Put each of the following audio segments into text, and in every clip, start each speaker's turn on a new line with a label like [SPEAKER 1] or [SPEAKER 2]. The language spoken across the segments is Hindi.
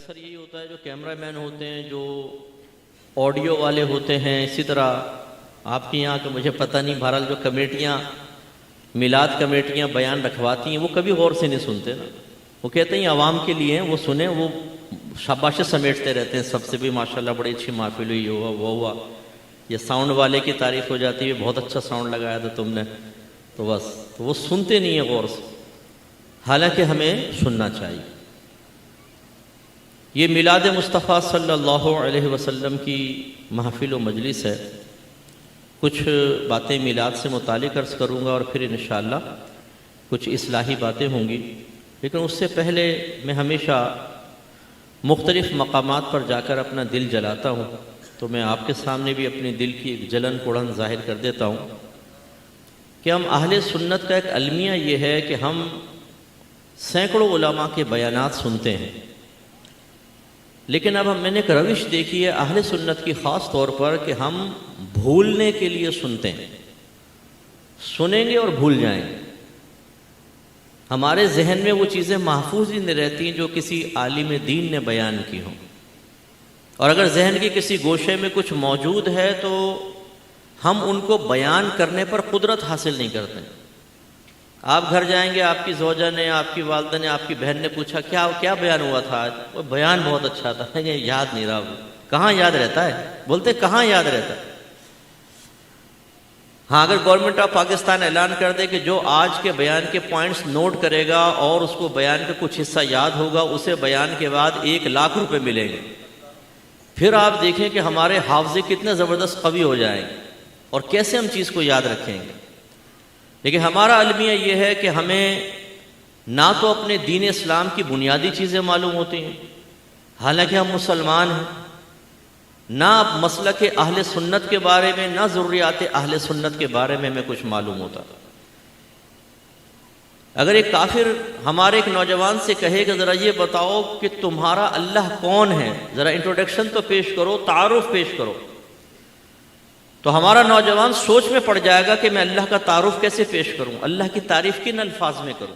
[SPEAKER 1] अक्सर यही होता है, जो कैमरामैन होते हैं, जो ऑडियो वाले होते हैं, इसी तरह आपके यहाँ के मुझे पता नहीं, बहरहाल जो कमेटियाँ, मिलाद कमेटियाँ बयान रखवाती हैं, वो कभी गौर से नहीं सुनते ना। वो कहते हैं आवाम के लिए हैं, वो सुने, वो शाबाशी समेटते रहते हैं सबसे भी, माशाल्लाह बड़ी अच्छी महफिल हुई, हुआ वो हुआ, ये साउंड वाले की तारीफ हो जाती है, बहुत अच्छा साउंड लगाया था तुमने, तो बस तो वो सुनते नहीं है गौर से, हालांकि हमें सुनना चाहिए। ये मिलाद मुस्तफ़ा सल्लल्लाहु अलैहि वसल्लम की महफिल व मजलिस है। कुछ बातें मिलाद से मुतालिक अर्ज़ करूँगा और फिर इंशाअल्लाह कुछ इस्लाही बातें होंगी, लेकिन उससे पहले मैं हमेशा मुख्तलिफ़ मकामात पर जाकर अपना दिल जलाता हूँ, तो मैं आपके सामने भी अपने दिल की एक जलन कुड़न ज़ाहिर कर देता हूँ कि हम अहले सुन्नत का एक अलमिया ये है कि हम सैकड़ों उलमा के बयानात सुनते हैं, लेकिन अब मैंने एक रविश देखी है अहले सुन्नत की ख़ास तौर पर कि हम भूलने के लिए सुनते हैं, सुनेंगे और भूल जाएंगे। हमारे जहन में वो चीज़ें महफूज ही नहीं रहती जो किसी आलिम दीन ने बयान की हों, और अगर जहन के किसी गोशे में कुछ मौजूद है तो हम उनको बयान करने पर कुदरत हासिल नहीं करते। आप घर जाएंगे, आपकी ज़ौजा ने, आपकी वालदा ने, आपकी बहन ने पूछा क्या क्या बयान हुआ था आज? वो बयान बहुत अच्छा था, याद नहीं रहा। कहाँ याद रहता है? बोलते कहाँ याद रहता है। हाँ, अगर गवर्नमेंट ऑफ पाकिस्तान ऐलान कर दे कि जो आज के बयान के पॉइंट्स नोट करेगा और उसको बयान का कुछ हिस्सा याद होगा, उसे बयान के बाद 1 लाख रुपए मिलेंगे, फिर आप देखें कि हमारे हाफजे कितने ज़बरदस्त कवी हो जाएंगे और कैसे हम चीज़ को याद रखेंगे। लेकिन हमारा अलमिया ये है कि हमें ना तो अपने दीन इस्लाम की बुनियादी चीज़ें मालूम होती हैं, हालांकि हम मुसलमान हैं, ना मसलक अहले सुन्नत के बारे में, ना ज़रूरियात अहले सुन्नत के बारे में हमें कुछ मालूम होता। अगर एक काफिर हमारे एक नौजवान से कहे कि ज़रा ये बताओ कि तुम्हारा अल्लाह कौन है, ज़रा इंट्रोडक्शन तो पेश करो, तारुफ पेश करो, तो हमारा नौजवान सोच में पड़ जाएगा कि मैं अल्लाह का तारुफ कैसे पेश करूं, अल्लाह की तारीफ किन अल्फाज में करूं।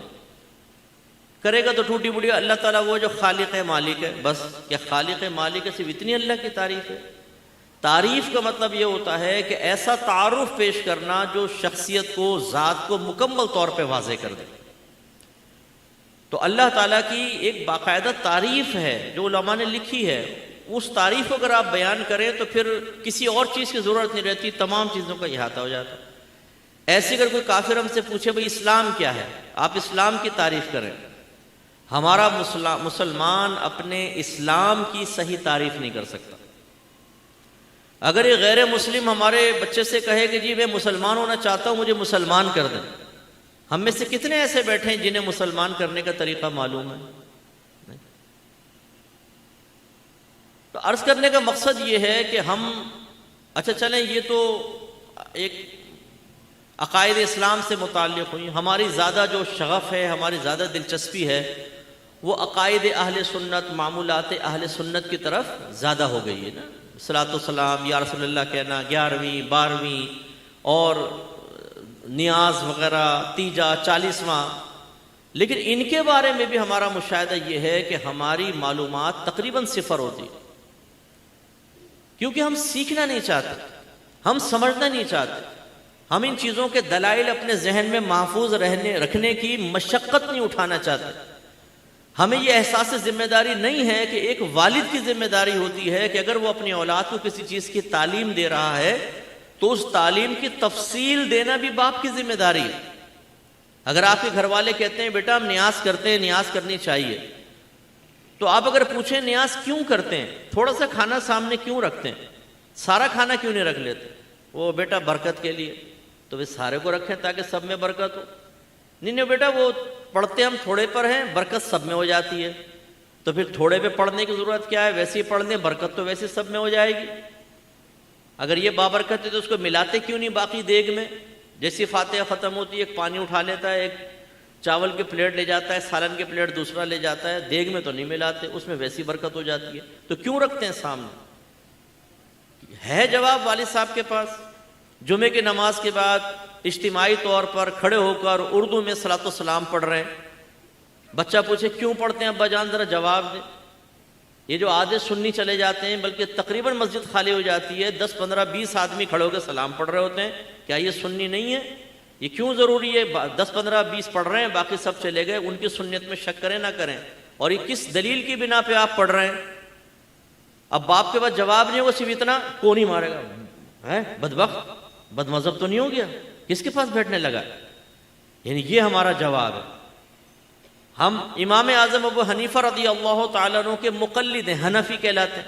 [SPEAKER 1] करेगा तो टूटी बुढ़ी अल्लाह ताला वो जो खालिक है मालिक है, बस क्या खालिक है मालिक है सिर्फ इतनी अल्लाह की तारीफ है? तारीफ का मतलब ये होता है कि ऐसा तारुफ पेश करना जो शख्सियत को, ज़ात को मुकम्मल तौर पर वाज़े कर दे। तो अल्लाह ताला की एक बाकायदा तारीफ है जो उलमा ने लिखी है, उस तारीफ को अगर आप बयान करें तो फिर किसी और चीज़ की ज़रूरत नहीं रहती, तमाम चीज़ों का इहाता हो जाता। ऐसे अगर कोई काफिर हमसे पूछे भाई इस्लाम क्या है, आप इस्लाम की तारीफ करें, हमारा मुसलमान अपने इस्लाम की सही तारीफ नहीं कर सकता। अगर ये गैर मुस्लिम हमारे बच्चे से कहे कि जी मैं मुसलमान होना चाहता हूँ, मुझे मुसलमान कर दें, हम में से कितने ऐसे बैठे हैं जिन्हें मुसलमान करने का तरीका मालूम है? तो अर्ज करने का मकसद ये है कि हम, अच्छा चलें, ये तो एक अकायद इस्लाम से मुताल्लिक़ हुई, हमारी ज़्यादा जो शगफ़ है, हमारी ज़्यादा दिलचस्पी है वो अकायद अहले सुन्नत, मामूलात अहले सुन्नत की तरफ ज़्यादा हो गई है ना। सलातो सलाम या रसूलल्लाह कहना, 11वीं 12वीं और नियाज वगैरह, तीजा 40वां, लेकिन इनके बारे में भी हमारा मुशाहिदा ये है कि हमारी मालूमात तकरीबन सिफर होती, क्योंकि हम सीखना नहीं चाहते, हम समझना नहीं चाहते, हम इन चीज़ों के दलाइल अपने जहन में महफूज रखने की मशक्क़त नहीं उठाना चाहते। हमें यह एहसास जिम्मेदारी नहीं है कि एक वालिद की जिम्मेदारी होती है कि अगर वो अपनी औलाद को किसी चीज़ की तालीम दे रहा है तो उस तालीम की तफसील देना भी बाप की जिम्मेदारी है। अगर आपके घर वाले कहते हैं बेटा हम न्याज करते हैं, न्याज करनी चाहिए, तो आप अगर पूछें न्याज क्यों करते हैं, थोड़ा सा खाना सामने क्यों रखते हैं, सारा खाना क्यों नहीं रख लेते? वो बेटा बरकत के लिए, तो वे सारे को रखें ताकि सब में बरकत हो। नहीं बेटा वो पढ़ते हम थोड़े पर हैं, बरकत सब में हो जाती है, तो फिर थोड़े पे पढ़ने की ज़रूरत क्या है, वैसे ही पढ़ लें, बरकत तो वैसे सब में हो जाएगी। अगर ये बाबरकत है तो उसको मिलाते क्यों नहीं बाकी देग में? जैसी फातिहा ख़त्म होती है, एक पानी उठा लेता है, एक चावल की प्लेट ले जाता है, सालन की प्लेट दूसरा ले जाता है, देग में तो नहीं मिलाते, उसमें वैसी बरकत हो जाती है, तो क्यों रखते हैं सामने? है जवाब वालिद साहब के पास। जुमे की नमाज के बाद इज्तिमाई तौर पर खड़े होकर उर्दू में सलातो सलाम पढ़ रहे हैं, बच्चा पूछे क्यों पढ़ते हैं अब्बा जान, जरा जवाब दे। ये जो आधे सुन्नी चले जाते हैं, बल्कि तकरीबन मस्जिद खाली हो जाती है, 10, 15, 20 आदमी खड़े होकर सलाम पढ़ रहे होते हैं। क्या ये सुन्नी नहीं है? ये क्यों ज़रूरी है? 10, 15, 20 पढ़ रहे हैं, बाकी सब चले गए, उनकी सुन्नियत में शक करें ना करें। और ये किस दलील की बिना पे आप पढ़ रहे हैं? अब बाप के पास जवाब नहीं होगा, सिर्फ इतना, कौन ही मारेगा है, बदबख्त, बदमज़हब तो नहीं हो गया, किसके पास बैठने लगा? यानी ये हमारा जवाब है। हम इमाम आज़म अबू हनीफा रज़ी अल्लाह तआला अन्हु के मुक़ल्लिद हैं, हनफी कहलाते हैं।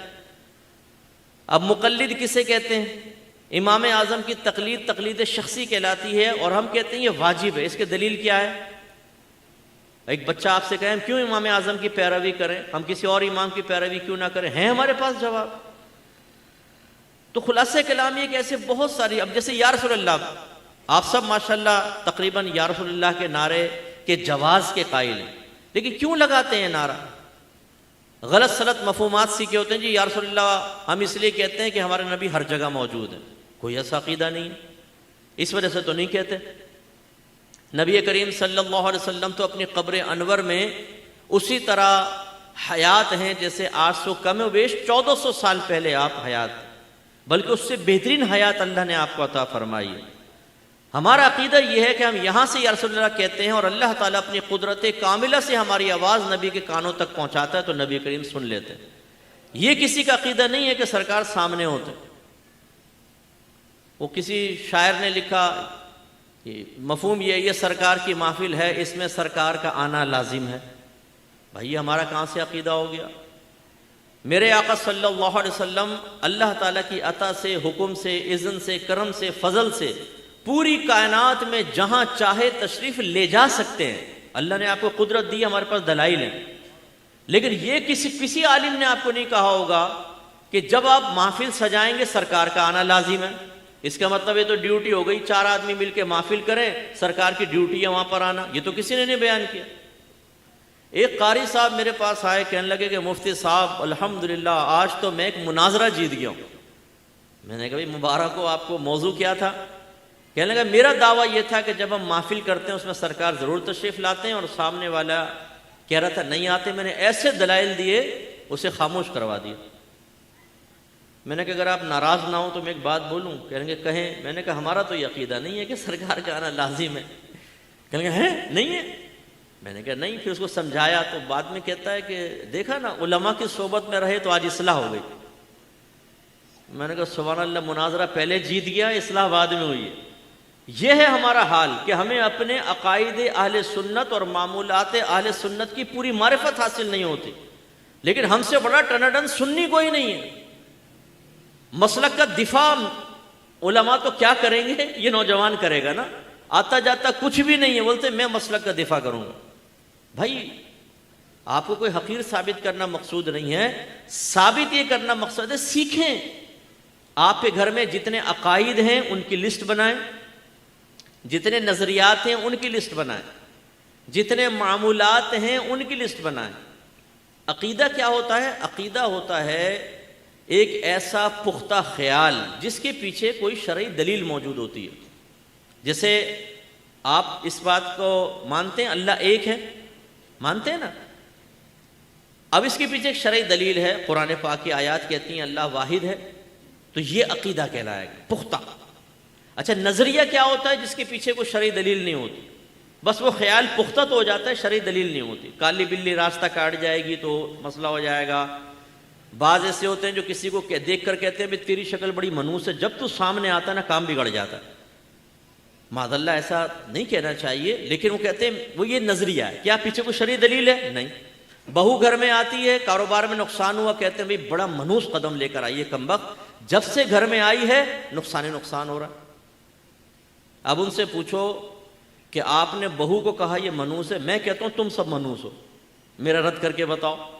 [SPEAKER 1] अब मुक़ल्लिद किसे कहते हैं? इमाम आज़म की तक़लीद तक़लीद शख्सी कहलाती है, और हम कहते हैं ये वाजिब है। इसके दलील क्या है? एक बच्चा आपसे कहे हम क्यों इमाम आज़म की पैरवी करें, हम किसी और इमाम की पैरवी क्यों ना करें, है हमारे पास जवाब। तो खुलासे कलाम ये कि ऐसे बहुत सारी, अब जैसे या रसूलल्लाह, आप सब माशाल्लाह तकरीबन या रसूलल्लाह के नारे के जवाज़ के कायल हैं, लेकिन क्यों लगाते हैं नारा? गलत सलत मफहूमात सीखे होते हैं जी, या रसूलल्लाह हम इसलिए कहते हैं कि हमारे नबी हर जगह मौजूद है, कोई ऐसा अकीदा नहीं, इस वजह से तो नहीं कहते। नबी करीम सल्लल्लाहु अलैहि वसल्लम तो अपनी कब्र अनवर में उसी तरह हयात हैं जैसे आज से कम वेश 1400 साल पहले आप हयात, बल्कि उससे बेहतरीन हयात अल्लाह ने आपको अता फरमाई है। हमारा अकीदा यह है कि हम यहाँ से या रसूलल्लाह कहते हैं और अल्लाह ताला अपनी कुदरत कामिला से हमारी आवाज़ नबी के कानों तक पहुँचाता है तो नबी करीम सुन लेते हैं। ये किसी का अकीदा नहीं है कि सरकार सामने होते। वो किसी शायर ने लिखा, मफहूम ये सरकार की महफिल है, इसमें सरकार का आना लाजिम है। भाई हमारा कहाँ से अकीदा हो गया? मेरे आका सल्लल्लाहु अलैहि वसल्लम अल्लाह ताला की अता से, हुक्म से, इज़्न से, करम से, फजल से पूरी कायनात में जहां चाहे तशरीफ ले जा सकते हैं। अल्लाह ने आपको कुदरत दी, हमारे पास दलाइल हैं, लेकिन ये किसी आलिम ने आपको नहीं कहा होगा कि जब आप महफिल सजाएंगे सरकार का आना लाजिम है। इसका मतलब ये तो ड्यूटी हो गई, 4 आदमी मिलकर महफिल करें, सरकार की ड्यूटी है वहां पर आना। ये तो किसी ने नहीं बयान किया। एक कारी साहब मेरे पास आए, कहने लगे कि मुफ्ती साहब अल्हम्दुलिल्लाह आज तो मैं एक मुनाजरा जीत गया हूं। मैंने कहा भाई मुबारक हो, आपको मौजू क्या था? कहने लगा मेरा दावा यह था कि जब हम महफिल करते हैं उसमें सरकार ज़रूर तशरीफ़ लाते हैं, और सामने वाला कह रहा था नहीं आते। मैंने ऐसे दलाइल दिए, उसे खामोश करवा दिया। मैंने कहा अगर आप नाराज़ ना हो तो मैं एक बात बोलूँ? कहेंगे कहें। मैंने कहा हमारा तो ये अकीदा नहीं है कि सरकार का आना लाजिम है। कहेंगे हैं नहीं है? मैंने कहा नहीं। फिर उसको समझाया तो बाद में कहता है कि देखा ना, उलमा की सोबत में रहे तो आज इस्लाह हो गई। मैंने कहा सुभान अल्लाह, मुनाजरा पहले जीत गया, इस्लाह बाद में हुई है। यह है हमारा हाल कि हमें अपने अकायदे अहले सुन्नत और मामूलात अहले सुन्नत की पूरी मारिफत हासिल नहीं होती, लेकिन हमसे बड़ा टनाटन सुन्नी कोई नहीं है। मसलक का दिफा उलमा तो क्या करेंगे, ये नौजवान करेगा ना, आता जाता कुछ भी नहीं है, बोलते मैं मसलक का दिफा करूंगा। भाई आपको कोई हकीर साबित करना मकसूद नहीं है, साबित ये करना मकसद है। सीखें। आपके घर में जितने अकायद हैं उनकी लिस्ट बनाएं, जितने नजरियात हैं उनकी लिस्ट बनाएं, जितने मामूलात हैं उनकी लिस्ट बनाएं। अकीदा क्या होता है? अकीदा होता है एक ऐसा पुख्ता ख्याल जिसके पीछे कोई शरई दलील मौजूद होती है। जैसे आप इस बात को मानते हैं अल्लाह एक है, मानते हैं ना? अब इसके पीछे एक शरई दलील है, कुरान पाक की आयत कहती हैं अल्लाह वाहिद है, तो ये अकीदा कहलाएगा पुख्ता। अच्छा, नजरिया क्या होता है? जिसके पीछे कोई शरई दलील नहीं होती, बस वो ख्याल पुख्ता तो हो जाता है, शरई दलील नहीं होती। काली बिल्ली रास्ता काट जाएगी तो मसला हो जाएगा। बाज ऐसे होते हैं जो किसी को देख कर कहते हैं तेरी शक्ल बड़ी मनूस है, जब तू सामने आता ना काम बिगड़ जाता है। मादल्ला ऐसा नहीं कहना चाहिए, लेकिन वो कहते हैं वो ये नजरिया है। क्या पीछे कोई शरई दलील है? नहीं। बहू घर में आती है, कारोबार में नुकसान हुआ, कहते हैं भाई बड़ा मनूस कदम लेकर आई है कमबख्त, जब से घर में आई है नुकसान हो रहा। अब उनसे पूछो कि आपने बहू को कहा ये मनूस है, मैं कहता हूं तुम सब मनूस हो, मेरा रद्द करके बताओ।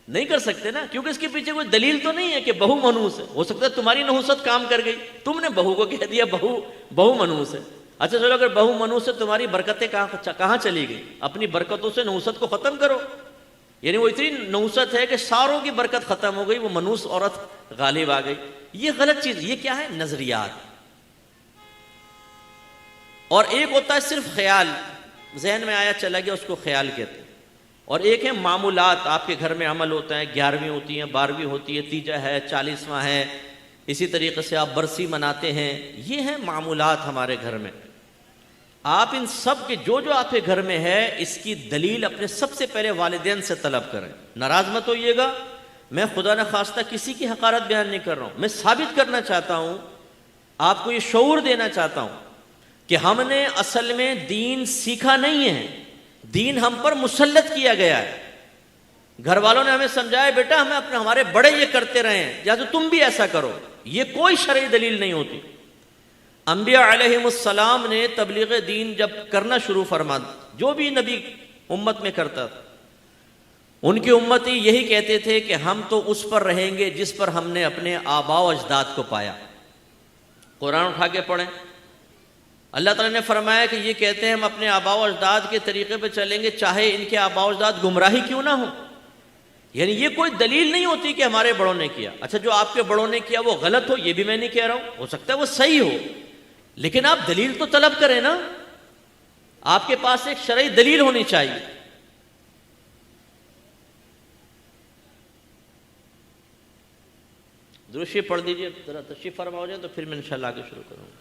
[SPEAKER 1] नहीं कर सकते ना, क्योंकि इसके पीछे कोई दलील तो नहीं है कि बहू मनूस है। हो सकता है तुम्हारी नहुसत काम कर गई, तुमने बहू को कह दिया बहू मनूस है। अच्छा चलो, अगर बहू मनूस है तुम्हारी बरकतें कहाँ चली गई? अपनी बरकतों से नहुसत को खत्म करो। यानी वो इतनी नहुसत है कि सारों की बरकत खत्म हो गई, वो मनूस औरत गालिब आ गई। ये गलत चीज। ये क्या है? नजरियात। और एक होता है सिर्फ ख्याल, जहन में आया चला गया, उसको ख्याल कहते हैं। और एक है मामूलात, आपके घर में अमल होता है, 11वीं होती है, 12वीं होती है, तीजा है, 40वां है, इसी तरीके से आप बरसी मनाते हैं, ये हैं मामूलात हमारे घर में। आप इन सब के जो जो आपके घर में है इसकी दलील अपने सबसे पहले वालिदैन से तलब करें। नाराज मत होइएगा, मैं खुदा न खास्ता किसी की हकारत बयान नहीं कर रहा हूं, मैं साबित करना चाहता हूं, आपको ये शऊर देना चाहता हूं कि हमने असल में दीन सीखा नहीं है, दीन हम पर मुसल्लत किया गया है। घर वालों ने हमें समझाया बेटा हमें अपने हमारे बड़े ये करते रहे हैं या तो तुम भी ऐसा करो, ये कोई शरई दलील नहीं होती। अंबिया अलैहिमुस्सलाम ने तबलीग दीन जब करना शुरू फरमा, जो भी नबी उम्मत में करता था, उनकी उम्मती यही कहते थे कि हम तो उस पर रहेंगे जिस पर हमने अपने आबाओ अजदाद को पाया। कुरान उठा के पढ़ें, अल्लाह ताला ने फरमाया कि ये कहते हैं हम अपने आबाओ अजदाद के तरीके पर चलेंगे चाहे इनके आबाओ अजदाद गुमराही क्यों ना हो। यानी ये कोई दलील नहीं होती कि हमारे बड़ों ने किया। अच्छा, जो आपके बड़ों ने किया वो गलत हो, ये भी मैं नहीं कह रहा हूं, हो सकता है वो सही हो, लेकिन आप दलील तो तलब करें ना, आपके पास एक शरई दलील होनी चाहिए। दुरूद पढ़ दीजिए, जरा तशरीफ फरमा हो जाए तो फिर मैं इंशाअल्लाह आगे शुरू करूंगा।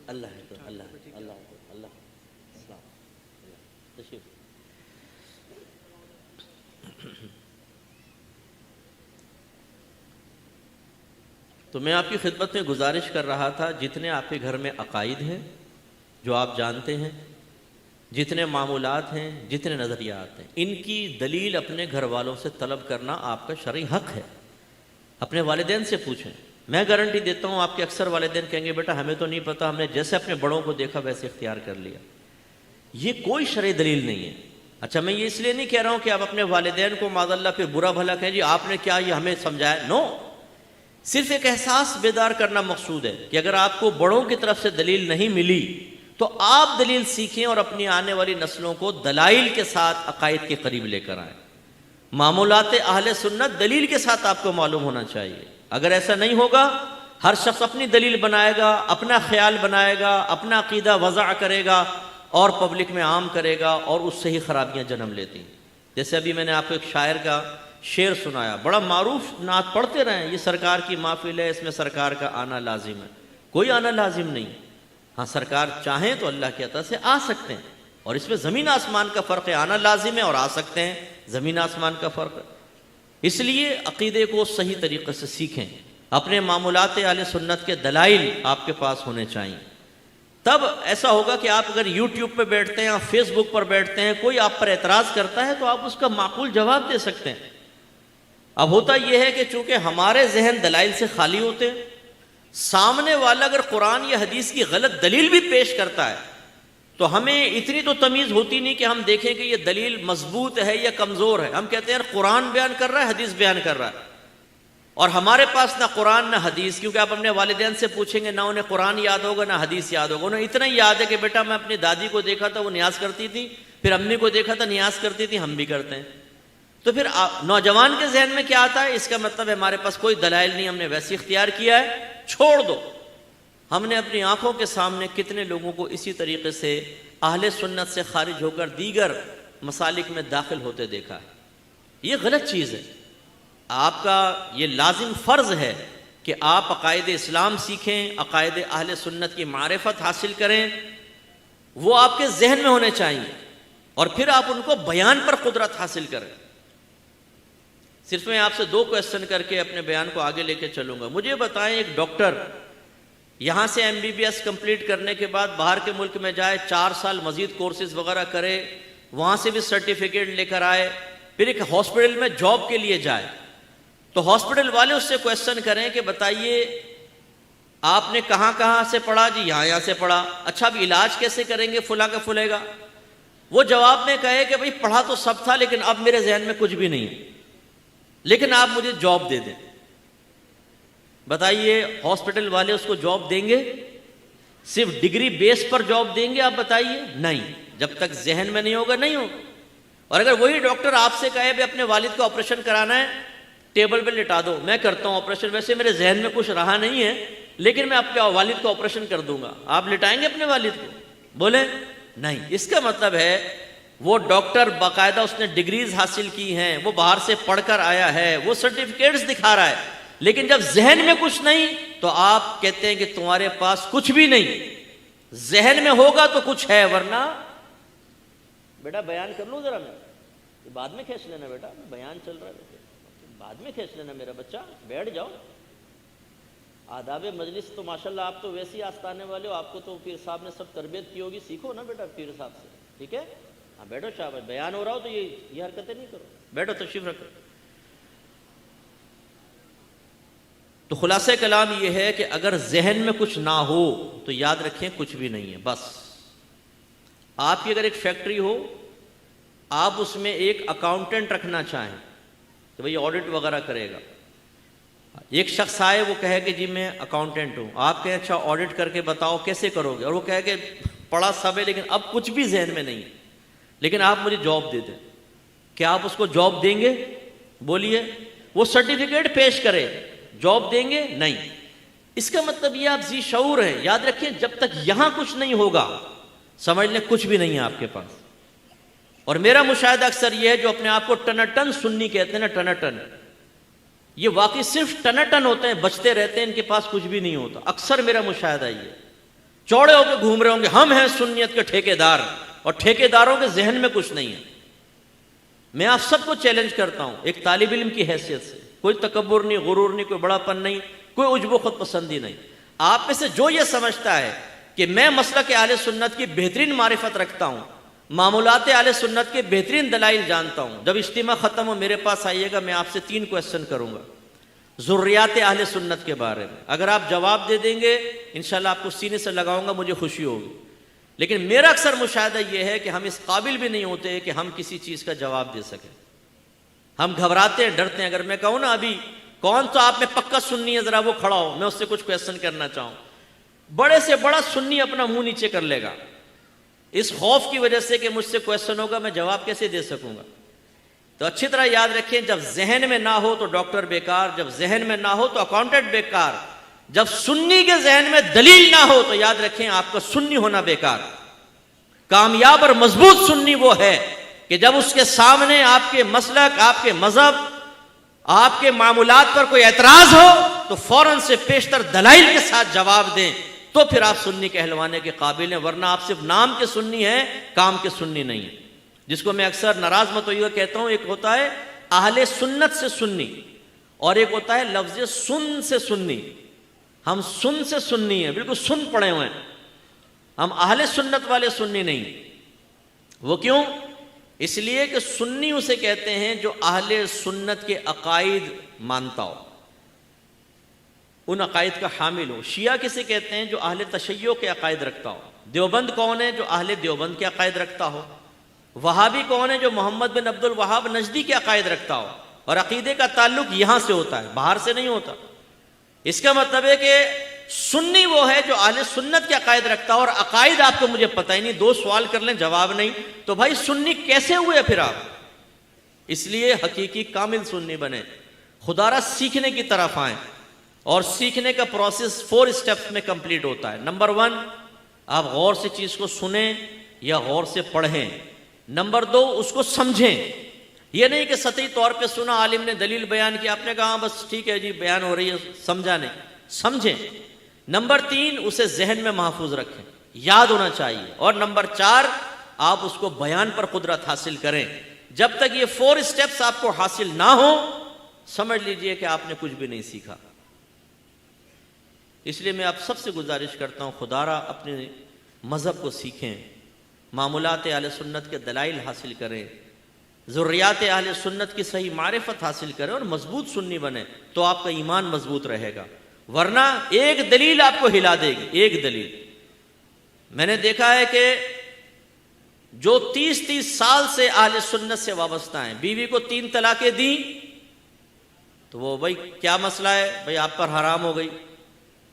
[SPEAKER 1] अल्लाह अल्लाह अल्लाह अल्लाह तशरीफ। तो मैं आपकी खिदमत में गुजारिश कर रहा था, जितने आपके घर में अकायद हैं जो आप जानते हैं, जितने मामूलात हैं, जितने नज़रियात हैं, इनकी दलील अपने घर वालों से तलब करना आपका शरई हक है। अपने वालिदैन से पूछें। मैं गारंटी देता हूँ आपके अक्सर वालिदैन कहेंगे बेटा हमें तो नहीं पता, हमने जैसे अपने बड़ों को देखा वैसे इख्तियार कर लिया। ये कोई शरई दलील नहीं है। अच्छा, मैं ये इसलिए नहीं कह रहा हूँ कि आप अपने वालिदैन को माज़अल्लाह फिर बुरा भला कहें जी आपने क्या ये हमें समझाया। नो, सिर्फ एक एहसास बेदार करना मकसूद है कि अगर आपको बड़ों की तरफ से दलील नहीं मिली तो आप दलील सीखें और अपनी आने वाली नस्लों को दलाइल के साथ अकायद के करीब लेकर आएँ। मामूलात अहले सुन्नत दलील के साथ आपको मालूम होना चाहिए। अगर ऐसा नहीं होगा, हर शख्स अपनी दलील बनाएगा, अपना ख्याल बनाएगा, अपना अकीदा वज़ा करेगा और पब्लिक में आम करेगा और उससे ही खराबियाँ जन्म लेती हैं। जैसे अभी मैंने आपको एक शायर का शेर सुनाया, बड़ा मारूफ नात पढ़ते रहें, ये सरकार की महफिल है, इसमें सरकार का आना लाजिम है। कोई आना लाजिम नहीं। हाँ, सरकार चाहें तो अल्लाह की अता से आ सकते हैं और इसमें ज़मीन आसमान का फ़र्क है। आना लाजिम है और आ सकते हैं, ज़मीन आसमान का फ़र्क है। इसलिए अक़ीदे को सही तरीक़े से सीखें। अपने मामूलात अहले सुन्नत के दलाइल आपके पास होने चाहिए। तब ऐसा होगा कि आप अगर यूट्यूब पर बैठते हैं या फेसबुक पर बैठते हैं, कोई आप पर एतराज़ करता है तो आप उसका माकूल जवाब दे सकते हैं। अब होता यह है कि चूंकि हमारे जहन दलाइल से खाली होते हैं, सामने वाला अगर कुरान या हदीस की गलत दलील भी पेश करता है तो हमें इतनी तो तमीज़ होती नहीं कि हम देखें कि ये दलील मजबूत है या कमज़ोर है। हम कहते हैं यार कुरान बयान कर रहा है, हदीस बयान कर रहा है, और हमारे पास ना कुरान ना हदीस। क्योंकि आप अपने वालिदैन से पूछेंगे ना उन्हें कुरान याद होगा ना हदीस याद होगा। उन्हें इतना ही याद है कि बेटा मैं अपनी दादी को देखा था वो न्याज करती थी, फिर अम्मी को देखा था न्याज करती थी, हम भी करते हैं। तो फिर नौजवान के जहन में क्या आता है, इसका मतलब है हमारे पास कोई दलाइल नहीं, हमने वैसे इख्तियार किया है, छोड़ दो। हमने अपनी आंखों के सामने कितने लोगों को इसी तरीके से अहले सुन्नत से खारिज होकर दीगर मसालिक में दाखिल होते देखा है। ये गलत चीज़ है। आपका ये लाजिम फ़र्ज़ है कि आप अकायद इस्लाम सीखें, अकायद अहले सुन्नत की मारिफत हासिल करें, वो आपके जहन में होने चाहिए और फिर आप उनको बयान पर कुदरत हासिल करें। सिर्फ मैं आपसे 2 क्वेश्चन करके अपने बयान को आगे लेके चलूँगा। मुझे बताएं, एक डॉक्टर यहाँ से MBBS कंप्लीट करने के बाद बाहर के मुल्क में जाए, 4 साल मजीद कोर्सेज वगैरह करे, वहाँ से भी सर्टिफिकेट लेकर आए, फिर एक हॉस्पिटल में जॉब के लिए जाए, तो हॉस्पिटल वाले उससे क्वेश्चन करें कि बताइए आपने कहाँ कहाँ से पढ़ा? जी यहाँ से पढ़ा। अच्छा, अब इलाज कैसे करेंगे? फुला का फुलेगा। वो जवाब में कहे कि भाई पढ़ा तो सब था लेकिन अब मेरे जहन में कुछ भी नहीं है, लेकिन आप मुझे जॉब दे दें। बताइए हॉस्पिटल वाले उसको जॉब देंगे? सिर्फ डिग्री बेस पर जॉब देंगे आप बताइए? नहीं, जब तक जहन में नहीं होगा नहीं होगा। और अगर वही डॉक्टर आपसे कहे भाई अपने वालिद का ऑपरेशन कराना है, टेबल पे लिटा दो, मैं करता हूं ऑपरेशन, वैसे मेरे जहन में कुछ रहा नहीं है लेकिन मैं आपके वालिद का ऑपरेशन कर दूंगा, आप लिटाएंगे अपने वालिद को? बोले नहीं। इसका मतलब है वो डॉक्टर बाकायदा उसने डिग्रीज हासिल की हैं, वो बाहर से पढ़कर आया है, वो सर्टिफिकेट्स दिखा रहा है, लेकिन जब जहन में कुछ नहीं तो आप कहते हैं कि तुम्हारे पास कुछ भी नहीं। जहन में होगा तो कुछ है, वरना बेटा बयान कर लूं जरा, मैं बाद में खींच लेना, बेटा बयान चल रहा है बाद में खींच लेना, मेरा बच्चा बैठ जाओ। आदाब मजलिस तो माशाल्लाह आप तो वैसे ही आस्ताने वाले हो, आपको तो पीर साहब ने सब तरबियत की होगी, सीखो ना बेटा पीर साहब से, ठीक है? हाँ बैठो शाबाश, बयान हो रहा हो तो ये हरकतें नहीं करो, बैठो तशरीफ रखो। तो खुलासा कलाम ये है कि अगर जहन में कुछ ना हो तो याद रखें कुछ भी नहीं है। बस आपकी अगर एक फैक्ट्री हो, आप उसमें एक अकाउंटेंट रखना चाहें तो भाई ऑडिट वगैरह करेगा, एक शख्स आए वो कहे कि जी मैं अकाउंटेंट हूं, आप कहें अच्छा ऑडिट करके बताओ कैसे करोगे, और वो कहे कि पढ़ा सब है लेकिन अब कुछ भी जहन में नहीं है, लेकिन आप मुझे जॉब दे दें, क्या आप उसको जॉब देंगे? बोलिए। वो सर्टिफिकेट पेश करे, जॉब देंगे? नहीं। इसका मतलब ये आप जी शऊर हैं। याद रखिए जब तक यहां कुछ नहीं होगा समझ लें कुछ भी नहीं है आपके पास। और मेरा मुशाहिदा अक्सर ये है जो अपने आप को टनाटन सुन्नी कहते हैं ना, टनाटन, ये वाकई सिर्फ टनाटन होते हैं, बचते रहते हैं, इनके पास कुछ भी नहीं होता। अक्सर मेरा मुशाहिदा ये, चौड़े होकर घूम रहे होंगे हम हैं सुन्नियत के ठेकेदार, और ठेकेदारों के जहन में कुछ नहीं है। मैं आप सबको चैलेंज करता हूं एक तालिब इल्म की हैसियत से, कोई तकब्बुर नहीं, गुरूर नहीं, कोई बड़ापन नहीं, कोई उज्ब खुद पसंदी नहीं। आप में से जो ये समझता है कि मैं मसलक के आले सुन्नत की बेहतरीन मारिफत रखता हूं, मामूलात आले सुन्नत के बेहतरीन दलाइल जानता हूं, जब इज्तिमा खत्म हो मेरे पास आइएगा, मैं आपसे 3 क्वेश्चन करूंगा ज़ुर्रियात आले सुन्नत के बारे में। अगर आप जवाब दे देंगे इंशाल्लाह आपको सीने से लगाऊंगा, मुझे खुशी होगी। लेकिन मेरा अक्सर मुशाहिदा यह है कि हम इस काबिल भी नहीं होते कि हम किसी चीज का जवाब दे सकें। हम घबराते हैं, डरते हैं। अगर मैं कहूं ना अभी कौन तो आप में पक्का सुन्नी है, जरा वो खड़ा हो, मैं उससे कुछ क्वेश्चन करना चाहूं, बड़े से बड़ा सुन्नी अपना मुंह नीचे कर लेगा इस खौफ की वजह से कि मुझसे क्वेश्चन होगा, मैं जवाब कैसे दे सकूंगा। तो अच्छी तरह याद रखें, जब जहन में ना हो तो डॉक्टर बेकार, जब जहन में ना हो तो अकाउंटेंट बेकार, जब सुन्नी के जहन में दलील ना हो तो याद रखें आपका सुन्नी होना बेकार। कामयाब और मजबूत सुन्नी वो है कि जब उसके सामने आपके मसलक, आपके मजहब, आपके मामूलात पर कोई एतराज हो तो फौरन से पेशतर दलाइल के साथ जवाब दें, तो फिर आप सुन्नी कहलवाने के काबिल हैं। वरना आप सिर्फ नाम के सुन्नी हैं, काम के सुन्नी नहीं है। जिसको मैं अक्सर नाराज मत होइएगा कहता हूं, एक होता है अहले सुन्नत से सुन्नी और एक होता है लफ्ज़ सुन से सुन्नी। हम सुन से सुन्नी है, बिल्कुल सुन पड़े हुए हैं, हम अहले सुन्नत वाले सुन्नी नहीं। वो क्यों? इसलिए कि सुन्नी उसे कहते हैं जो अहले सुन्नत के अकायद मानता हो, उन अकायद का हामिल हो। शिया किसे कहते हैं? जो अहले तशय्यो के अकायद रखता हो। देवबंद कौन है? जो अहले देवबंद के अकायद रखता हो। वहाबी कौन है? जो मोहम्मद बिन अब्दुल वहाब नजदी के अकायद रखता हो। और अकीदे का ताल्लुक यहां से होता है, बाहर से नहीं होता। इसका मतलब है कि सुन्नी वो है जो अहले सुन्नत के अकायद रखता हो। और अकायद आपको मुझे पता ही नहीं, 2 सवाल कर लें जवाब नहीं, तो भाई सुन्नी कैसे हुए फिर आप? इसलिए हकीकी कामिल सुन्नी बने, खुदारा सीखने की तरफ आए। और सीखने का प्रोसेस 4 स्टेप्स में कंप्लीट होता है। नंबर 1, आप गौर से चीज को सुने या गौर से पढ़ें। नंबर 2, उसको समझें। यह नहीं कि सतही तौर पे सुना, आलिम ने दलील बयान किया, आपने कहा बस ठीक है जी बयान हो रही है, समझा नहीं, समझें। नंबर 3, उसे जहन में महफूज रखें, याद होना चाहिए। और नंबर 4, आप उसको बयान पर कुदरत हासिल करें। जब तक ये 4 स्टेप्स आपको हासिल ना हो, समझ लीजिए कि आपने कुछ भी नहीं सीखा। इसलिए मैं आप सबसे गुजारिश करता हूँ, खुदारा अपने मज़हब को सीखें, मामूलात अहले सुन्नत के दलाइल हासिल करें, ज़ुर्रियात अहले सुन्नत की सही मारिफत हासिल करें और मजबूत सुन्नी बने, तो आपका ईमान मजबूत रहेगा। वरना एक दलील आपको हिला देगी, एक दलील। मैंने देखा है कि जो 30-30 साल से अहले सुन्नत से वाबस्ता हैं, बीवी को 3 तलाकें दी तो वो भाई क्या मसला है, भाई आप पर हराम हो गई।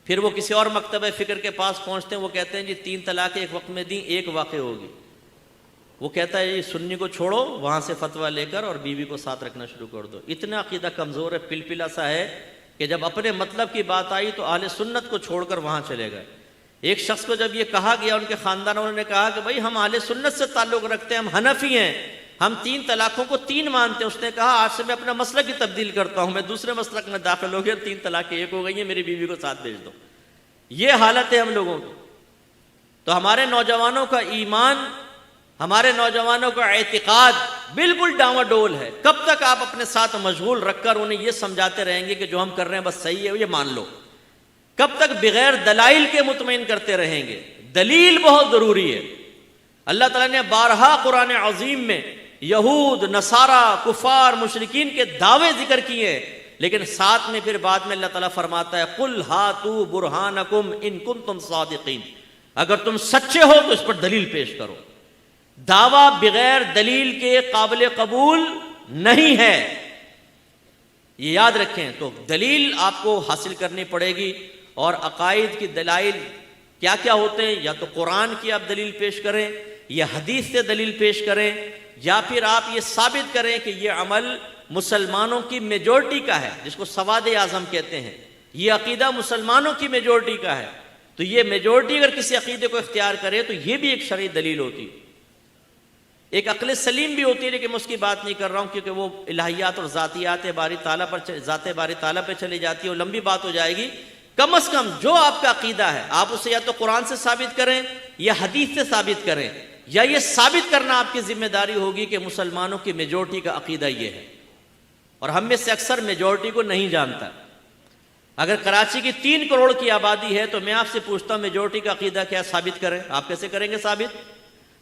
[SPEAKER 1] फिर वो किसी और मकतब फ़िक्र के पास पहुँचते हैं, वो कहते हैं जी 3 तलाक एक वक्त में दी, एक वाक़ होगी। वो कहता है जी सुन्नी को छोड़ो, वहाँ से फतवा लेकर और बीवी को साथ रखना शुरू कर दो। इतना अकीदा कमज़ोर है, पिलपिला सा है कि जब अपने मतलब की बात आई तो अहले सुन्नत को छोड़कर वहाँ चले गए। एक शख्स को जब ये कहा गया, उनके ख़ानदान वालों ने कहा कि भाई हम अहले सुन्नत से ताल्लुक़ रखते हैं, हम हनफी हैं, हम 3 तलाक़ों को 3 मानते हैं। उसने कहा आज से मैं अपना मसलक ही तब्दील करता हूँ, मैं दूसरे मसलक में दाखिल हो गया, 3 तलाक़ें एक हो गई हैं, मेरी बीवी को साथ भेज दो। ये हालत है हम लोगों की। तो हमारे नौजवानों का ईमान, हमारे नौजवानों का एतिकाद बिल्कुल डामाडोल है। कब तक आप अपने साथ मशगूल रखकर उन्हें यह समझाते रहेंगे कि जो हम कर रहे हैं बस सही है, ये मान लो? कब तक बगैर दलाइल के मुतमईन करते रहेंगे? दलील बहुत जरूरी है। अल्लाह ताला ने बारहा कुरान अजीम में यहूद, नसारा, कुफार, मुशरिकीन के दावे जिक्र किए हैं, लेकिन साथ में फिर बाद में अल्लाह ताला फरमाता है कुल हातू बुरहानकुम इन कुंतुम सादिकीन, अगर तुम सच्चे हो तो इस पर दलील पेश करो। दावा बगैर दलील के काबिल कबूल नहीं है, ये याद रखें। तो दलील आपको हासिल करनी पड़ेगी, और अकायद की दलाइल क्या क्या होते हैं? या तो कुरान की आप दलील पेश करें, या हदीस से दलील पेश करें, या फिर आप ये साबित करें कि ये अमल मुसलमानों की मेजॉरिटी का है, जिसको सवाद आज़म कहते हैं। ये अकीदा मुसलमानों की मेजॉरिटी का है, तो ये मेजॉरिटी अगर किसी अकीदे को इख्तियार करे तो ये भी एक शरई दलील होती है। एक अक्ल सलीम भी होती है, लेकिन मैं उसकी बात नहीं कर रहा हूँ, क्योंकि वो इलाहियात और ज़ातियात बारी ताला पर चली जाती है और लंबी बात हो जाएगी। कम से कम जो आपका अकीदा है आप उसे या तो कुरान से साबित करें या हदीस से साबित करें, या ये साबित करना आपकी जिम्मेदारी होगी कि मुसलमानों की मेजॉरिटी का अकीदा ये है। और हम में से अक्सर मेजॉरिटी को नहीं जानता। अगर कराची की 3 करोड़ की आबादी है तो मैं आपसे पूछता हूँ मेजॉरिटी का अकीदा क्या, साबित करें। आप कैसे करेंगे साबित?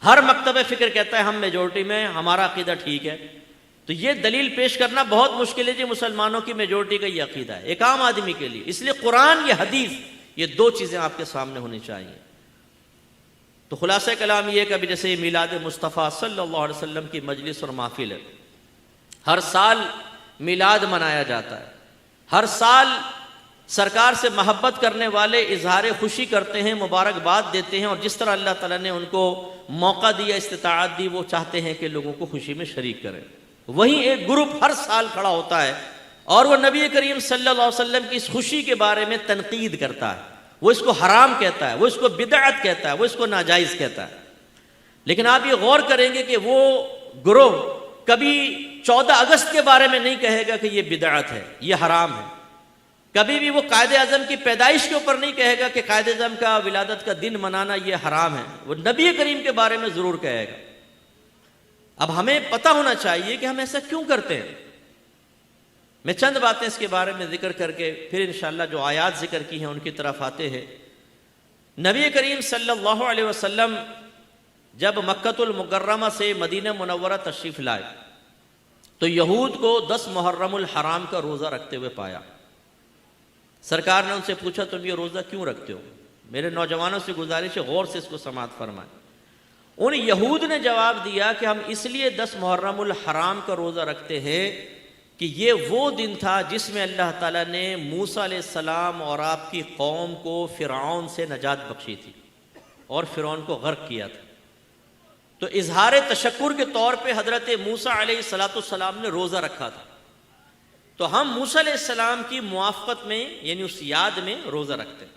[SPEAKER 1] हर मकतब फ़िक्र कहता है हम मेजॉरिटी में, हमारा अकीदा ठीक है। तो ये दलील पेश करना बहुत मुश्किल है जी मुसलमानों की मेजॉरिटी का ये अकीदा है एक आम आदमी के लिए। इसलिए कुरान या हदीस, ये 2 चीज़ें आपके सामने होनी चाहिए। तो खुलासा कलाम ये है कि अभी जैसे मिलाद मुस्तफ़ा सल्लल्लाहु अलैहि वसल्लम की मजलिस और महफिल है, हर साल मिलाद मनाया जाता है। हर साल सरकार से मोहब्बत करने वाले इजहार खुशी करते हैं, मुबारकबाद देते हैं, और जिस तरह अल्लाह ताला ने उनको मौका दिया, इस्तिताअत दी, वो चाहते हैं कि लोगों को खुशी में शरीक करें। वहीं एक ग्रुप हर साल खड़ा होता है और वो नबी करीम सल्लल्लाहु अलैहि वसल्लम की इस खुशी के बारे में तनकीद करता है। वो इसको हराम कहता है, वो इसको बिदअत कहता है, वो इसको नाजायज़ कहता है। लेकिन आप ये गौर करेंगे कि वो ग्रुप कभी 14 अगस्त के बारे में नहीं कहेगा कि ये बिदअत है, ये हराम है। कभी भी वो कायदे आज़म की पैदाइश के ऊपर नहीं कहेगा कि कायदे आज़म का विलादत का दिन मनाना ये हराम है। वो नबी करीम के बारे में ज़रूर कहेगा। अब हमें पता होना चाहिए कि हम ऐसा क्यों करते हैं। मैं चंद बातें इसके बारे में जिक्र करके फिर इंशाअल्लाह जो आयात जिक्र की हैं उनकी तरफ आते हैं। नबी करीम सल्लल्लाहु अलैहि वसल्लम जब मक्कतुल मुकर्रमा से मदीना मुनव्वरा तशरीफ़ लाए तो यहूद को 10 मुहर्रमुल हराम का रोज़ा रखते हुए पाया। सरकार ने उनसे पूछा तुम ये रोज़ा क्यों रखते हो? मेरे नौजवानों से गुजारिश है गौर से इसको समाअत फरमाएं। उन यहूद ने जवाब दिया कि हम इसलिए 10 मुहर्रमुल हराम का रोज़ा रखते हैं कि ये वो दिन था जिसमें अल्लाह ताला ने मूसा अलैहिस्सलाम और आपकी कौम को फ़िरऔन से नजात बख्शी थी और फ़िरऔन को गर्क किया था। तो इजहार तशक्कुर के तौर पे हज़रत मूसा अलैहिस्सलाम ने रोज़ा रखा था। तो हम मूसा अलैहिस्सलाम की मुआफ़क़त में यानी उस याद में रोज़ा रखते हैं।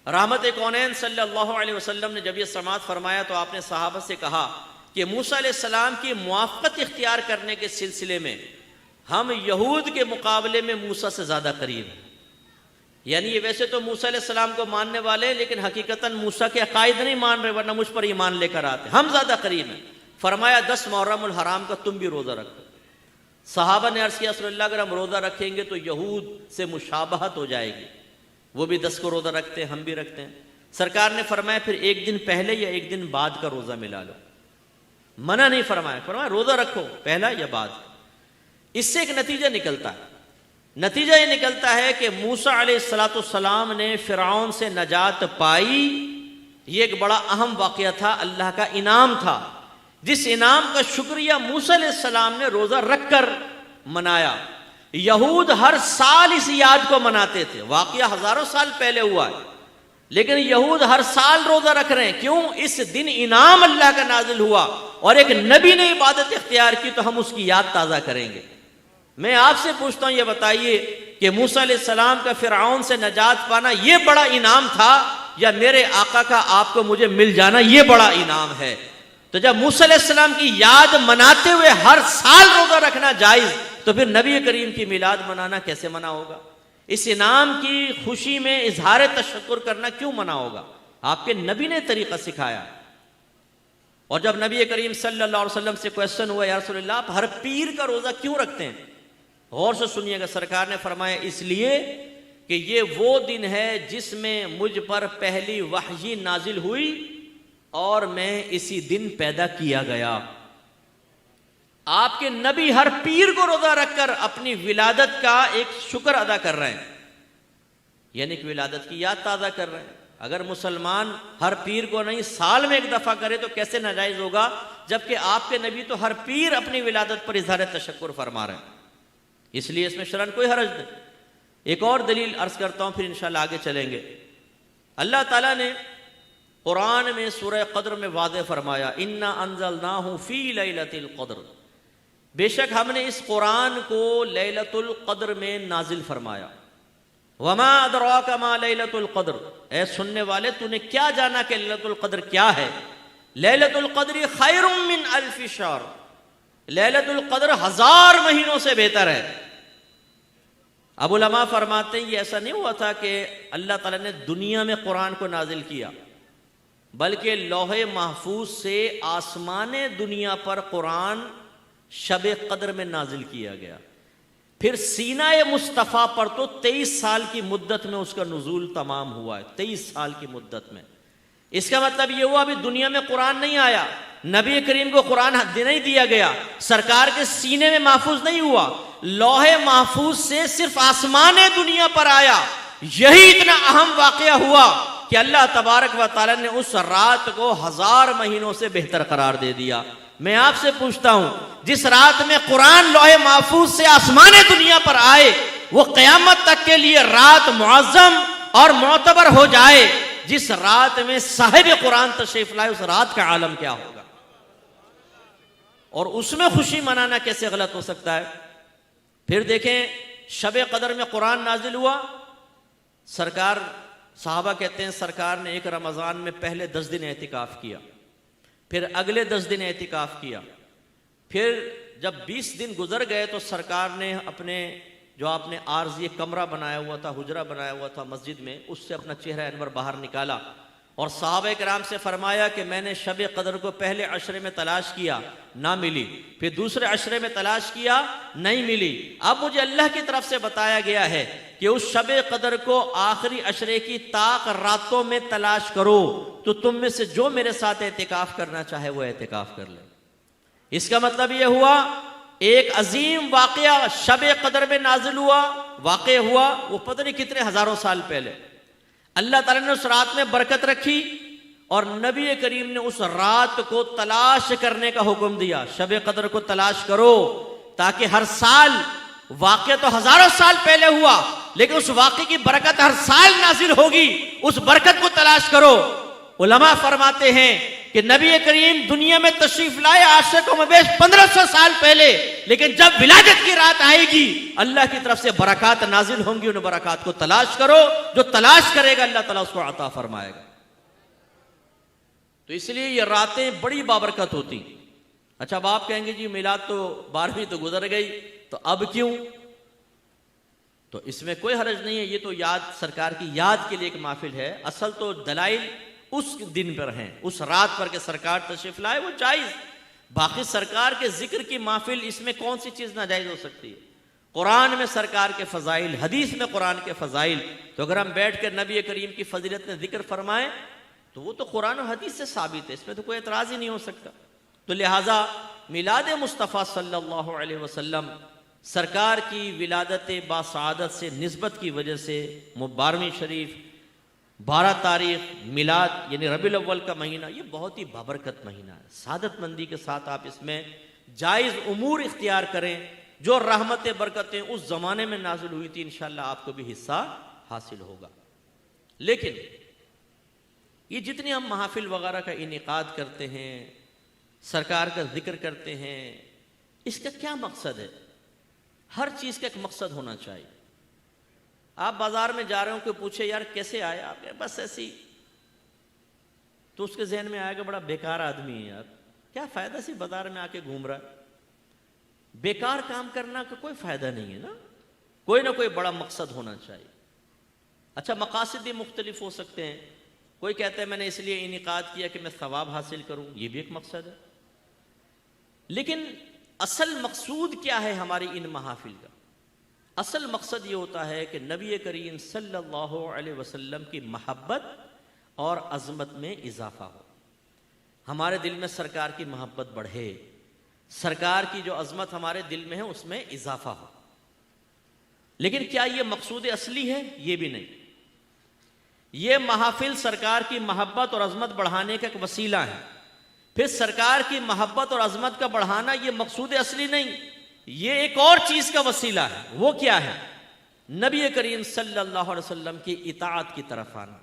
[SPEAKER 1] रहमत कौनैन सल्लल्लाहु अलैहि वसल्लम ने जब ये समाअत फरमाया तो आपने सहाबा से कहा कि मूसा अलैहिस्सलाम की मुआफ़क़त इख्तियार करने के सिलसिले में हम यहूद के मुकाबले में मूसा से ज़्यादा करीब हैं। यानी ये वैसे तो मूसा अलैहिस्सलाम को मानने वाले हैं, लेकिन हकीकतन मूसा के अकायद नहीं मान रहे, वरना मुझ पर ईमान लेकर आते। हम ज़्यादा करीब हैं। फरमाया 10 मुहर्रमुल हराम का तुम भी रोज़ा रखो। सहाबा ने अर्ज़ किया रसूलल्लाह अगर हम रोज़ा रखेंगे तो यहूद से मुशाबहत हो जाएगी, वो भी 10 को रोज़ा रखते हैं, हम भी रखते हैं। सरकार ने फरमाया फिर एक दिन पहले या एक दिन बाद का रोज़ा मिला लो। मना नहीं फरमाया, फरमाया रोज़ा रखो पहला या बाद। इससे एक नतीजा निकलता है। नतीजा ये निकलता है कि मूसा अलैहिस्सलाम ने फ़िरऔन से नजात पाई। ये एक बड़ा अहम वाक़या था, अल्लाह का इनाम था, जिस इनाम का शुक्रिया मूसा अलैहिस्सलाम ने रोज़ा रख कर मनाया। यहूद हर साल इस याद को मनाते थे। वाकया हजारों साल पहले हुआ है, लेकिन यहूद हर साल रोजा रख रहे हैं। क्यों? इस दिन इनाम अल्लाह का नाजिल हुआ और एक नबी ने इबादत इख्तियार की, तो हम उसकी याद ताजा करेंगे। मैं आपसे पूछता हूं, ये बताइए कि मूसा अलैहिस्सलाम का फिरऔन से नजात पाना यह बड़ा इनाम था, या मेरे आका का आपको मुझे मिल जाना यह बड़ा इनाम है? तो जब मूसा अलैहिस्सलाम की याद मनाते हुए हर साल रोजा रखना जायज, तो फिर नबी करीम की मिलाद मनाना कैसे मना होगा? इस इनाम की खुशी में इजहार तशक्कुर करना क्यों मना होगा? आपके नबी ने तरीका सिखाया। और जब नबी करीम सल्लल्लाहु अलैहि वसल्लम से क्वेश्चन हुआ, या रसूलल्लाह आप हर पीर का रोजा क्यों रखते हैं? गौर से सुनिएगा, सरकार ने फरमाया इसलिए कि ये वो दिन है जिसमें मुझ पर पहली वहई नाजिल हुई और मैं इसी दिन पैदा किया गया। आपके नबी हर पीर को रोजा रखकर अपनी विलादत का एक शुक्र अदा कर रहे हैं, यानी कि विलादत की याद ताजा कर रहे हैं। अगर मुसलमान हर पीर को नहीं साल में एक दफा करे तो कैसे नाजायज होगा, जबकि आपके नबी तो हर पीर अपनी विलादत पर इजहार तशक्कुर फरमा रहे हैं। इसलिए इसमें शरन कोई हरज नहीं। एक और दलील अर्ज करता हूं, फिर इंशाल्लाह आगे चलेंगे। अल्लाह ताला ने कुरान में सूरह क़द्र में वादे फरमाया, इन्ना अंज़लनाहु फी लैलतिल क़द्र, बेशक हमने इस कुरान को लैलतुल क़द्र में नाजिल फरमाया। वमा अदराका मा लैलतुल क़द्र, ऐ सुनने वाले तूने क्या जाना कि लैलतुल क़द्र क्या है? लैलतुल क़द्र खैरुम मिन अल्फि शहर, लैलतुल क़द्र 1000 महीनों से बेहतर है। अब उलमा फरमाते हैं ये ऐसा नहीं हुआ था कि अल्लाह ताला ने दुनिया में कुरान को नाजिल किया, बल्कि लौहे महफूज से आसमाने दुनिया पर कुरान शब क़द्र में नाजिल किया गया। फिर सीनाए मुस्तफ़ा पर तो 23 साल की मुद्दत में उसका नुज़ूल तमाम हुआ है, 23 साल की मुद्दत में। इसका मतलब ये हुआ अभी दुनिया में कुरान नहीं आया, नबी करीम को कुरान नहीं दिया गया, सरकार के सीने में महफूज नहीं हुआ, लौहे महफूज से सिर्फ आसमाने दुनिया पर आया। यही इतना अहम वाकया हुआ कि अल्लाह तबारक व तआला ने उस रात को 1000 महीनों से बेहतर करार दे दिया। मैं आपसे पूछता हूं, जिस रात में कुरान लौहे महफूज से आसमाने दुनिया पर आए, वो क़यामत तक के लिए रात मुअज़्ज़म और मोतबर हो जाए। जिस रात में साहिब कुरान तशरीफ लाए, उस रात का आलम क्या होगा? और उसमें खुशी मनाना कैसे गलत हो सकता है? फिर देखें, शब क़द्र में कुरान नाजिल हुआ। सरकार, साहबा कहते हैं सरकार ने एक रमज़ान में पहले 10 दिन एतिकाफ किया, फिर अगले 10 दिन एतिकाफ किया, फिर जब 20 दिन गुजर गए तो सरकार ने अपने जो आपने आर्जी कमरा बनाया हुआ था, हुजरा बनाया हुआ था मस्जिद में, उससे अपना चेहरा अनवर बाहर निकाला और साहबा किराम से फरमाया कि मैंने शब क़द्र को पहले अशरे में तलाश किया, ना मिली, फिर दूसरे अशरे में तलाश किया, नहीं मिली। अब मुझे अल्लाह की तरफ से बताया गया है कि उस शब क़द्र को आखिरी अशरे की ताक रातों में तलाश करो, तो तुम में से जो मेरे साथ एतिकाफ करना चाहे वो एतिकाफ कर ले। इसका मतलब यह हुआ एक अजीम वाकया शब क़द्र में नाजिल हुआ, वाक़ हुआ, वो पता नहीं कितने हजारों साल पहले। अल्लाह ताला ने उस रात में बरकत रखी और नबी करीम ने उस रात को तलाश करने का हुक्म दिया। शब क़द्र को तलाश करो, ताकि हर साल, वाक़या तो हजारों साल पहले हुआ, लेकिन उस वाक़े की बरकत हर साल नाजिल होगी, उस बरकत को तलाश करो। उलमा फरमाते हैं कि नबी करीम दुनिया में तशरीफ लाए आज से कम बेश 1500 साल पहले, लेकिन जब विलादत की रात आएगी अल्लाह की तरफ से बरकत नाजिल होंगी। उन बरकत को तलाश करो, जो तलाश करेगा अल्लाह ताला उसको अता फरमाएगा। तो इसलिए ये रातें बड़ी बाबरकत होती। अच्छा, अब आप कहेंगे जी मिलाद तो 12वीं तो गुजर गई, तो अब क्यों? तो इसमें कोई हरज नहीं है, ये तो याद, सरकार की याद के लिए एक महफिल है। असल तो दलाइल उस दिन पर हैं, उस रात पर के सरकार तशरीफ लाए, वो जायज। बाकी सरकार के जिक्र की महफिल, इसमें कौन सी चीज नाजायज हो सकती है? कुरान में सरकार के फजाइल, हदीस में कुरान के फजाइल, तो अगर हम बैठ कर नबी करीम की फजीलत में जिक्र फरमाएं तो वो तो कुरान और हदीस से साबित है, इसमें तो कोई एतराज ही नहीं हो सकता। तो लिहाजा मिलाद मुस्तफ़ा सल्लल्लाहु अलैहि वसल्लम, सरकार की विलादत बासआदत से निस्बत की वजह से 12वीं शरीफ 12 तारीख मिलाद यानी रबीउल अव्वल का महीना, ये बहुत ही बाबरकत महीना है। सादतमंदी के साथ आप इसमें जायज़ उमूर इख्तियार करें, जो रहमतें बरकतें उस जमाने में नाजिल हुई थी, इंशाअल्लाह आपको भी हिस्सा हासिल होगा। लेकिन ये जितने हम महफिल वगैरह का इनेकाद करते हैं, सरकार का जिक्र करते हैं, इसका क्या मकसद है? हर चीज का एक मकसद होना चाहिए। आप बाजार में जा रहे हो, कोई पूछे यार कैसे आए आप, बस ऐसी, तो उसके जहन में आएगा बड़ा बेकार आदमी है यार, क्या फायदा सी बाजार में आके घूम रहा है। बेकार काम करना का कोई फायदा नहीं है ना कोई बड़ा मकसद होना चाहिए। अच्छा, मकासद भी मुख्तलिफ हो सकते हैं। कोई कहता है मैंने इसलिए इनेकाद किया कि मैं सवाब हासिल करूं, ये भी एक मकसद है। लेकिन असल मकसूद क्या है हमारी इन महाफिल का? असल मकसद ये होता है कि नबी करीम सल्लल्लाहु अलैहि वसल्लम की मोहब्बत और अज़मत में इजाफा हो, हमारे दिल में सरकार की मोहब्बत बढ़े, सरकार की जो अज़मत हमारे दिल में है उसमें इजाफा हो। लेकिन क्या ये मकसूद असली है? ये भी नहीं। ये महाफिल सरकार की मोहब्बत और अज़मत बढ़ाने का एक वसीला है। फिर सरकार की मोहब्बत और अज़मत का बढ़ाना ये मकसूद असली नहीं, ये एक और चीज का वसीला है। वो क्या है? नबी करीम सल्लल्लाहु अलैहि वसल्लम की इताअत की तरफ आना।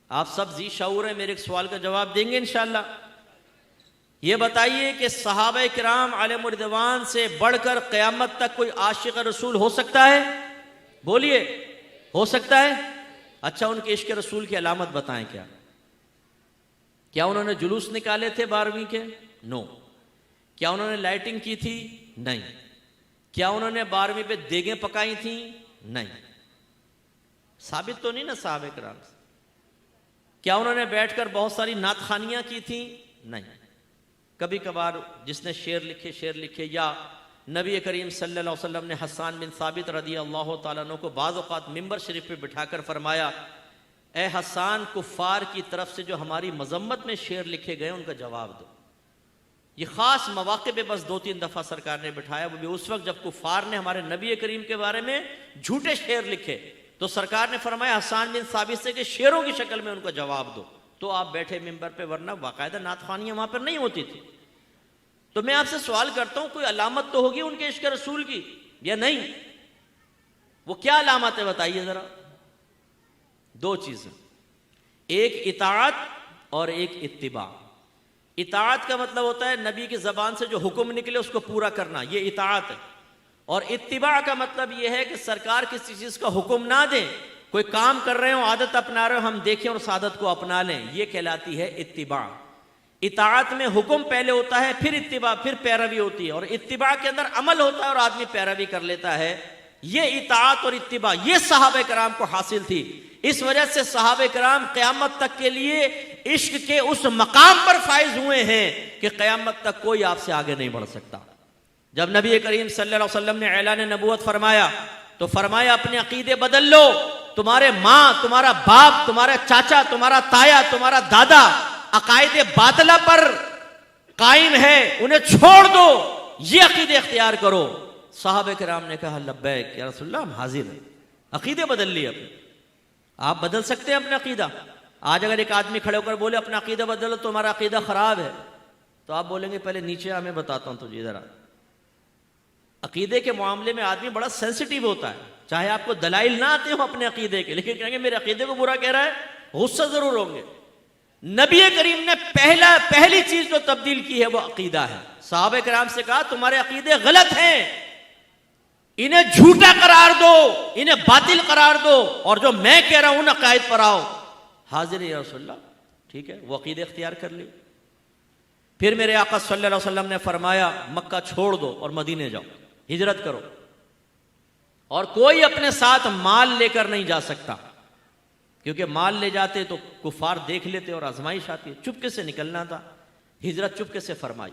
[SPEAKER 1] आप सब जी शऊर है, मेरे एक सवाल का जवाब देंगे इंशाअल्लाह। ये बताइए कि सहाबा किराम अलैहिम रिदवान से बढ़कर क़यामत तक कोई आशिक रसूल हो सकता है? बोलिए, हो सकता है? अच्छा, उनके इश्क रसूल की अलामत बताएं। क्या उन्होंने जुलूस निकाले थे 12वीं के? नो। क्या उन्होंने लाइटिंग की थी? नहीं। क्या उन्होंने 12वीं पे देगें पकाई थी? नहीं। साबित तो नहीं ना सहाबा किराम से। क्या उन्होंने बैठकर बहुत सारी नातखानियां की थी? नहीं। कभी कभार जिसने शेर लिखे, या नबी करीम सल्लल्लाहु अलैहि वसल्लम ने हसन बिन साबित रदी अल्लाह तआला अन्हु को बाज़ औक़ात मिंबर शरीफ पे बिठाकर फरमाया, ए हसन, कुफ़ार की तरफ से जो हमारी मजम्मत में शेर लिखे गए उनका जवाब दो। ये ख़ास मौक़े पे बस 2-3 दफ़ा सरकार ने बिठाया, वो भी उस वक्त जब कुफ़ार ने हमारे नबी करीम के बारे में झूठे शेर लिखे, तो सरकार ने फरमाया हसन बिन साबित से कि शेरों की शक्ल में उनका जवाब दो। तो आप बैठे मिंबर पे, वरना बाकायदा नातखानियां वहां पर नहीं होती थी। तो मैं आपसे सवाल करता हूं, कोई अलामत तो होगी उनके इश्क रसूल की या नहीं? वो क्या अलामत है बताइए जरा। 2 चीजें, एक इताअत और एक इत्तिबा। इताअत का मतलब होता है नबी की जबान से जो हुक्म निकले उसको पूरा करना, ये इताअत है। और इत्तिबा का मतलब यह है कि सरकार किसी चीज का हुक्म ना दे, कोई काम कर रहे हो, आदत अपना रहे हो, हम देखें और उस आदत को अपना लें, ये कहलाती है इत्तिबा। इताअत में हुक्म पहले होता है, फिर इत्तिबा, फिर पैरवी होती है। और इत्तिबा के अंदर अमल होता है और आदमी पैरवी कर लेता है। ये इताअत और इत्तिबा ये सहाबा कराम को हासिल थी। इस वजह से सहाबा कराम क़यामत तक के लिए इश्क के उस मकाम पर फाइज हुए हैं कि क़यामत तक कोई आपसे आगे नहीं बढ़ सकता। जब नबी करीम सल्लल्लाहु अलैहि वसल्लम ने ऐलान नबूवत फरमाया, तो फरमाया अपने अकीदे बदल लो। तुम्हारे माँ, तुम्हारा बाप, तुम्हारा चाचा, तुम्हारा ताया, तुम्हारा दादा अकायदे बातला पर कायम है, उन्हें छोड़ दो, ये अकीदे इख्तियार करो। साहबे किराम ने कहा लब्बैक या रसूलल्लाह, हम हाजिर हैं। अकीदे बदल लिए अपने। आप बदल सकते हैं अपना अकीदा। आज अगर एक आदमी खड़े होकर बोले अपना अकीदा बदलो, तुम्हारा अकीदा खराब है, तो आप बोलेंगे पहले नीचे आ, मैं बताता हूं तुझे जरा। अकीदे के मामले में आदमी बड़ा सेंसिटिव होता है, चाहे आपको दलाइल ना आते हो अपने अकीदे के, लेकिन कहेंगे मेरे अकीदे को बुरा कह रहा है, गुस्सा जरूर होंगे। नबी करीम ने पहली चीज जो तब्दील की है वो अकीदा है। सहाबा किराम से कहा तुम्हारे अकीदे गलत हैं, इन्हें झूठा करार दो, इन्हें बातिल करार दो, और जो मैं कह रहा हूं उन अकायद पर आओ। हाजिर या रसूलल्लाह, ठीक है, वो अकीदे इख्तियार कर लिए। फिर मेरे आका सल्लल्लाहु अलैहि वसल्लम ने फरमाया मक्का छोड़ दो और मदीने जाओ, हिजरत करो, और कोई अपने साथ माल लेकर नहीं जा सकता, क्योंकि माल ले जाते तो कुफार देख लेते और आजमाइश आती है। चुपके से निकलना था, हिजरत चुपके से फरमाई।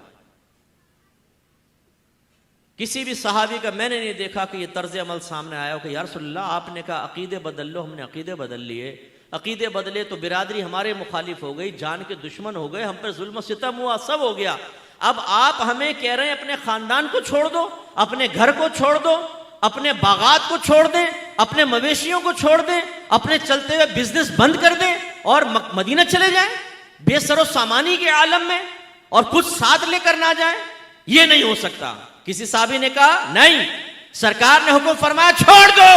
[SPEAKER 1] किसी भी सहाबी का मैंने नहीं देखा कि ये तर्ज अमल सामने आया हो कि या रसूलल्लाह आपने कहा अकीदे बदल लो, हमने अकीदे बदल लिए, अकीदे बदले तो बिरादरी हमारे मुखालिफ हो गई, जान के दुश्मन हो गए, हम पर जुल्म सितम हुआ, सब हो गया, अब आप हमें कह रहे हैं अपने खानदान को छोड़ दो, अपने घर को छोड़ दो, अपने बागात को छोड़ दें, अपने मवेशियों को छोड़ दें, अपने चलते हुए बिजनेस बंद कर दें और मदीना चले जाएं बेसरो सामानी के आलम में, और कुछ साथ लेकर ना जाएं? ये नहीं हो सकता। किसी साहबी ने कहा नहीं, सरकार ने हुक्म फरमाया छोड़ दो,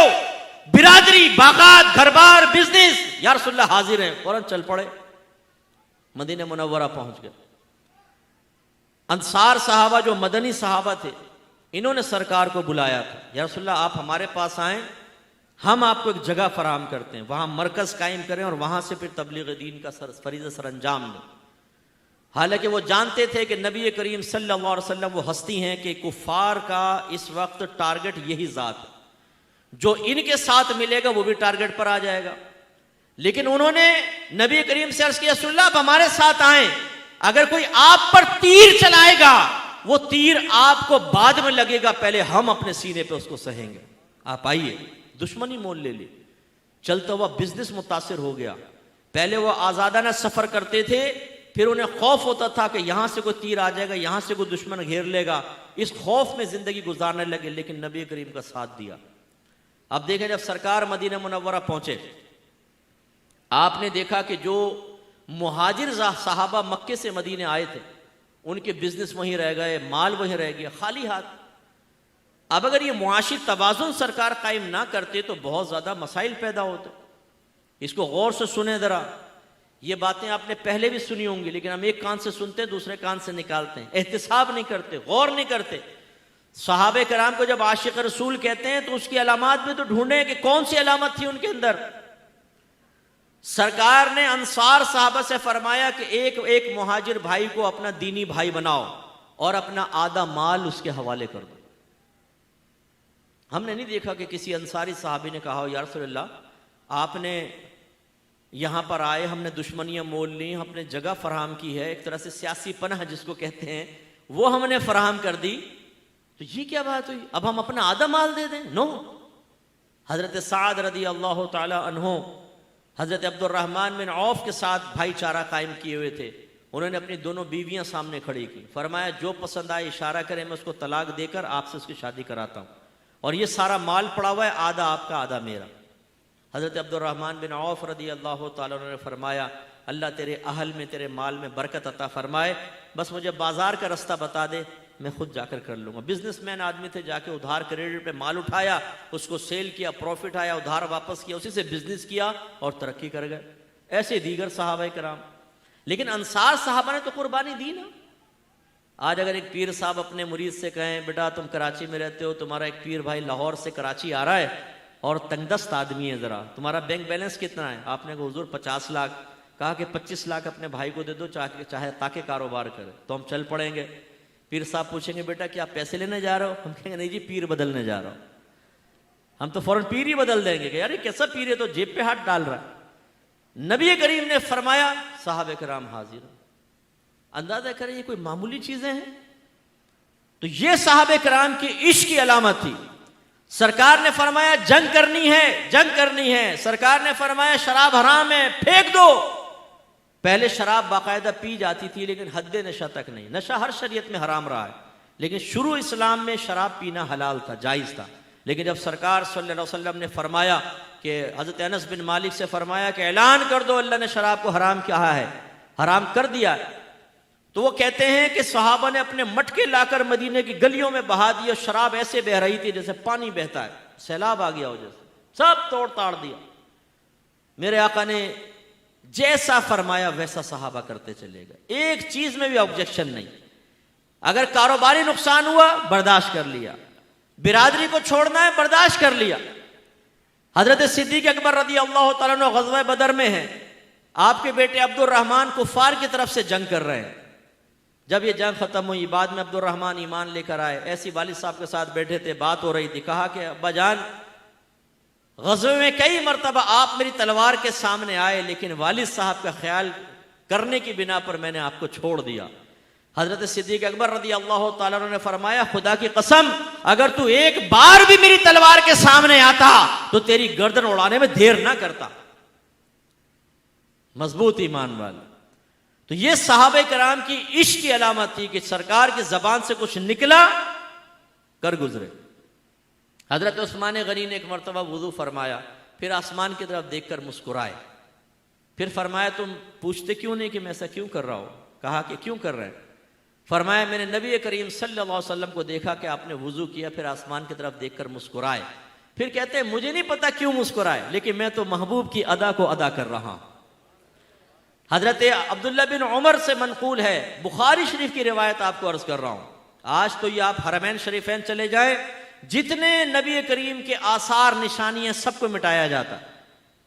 [SPEAKER 1] बिरादरी, बागात, घर बार, बिजनेस, या रसूलल्लाह हाजिर हैं, फौरन चल पड़े, मदीना मुनव्वरा पहुंच गए। अंसार सहाबा जो मदनी सहाबा थे, इन्होंने सरकार को बुलाया था, या रसूलल्लाह आप हमारे पास आए, हम आपको एक जगह फराहम करते हैं, वहां मरकज कायम करें और वहां से फिर तबलीग दीन का फरीज़ा सर अंजाम दें। हालांकि वो जानते थे कि नबी करीम सल्लल्लाहु अलैहि वसल्लम वो हस्ती हैं कि कुफार का इस वक्त टारगेट यही ज़ात है, जो इनके साथ मिलेगा वो भी टारगेट पर आ जाएगा। लेकिन उन्होंने नबी करीम से अर्ज किया, रसूलल्लाह आप हमारे साथ आए, अगर कोई आप पर तीर चलाएगा वो तीर आपको बाद में लगेगा, पहले हम अपने सीने पे उसको सहेंगे, आप आइए। दुश्मनी मोल ले ली, चलता हुआ बिजनेस मुतासिर हो गया। पहले वो आजादाना सफर करते थे, फिर उन्हें खौफ होता था कि यहां से कोई तीर आ जाएगा, यहां से कोई दुश्मन घेर लेगा, इस खौफ में जिंदगी गुजारने लगे, लेकिन नबी करीम का साथ दिया। अब देखें, जब सरकार मदीना मुनव्वरा पहुंचे, आपने देखा कि जो मुहाजिर साहबा मक्के से मदीने आए थे, उनके बिजनेस वहीं रह गए, माल वहीं रह गया, खाली हाथ। अब अगर ये मुआशी तवाज़ुन सरकार कायम ना करते तो बहुत ज़्यादा मसाइल पैदा होते। इसको गौर से सुने ज़रा, ये बातें आपने पहले भी सुनी होंगी, लेकिन हम एक कान से सुनते हैं, दूसरे कान से निकालते हैं, एहतिसाब नहीं करते, गौर नहीं करते। सहाबे कराम को जब आशिक रसूल कहते हैं तो उसकी अलामात भी तो ढूंढे कि कौन सी अलामत थी उनके अंदर। सरकार ने अंसार साहबा से फरमाया कि एक एक मुहाजिर भाई को अपना दीनी भाई बनाओ और अपना आधा माल उसके हवाले कर दो। हमने नहीं देखा कि किसी अंसारी साहबी ने कहा हो, या रसूलल्लाह आपने यहां पर आए, हमने दुश्मनियां मोल ली, हमने जगह फराहम की है, एक तरह से सियासी पनाह जिसको कहते हैं, वो हमने फराहम कर दी, तो ये क्या बात हुई, अब हम अपना आधा माल दे दें? नो। हजरत साद रदी अल्लाह ताला अन्हो हजरत अब्दुर्रहमान बिन औफ के साथ भाईचारा कायम किए हुए थे। उन्होंने अपनी दोनों बीवियां सामने खड़ी की, फरमाया जो पसंद आए इशारा करें, मैं उसको तलाक देकर आपसे उसकी शादी कराता हूं, और ये सारा माल पड़ा हुआ है, आधा आपका आधा मेरा। हजरत अब्दुर्रहमान बिन औफ रदी अल्लाह ताला ने फरमाया, अल्लाह तेरे अहल में, तेरे माल में बरकत अता फरमाए, बस मुझे बाजार का रास्ता बता दे, मैं खुद जाकर कर लूंगा। बिजनेसमैन आदमी थे, जाके उधार क्रेडिट पे माल उठाया, उसको सेल किया, प्रॉफिट आया, उधार वापस किया, उसी से बिजनेस किया और तरक्की कर गए। ऐसे दीगर सहाबा कराम। लेकिन अंसार साहबा ने तो कुर्बानी दी ना। आज अगर एक पीर साहब अपने मुरीद से कहें, बेटा तुम कराची में रहते हो, तुम्हारा एक पीर भाई लाहौर से कराची आ रहा है और तंगदस्त आदमी है, जरा तुम्हारा बैंक बैलेंस कितना है? आपने कहा हुजूर 50 लाख। कहा कि 25 लाख अपने भाई को दे दो, चाहे ताकि कारोबार करे। तो हम चल पड़ेंगे। पीर साहब पूछेंगे, बेटा क्या पैसे लेने जा रहे हो? हम कहेंगे नहीं जी, पीर बदलने जा रहा हूं। हम तो फौरन पीर ही बदल देंगे कि यार ये कैसा पीर है, तो जेब पे हाथ डाल रहा है। नबी करीम ने फरमाया, साहब कराम हाजिर। अंदाजा करें ये कोई मामूली चीजें हैं? तो ये साहब कराम की इश्क की अलामत थी। सरकार ने फरमाया जंग करनी है, जंग करनी है। सरकार ने फरमाया शराब हराम है, फेंक दो। पहले शराब बाकायदा पी जाती थी, लेकिन हद नशा तक नहीं। नशा हर शरीयत में हराम रहा है, लेकिन शुरू इस्लाम में शराब पीना हलाल था, जायज़ था। लेकिन जब सरकार सल्लल्लाहु अलैहि वसल्लम ने फरमाया कि हज़रत अनस बिन मालिक से फरमाया कि ऐलान कर दो अल्लाह ने शराब को हराम कहा है, हराम कर दिया है, तो वो कहते हैं कि सहाबा ने अपने मटके लाकर मदीने की गलियों में बहा दिया। शराब ऐसे बह रही थी जैसे पानी बहता है, सैलाब आ गया हो जैसे, सब तोड़ ताड़ दिया। मेरे आका ने जैसा फरमाया वैसा सहाबा करते चले गए, एक चीज में भी ऑब्जेक्शन नहीं। अगर कारोबारी नुकसान हुआ बर्दाश्त कर लिया, बिरादरी को छोड़ना है बर्दाश्त कर लिया। हजरत सिद्दीक अकबर रदी अल्लाह तआला अन्हु ग़ज़वा बदर में है, आपके बेटे अब्दुर्रहमान कुफार की तरफ से जंग कर रहे हैं। जब ये जंग खत्म हुई, बाद में अब्दुर्रहमान ईमान लेकर आए। ऐसी वालिद साहब के साथ बैठे थे, बात हो रही थी। कहा कि अब्बा जान, ग़ज़वे में कई मरतबा आप मेरी तलवार के सामने आए, लेकिन वालिद साहब का ख्याल करने की बिना पर मैंने आपको छोड़ दिया। हजरत सिद्दीक अकबर रदी अल्लाह तआला अन्हु ने फरमाया, खुदा की कसम अगर तू एक बार भी मेरी तलवार के सामने आता तो तेरी गर्दन उड़ाने में देर ना करता। मजबूत ईमान वाले। तो ये सहाबे कराम की इश्क की अलामत थी कि सरकार की जबान से कुछ निकला कर गुजरे। हजरत उस्मान गनी ने एक मरतबा वुजू फरमाया, फिर आसमान की तरफ देखकर मुस्कुराए, फिर फरमाया तुम पूछते क्यों नहीं कि मैं ऐसा क्यों कर रहा हूं? कहा कि क्यों कर रहे हैं? फरमाया मैंने नबी करीम सल्लल्लाहु अलैहि वसल्लम को देखा कि आपने वुजू किया, फिर आसमान की तरफ देखकर मुस्कुराए। फिर कहते हैं मुझे नहीं पता क्यों मुस्कुराए, लेकिन मैं तो महबूब की अदा को अदा कर रहा हूं। हजरत अब्दुल्ला बिन उमर से मनकूल है, बुखारी शरीफ की रिवायत आपको अर्ज कर रहा हूं। आज तो ये आप हरमैन शरीफैन चले जाए, जितने नबी करीम के आसार निशानियां सबको मिटाया जाता।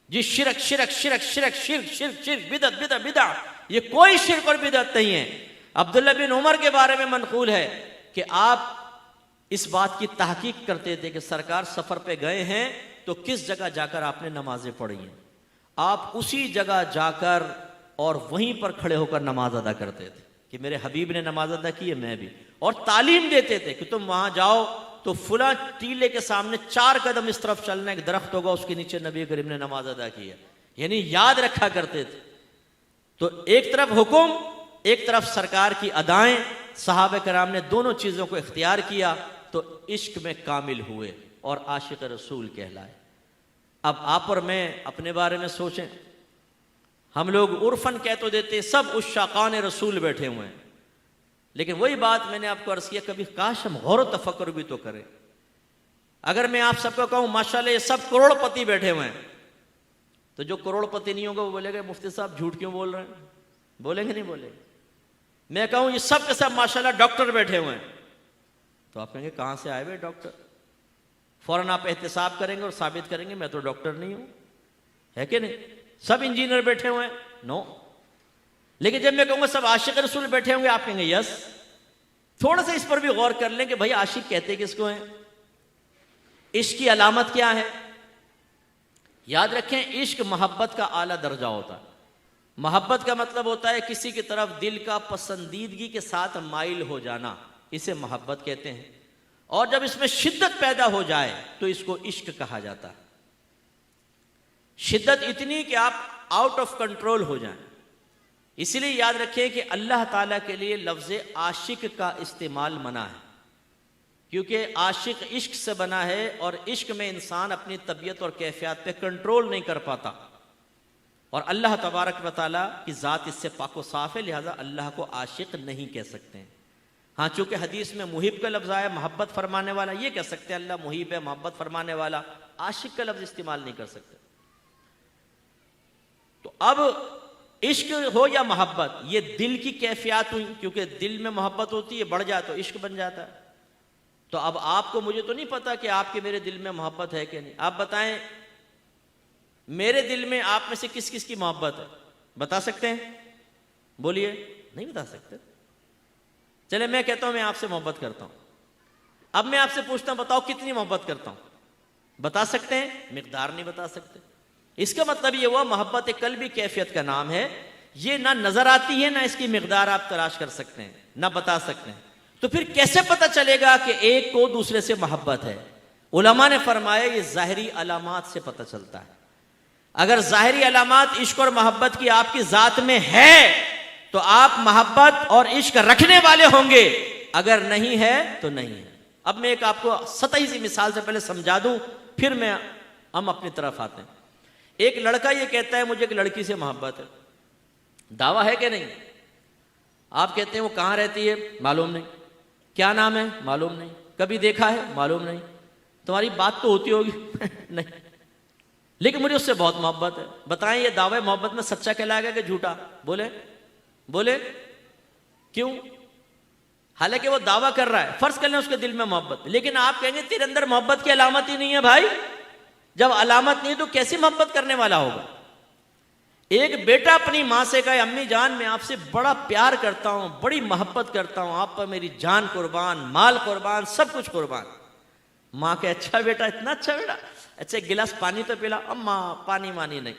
[SPEAKER 1] जी शिरक शिरक शिरक शिरक शिरक शिरक शिरक बिदअत बिदअत बिदअत, ये कोई शिरक और बिदअत नहीं है। अब्दुल्ला बिन उमर के बारे में मनकूल है कि आप इस बात की तहकीक करते थे कि सरकार सफर पे गए हैं तो किस जगह जाकर आपने नमाजें पढ़ी हैं, आप उसी जगह जाकर और वहीं पर खड़े होकर नमाज अदा करते थे कि मेरे हबीब ने नमाज अदा की है, मैं भी। और तालीम देते थे कि तुम वहां जाओ तो फुला टीले के सामने 4 कदम इस तरफ चलना, एक दरख्त होगा उसके नीचे नबी करीम ने नमाज अदा की है, यानी याद रखा करते थे। तो एक तरफ हुक्म, एक तरफ सरकार की अदाएं, सहाबा कराम ने दोनों चीजों को इख्तियार किया तो इश्क में कामिल हुए और आशिक रसूल कहलाए। अब आप और मैं अपने बारे में सोचें, हम लोग उर्फन कह तो देते सब उश्शाकान रसूल बैठे हुए हैं, लेकिन वही बात मैंने आपको अर्ज किया, कभी काश हम गौर तफक्कुर भी तो करें। अगर मैं आप सबको कहूं माशाल्लाह ये सब करोड़पति बैठे हुए हैं, तो जो करोड़पति नहीं होगा वो बोलेगा मुफ्ती साहब झूठ क्यों बोल रहे हैं, बोलेंगे नहीं बोलेंगे। मैं कहूं ये सब के सब माशाल्लाह डॉक्टर बैठे हुए हैं, तो आप कहेंगे कहां से आए हुए डॉक्टर, फौरन आप एहतिसाब करेंगे और साबित करेंगे मैं तो डॉक्टर नहीं हूं, है कि नहीं। सब इंजीनियर बैठे हुए हैं, नो। लेकिन जब मैं कहूंगा सब आशिक रसूल बैठे होंगे, आप कहेंगे यस। थोड़ा सा इस पर भी गौर कर लें कि भाई आशिक कहते किसको हैं, इश्क की अलामत क्या है। याद रखें इश्क मोहब्बत का आला दर्जा होता है। मोहब्बत का मतलब होता है किसी की तरफ दिल का पसंदीदगी के साथ माइल हो जाना, इसे मोहब्बत कहते हैं। और जब इसमें शिद्दत पैदा हो जाए तो इसको इश्क कहा जाता है। शिद्दत इतनी कि आप आउट ऑफ कंट्रोल हो जाएं। इसीलिए याद रखें कि अल्लाह ताला के लिए लफ्ज़ आशिक का इस्तेमाल मना है, क्योंकि आशिक इश्क से बना है और इश्क में इंसान अपनी तबीयत और कैफियत पे कंट्रोल नहीं कर पाता। और अल्लाह तबारक व तआला की ज़ात इससे पाको साफ है, लिहाजा अल्लाह को आशिक नहीं कह सकते हैं। हाँ, चूंकि हदीस में मुहिब का लफ्ज़ आया, मोहब्बत फरमाने वाला, ये कह सकते हैं अल्लाह मुहिब है, मोहब्बत फरमाने वाला। आशिक का लफ्ज़ इस्तेमाल नहीं कर सकते। तो अब इश्क हो या मोहब्बत, ये दिल की कैफियत हुई, क्योंकि दिल में मोहब्बत होती है, बढ़ जाए तो इश्क बन जाता है। तो अब आपको मुझे तो नहीं पता कि आपके मेरे दिल में मोहब्बत है कि नहीं। आप बताएं मेरे दिल में आप में से किस किस की मोहब्बत है, बता सकते हैं? बोलिए। नहीं बता सकते। चले मैं कहता हूं मैं आपसे मोहब्बत करता हूं। अब मैं आपसे पूछता हूं बताओ कितनी मोहब्बत करता हूं, बता सकते हैं? मिकदार नहीं बता सकते। इसका मतलब ये हुआ मोहब्बत एक कल्बी कैफियत का नाम है, ये ना नजर आती है, ना इसकी मिकदार आप तलाश कर सकते हैं, ना बता सकते हैं। तो फिर कैसे पता चलेगा कि एक को दूसरे से मोहब्बत है? उलमा ने फरमाया ये ज़ाहिरी अलामात से पता चलता है। अगर ज़ाहिरी अलामात इश्क और मोहब्बत की आपकी ज़ात में है तो आप मोहब्बत और इश्क रखने वाले होंगे, अगर नहीं है तो नहीं है। अब मैं एक आपको सतही सी मिसाल से पहले समझा दूं, फिर हम अपनी तरफ आते हैं। एक लड़का ये कहता है मुझे एक लड़की से मोहब्बत है, दावा है कि नहीं? आप कहते हैं वो कहाँ रहती है, मालूम नहीं। क्या नाम है, मालूम नहीं। कभी देखा है, मालूम नहीं। तुम्हारी बात तो होती होगी नहीं, लेकिन मुझे उससे बहुत मोहब्बत है। बताएं ये दावा मोहब्बत में सच्चा कहलाएगा कि झूठा? बोले बोले क्यों? हालांकि वो दावा कर रहा है, फर्ज कर लें उसके दिल में मोहब्बत, लेकिन आप कहेंगे तेरे अंदर मोहब्बत की अलामत ही नहीं है। भाई जब अलामत नहीं तो कैसी मोहब्बत करने वाला होगा? एक बेटा अपनी मां से कहे अम्मी जान मैं आपसे बड़ा प्यार करता हूं, बड़ी मोहब्बत करता हूं, आप पर मेरी जान कुर्बान, माल कुर्बान, सब कुछ कुर्बान। मां के अच्छा बेटा, इतना अच्छा बेटा, अच्छा एक गिलास पानी तो पिला। अम्मा पानी मानी नहीं।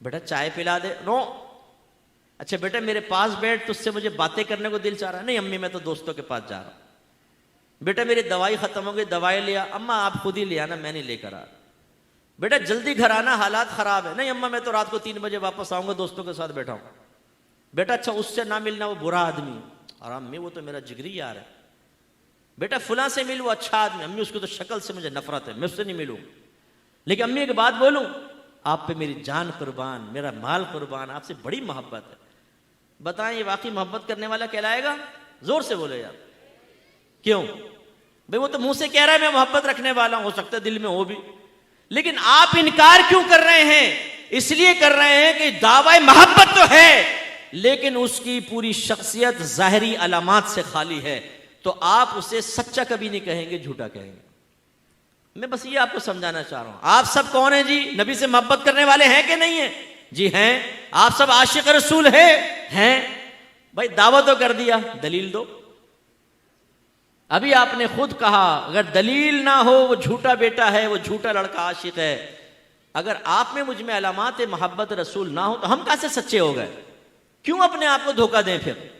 [SPEAKER 1] बेटा चाय पिला दे। नो। अच्छा बेटा मेरे पास बैठ, तुझसे मुझे बातें करने को दिल चाह रहा है। नहीं अम्मी मैं तो दोस्तों के पास जा रहा हूं। बेटा मेरी दवाई खत्म हो गई, दवाई लिया। अम्मा आप खुद ही ले आना, मैं नहीं लेकर आ रहा। बेटा जल्दी घर आना, हालात खराब है। नहीं अम्मा मैं तो रात को 3 बजे वापस आऊंगा, दोस्तों के साथ बैठा हूं। बेटा अच्छा उससे ना मिलना, वो बुरा आदमी। और अम्मी वो तो मेरा जिगरी यार है। बेटा फुला से मिल, वो अच्छा आदमी। अम्मी उसको तो शक्ल से मुझे नफरत है, मैं उससे नहीं मिलूं। लेकिन अम्मी एक बात बोलूं, आप पे मेरी जान कुर्बान, मेरा माल कुर्बान, आपसे बड़ी मोहब्बत है। बताएं ये वाकई मोहब्बत करने वाला कहलाएगा? जोर से बोले यार। क्यों भाई? वो तो मुंह से कह रहा है मैं मोहब्बत रखने वाला हूं, हो सकता है दिल में हो भी, लेकिन आप इनकार क्यों कर रहे हैं? इसलिए कर रहे हैं कि दावा मोहब्बत तो है, लेकिन उसकी पूरी शख्सियत ज़ाहिरी अलामात से खाली है, तो आप उसे सच्चा कभी नहीं कहेंगे, झूठा कहेंगे। मैं बस ये आपको समझाना चाह रहा हूं। आप सब कौन है जी? नबी से मोहब्बत करने वाले हैं कि नहीं है? जी हैं। आप सब आशिक रसूल हैं? भाई दावा तो कर दिया, दलील दो। अभी आपने खुद कहा अगर दलील ना हो वो झूठा बेटा है, वो झूठा लड़का आशिक है। अगर आप में मुझ में अलामात मोहब्बत रसूल ना हो तो हम कैसे सच्चे हो गए? क्यों अपने आप को धोखा दें फिर?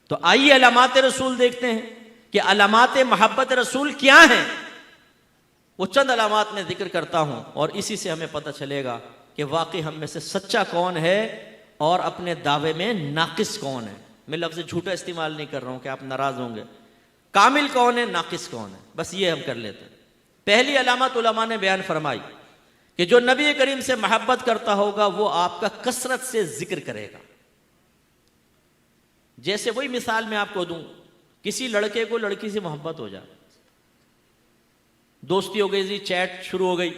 [SPEAKER 1] तो आइए अलामात रसूल देखते हैं कि अलामात मोहब्बत रसूल क्या हैं। वो चंद अलामात में जिक्र करता हूं और इसी से हमें पता चलेगा कि वाकई हम में से सच्चा कौन है और अपने दावे में नाकिस कौन है। मैं लफ्ज़ झूठा इस्तेमाल नहीं कर रहा हूं कि आप नाराज होंगे। कामिल कौन है, नाकिस कौन है, बस ये हम कर लेते हैं। पहली अलामत उलमा ने बयान फरमाई कि जो नबी करीम से मोहब्बत करता होगा वो आपका कसरत से जिक्र करेगा। जैसे वही मिसाल मैं आपको दूं, किसी लड़के को लड़की से मोहब्बत हो जाए, दोस्ती हो गई जी, चैट शुरू हो गई।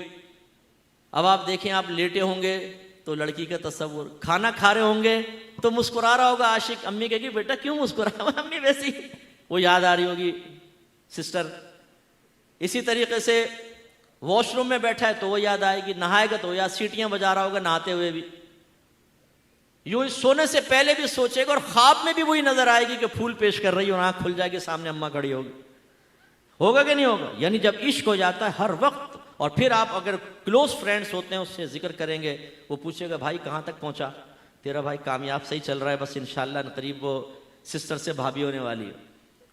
[SPEAKER 1] अब आप देखें, आप लेटे होंगे तो लड़की का तस्वुर, खाना खा रहे होंगे तो मुस्कुरा रहा होगा आशिक। अम्मी कहेगी बेटा क्यों मुस्कुरा? अम्मी वैसी, वो याद आ रही होगी सिस्टर। इसी तरीके से वॉशरूम में बैठा है तो वो याद आएगी, नहाएगा तो याद, सीटियां बजा रहा होगा नहाते हुए भी। यूं सोने से पहले भी सोचेगा और ख्वाब में भी वही नजर आएगी कि फूल पेश कर रही हो, आंख खुल जाएगी, सामने अम्मा खड़ी होगी। होगा कि नहीं होगा? यानी जब इश्क हो जाता है हर वक्त। और फिर आप अगर क्लोज फ्रेंड्स होते हैं उससे जिक्र करेंगे, वो पूछेगा भाई कहाँ तक पहुंचा? तेरा भाई कामयाब सही चल रहा है, बस इंशाल्लाह करीब वो सिस्टर से भाभी होने वाली है।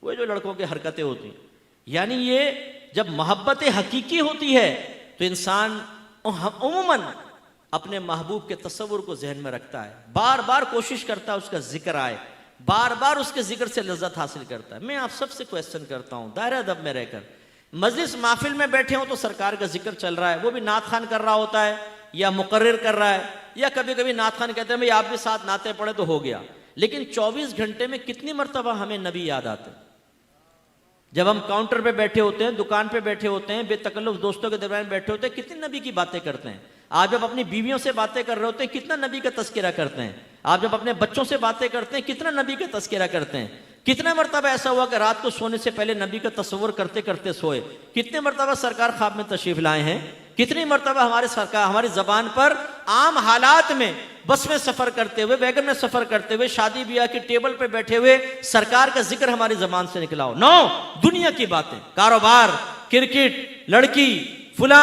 [SPEAKER 1] वो जो लड़कों की हरकतें होती हैं, यानी ये जब मोहब्बत हकीकी होती है तो इंसान उम्मन अपने महबूब के तस्वुर को जहन में रखता है, बार बार कोशिश करता है उसका जिक्र आए, बार बार उसके जिक्र से लज्जत हासिल करता है। मैं आप सबसे क्वेश्चन करता हूं, दायरा अदब में रहकर, मजलिस महफिल में बैठे हो तो सरकार का जिक्र चल रहा है, वो भी नात खान कर रहा होता है या मुकर्रिर कर रहा है, या कभी कभी नात खान कहते हैं भाई आप भी साथ नाते पढ़े तो हो गया। लेकिन 24 घंटे में कितनी मरतबा हमें नबी याद आते हैं? जब हम काउंटर पे बैठे होते हैं, दुकान पे बैठे होते हैं, बेतकल्लुफ दोस्तों के दरमियान बैठे होते हैं, कितनी नबी की बातें करते हैं। आप जब अपनी बीवियों से बातें कर रहे होते हैं कितना नबी का तस्करा करते हैं। आप जब अपने बच्चों से बातें करते हैं कितना नबी का तस्करा करते हैं। कितने मरतबा ऐसा हुआ कि रात को सोने से पहले नबी का तस्वुर करते करते सोए। कितने मरतबा सरकार ख्वाब में तशरीफ लाए हैं। कितनी मरतबा हमारे सरकार हमारी जबान पर आम हालात में, बस में सफर करते हुए, वैगन में सफर करते हुए, शादी ब्याह की टेबल पे बैठे हुए सरकार का जिक्र हमारी जबान से निकला हो। 9 दुनिया की बातें, कारोबार, क्रिकेट, लड़की, फुला,